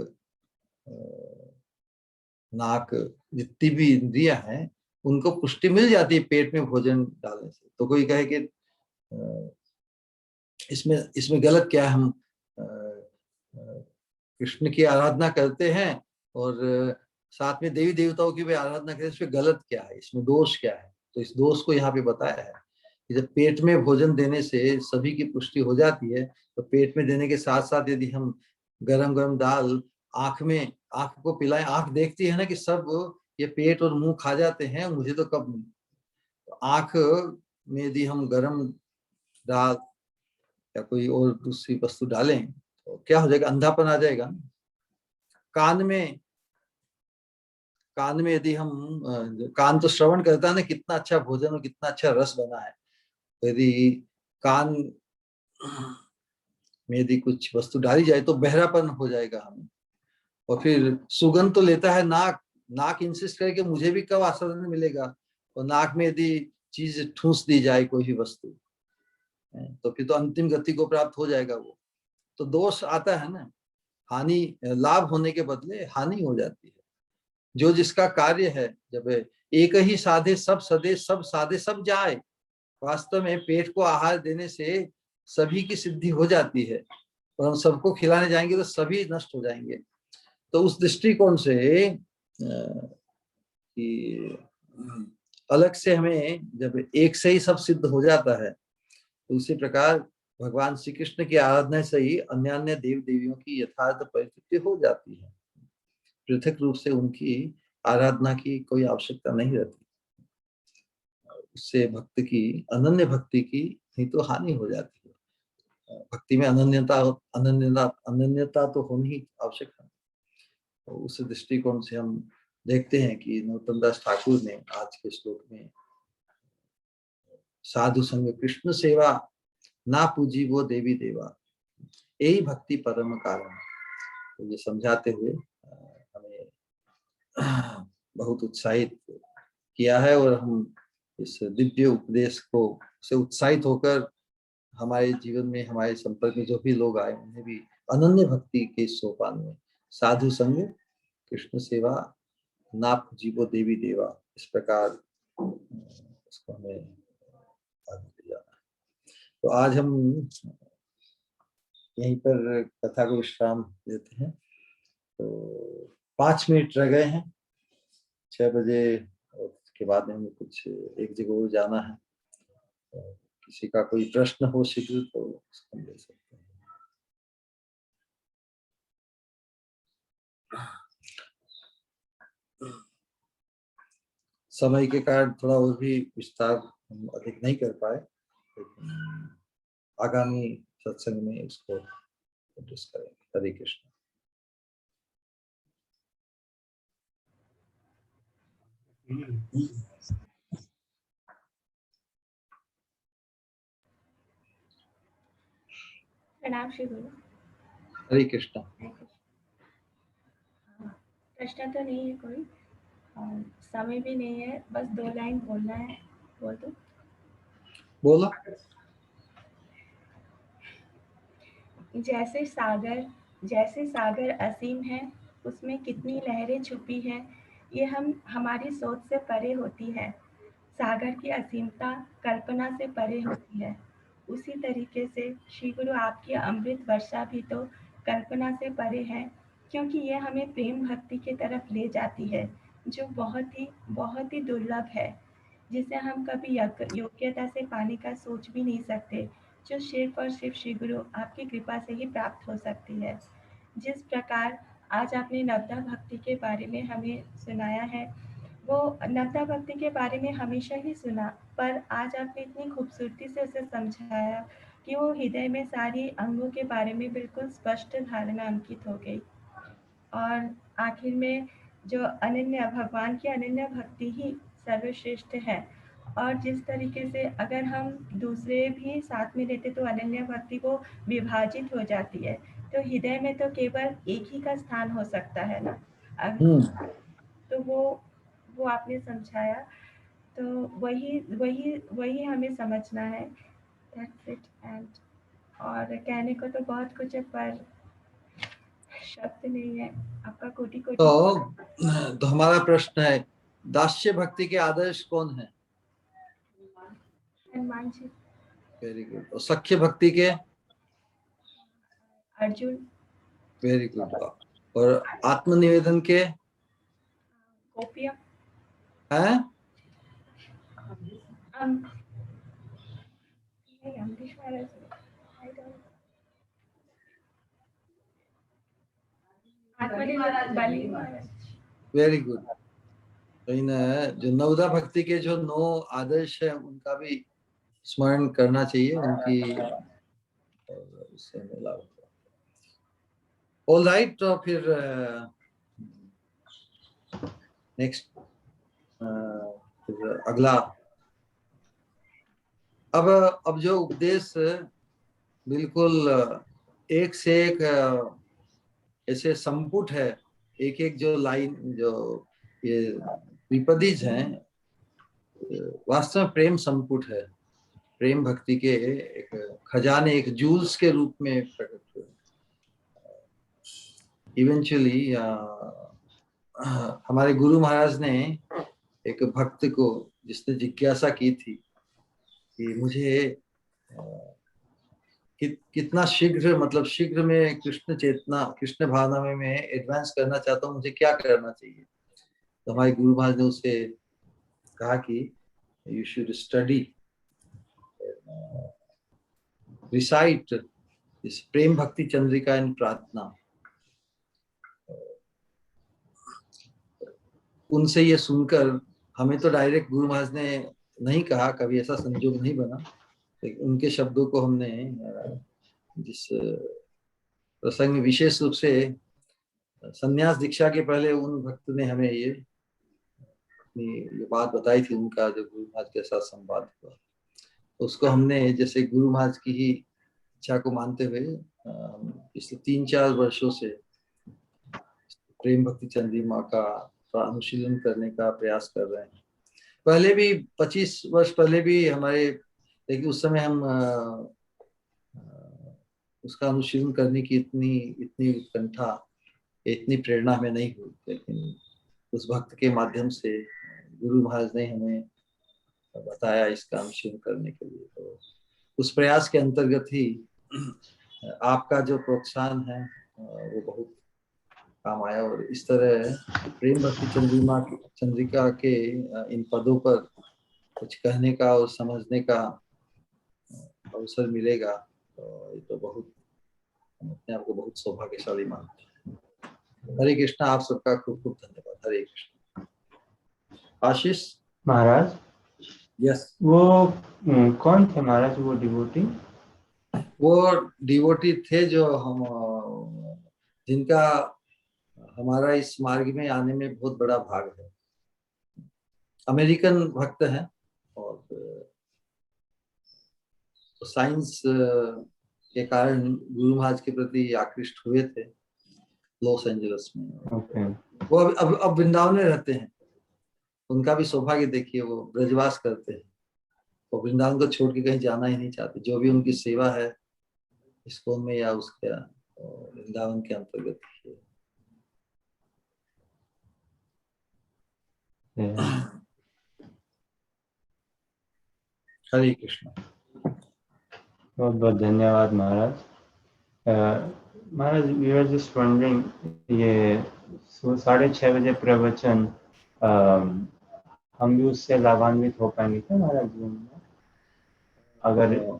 नाक, जितनी भी इंद्रियां हैं उनको पुष्टि मिल जाती है पेट में भोजन डालने से। तो कोई कहे कि इसमें इसमें गलत क्या है, हम कृष्ण की आराधना करते हैं और साथ में देवी देवताओं की भी आराधना करते हैं, इसमें गलत क्या है, इसमें दोष क्या है? तो इस दोष को यहाँ पे बताया है कि जब पेट में भोजन देने से सभी की पुष्टि हो जाती है, तो पेट में देने के साथ साथ यदि हम गरम गरम दाल आंख में, आंख को पिलाएं, आंख देखती है ना कि सब ये पेट और मुंह खा जाते हैं, मुझे तो कब नहीं। तो आंख में यदि हम गरम दाल या कोई और दूसरी वस्तु डालें तो क्या हो जाएगा, अंधापन आ जाएगा। कान में, कान में यदि हम कान तो श्रवण करता है ना कितना अच्छा भोजन और कितना अच्छा रस बना है, तो यदि कान में यदि कुछ वस्तु डाली जाए तो बहरापन हो जाएगा हमें। और फिर सुगंध तो लेता है नाक, नाक इंसिस्ट करे कि मुझे भी कब आस्वादन मिलेगा, और नाक में यदि चीज ठूस दी जाए कोई भी वस्तु तो फिर तो अंतिम गति को प्राप्त हो जाएगा वो। तो दोष आता है ना, हानि, लाभ होने के बदले हानि हो जाती है। जो जिसका कार्य है, जब एक ही साधे सब सदे, सब साधे सब जाए, वास्तव में पेट को आहार देने से सभी की सिद्धि हो जाती है, और हम सबको खिलाने जाएंगे तो सभी नष्ट हो जाएंगे। तो उस दृष्टिकोण से कि अलग से हमें जब एक से ही सब सिद्ध हो जाता है, तो उसी प्रकार भगवान श्री कृष्ण की आराधना से ही अन्य अन्य देव देवियों की यथार्थ परिस्थिति हो जाती है। पृथक रूप से उनकी आराधना की कोई आवश्यकता नहीं रहती, उससे भक्त की, अनन्य भक्ति की नहीं तो हानि हो जाती है। भक्ति में अनन्यता, अनन्यता तो होनी ही आवश्यक है। तो उस दृष्टिकोण से हम देखते हैं कि नरोत्तम दास ठाकुर ने आज के श्लोक में साधु संग कृष्ण सेवा, ना पूजी वो देवी देवा, यही भक्ति परम कारण। तो ये समझाते हुए हमें बहुत उत्साहित किया है, और हम इस दिव्य उपदेश को से उत्साहित होकर हमारे जीवन में, हमारे संपर्क में जो भी लोग आए उन्हें भी अनन्य भक्ति के सोपान में साधु संग कृष्ण सेवा, नाप जीवो देवी देवा, इस प्रकार उसको हमें आगे ले जाना है। तो आज हम यहीं पर कथा को विश्राम देते हैं। तो 5 मिनट रह गए हैं 6 बजे, और उसके बाद में हमें कुछ एक जगह और जाना है। तो किसी का कोई प्रश्न हो शीघ्र तो उसको ले सकते हैं। समय के कारण थोड़ा और भी विस्तार हम अधिक नहीं कर पाए, लेकिन आगामी सत्संग में इसको एड्रेस करेंगे। हरे कृष्ण। प्रणाम श्री गुरु। हरे कृष्ण। प्रश्न तो नहीं है कोई, समय भी नहीं है, बस 2 लाइन बोलना है, बोल दो। बोलो। जैसे सागर असीम है, उसमें कितनी लहरें छुपी हैं, ये हमारी सोच से परे होती है। सागर की असीमता कल्पना से परे होती है। उसी तरीके से श्री गुरु आपकी अमृत वर्षा भी तो कल्पना से परे है, क्योंकि ये हमें प्रेम भक्ति की तरफ ले जाती है, जो बहुत ही दुर्लभ है, जिसे हम कभी योग्यता से पाने का सोच भी नहीं सकते, जो सिर्फ और सिर्फ श्री गुरु आपकी कृपा से ही प्राप्त हो सकती है। जिस प्रकार आज आपने नवदा भक्ति के बारे में हमें सुनाया है, वो नवदा भक्ति के बारे में हमेशा ही सुना, पर आज आपने इतनी खूबसूरती से उसे समझाया कि वो हृदय में सारी अंगों के बारे में बिल्कुल स्पष्ट धारणा अंकित हो गई। और आखिर में जो अनन्य भगवान की अनन्य भक्ति ही सर्वश्रेष्ठ है। और जिस तरीके से अगर हम दूसरे भी साथ में रहते तो अनन्य भक्ति वो विभाजित हो जाती है, तो हृदय में तो केवल एक ही का स्थान हो सकता है ना। तो वो आपने समझाया, तो वही वही वही हमें समझना है। That's it. एंड और कहने को तो बहुत कुछ है, पर शब्द नहीं है। आपका कोटि कोटि तो हमारा प्रश्न है, दास्य भक्ति के आदर्श कौन है? हनुमान जी। Very good. और सख्य भक्ति के? अर्जुन। Very good. और आत्मनिवेदन के? गोपियाँ। हैं? नहीं, अम्बरीश महाराज नहीं। I don't know. आत्मनिर्भर बलि महाराज। Very good. तो इन जो नवदा भक्ति के जो 9 आदर्श है उनका भी स्मरण करना चाहिए, उनकी उससे मिला होगा। All right. तो फिर नेक्स्ट फिर अगला, अब जो उपदेश बिल्कुल एक से एक ऐसे संपुट है, एक एक जो लाइन, जो ये विपदीज हैं, वास्तव में प्रेम संपुट है। प्रेम भक्ति के एक खजाने, एक जूल्स के रूप में प्रकट हुए। इवेंचुअली हमारे गुरु महाराज ने एक भक्त को, जिसने जिज्ञासा की थी कि मुझे कितना शीघ्र, मतलब शीघ्र में कृष्ण चेतना, कृष्ण भावना में मैं एडवांस करना चाहता हूँ, मुझे क्या करना चाहिए? तो हमारे गुरु महाराज ने उसे कहा कि you should study, recite this Prem Bhakti Chandrika इन प्रार्थना। उनसे ये सुनकर, हमें तो डायरेक्ट गुरु महाराज ने नहीं कहा, कभी ऐसा संजोग नहीं बना, लेकिन उनके शब्दों को हमने जिस प्रसंग में विशेष रूप से संन्यास दीक्षा के पहले उन भक्त ने हमें ये बात बताई थी, उनका जो गुरु महाराज के साथ संवाद हुआ, उसको हमने जैसे गुरु महाराज की ही इच्छा को मानते हुए पिछले 3-4 वर्षों से प्रेम भक्ति चंद्रिमा का अनुशीलन करने का प्रयास कर रहे हैं। पहले भी 25 वर्ष पहले भी हमारे, लेकिन उस समय हम उसका अनुशीलन करने की इतनी उत्कंठा, इतनी प्रेरणा हमें नहीं हुई, लेकिन उस भक्त के माध्यम से गुरु महाराज ने हमें बताया इसका अनुशीलन करने के लिए। तो उस प्रयास के अंतर्गत ही आपका जो प्रोत्साहन है वो बहुत काम आया, और इस तरह प्रेम भक्ति चंद्रिका के इन पदों पर कुछ कहने का और समझने का अवसर मिलेगा, तो ये तो बहुत, हम अपने आप को बहुत सौभाग्यशाली मानते हैं। हरे कृष्णा। आप सबका खूब खूब धन्यवाद। हरे कृष्ण। आशीष महाराज। यस। वो कौन थे महाराज वो डिवोटी? वो डिवोटी थे जो हम, जिनका हमारा इस मार्ग में आने में बहुत बड़ा भाग है। अमेरिकन भक्त हैं और साइंस के कारण गुरु महाराज के प्रति आकृष्ट हुए थे लॉस एंजलिस में। Okay. वो अब वृंदावन में रहते हैं। उनका भी सौभाग्य देखिए, वो ब्रजवास करते हैं, वो वृंदावन को छोड़ के कहीं जाना ही नहीं चाहते। जो भी उनकी सेवा है इस्कॉन में या उसके वृंदावन के अंतर्गत। हरे कृष्ण। बहुत बहुत धन्यवाद महाराज। महाराज, वी आर जस्ट वंडरिंग, ये 6:30 बजे प्रवचन, हम भी उससे लाभान्वित हो पाएंगे क्या महाराज? अगर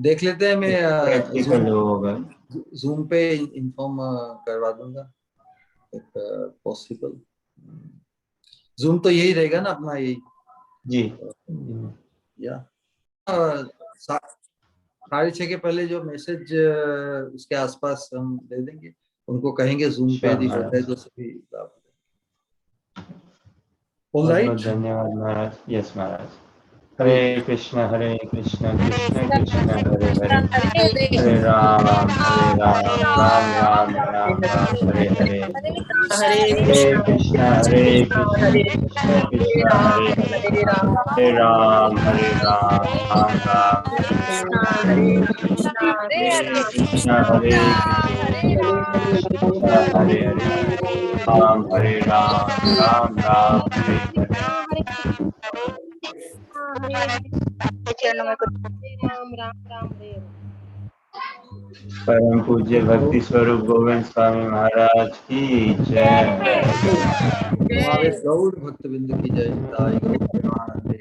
देख लेते हैं, मैं प्रैक्टिकल होगा। जूम पे इन्फॉर्म करवा दूंगा पॉसिबल। जूम तो यही रहेगा ना अपना, यही जी। या 6:30 के पहले जो मैसेज उसके आसपास हम दे देंगे, उनको कहेंगे जूम पे यदि होता है तो सभी लाभ लेंगे। बहुत बहुत धन्यवाद महाराज। यस महाराज। हरे कृष्ण कृष्ण कृष्ण हरे हरे, हरे राम राम राम हरे हरे, हरे कृष्ण कृष्ण कृष्ण हरे हरे, हरे राम राम राम हरे कृष्ण हरे हरे, राम हरे राम राम हरे हरे। परम पूज्य भक्ति स्वरूप गोविंद स्वामी महाराज की जय। हमारे गौड़ भक्तबिंद की जय। ताई गौड़ प्रेमानंदे।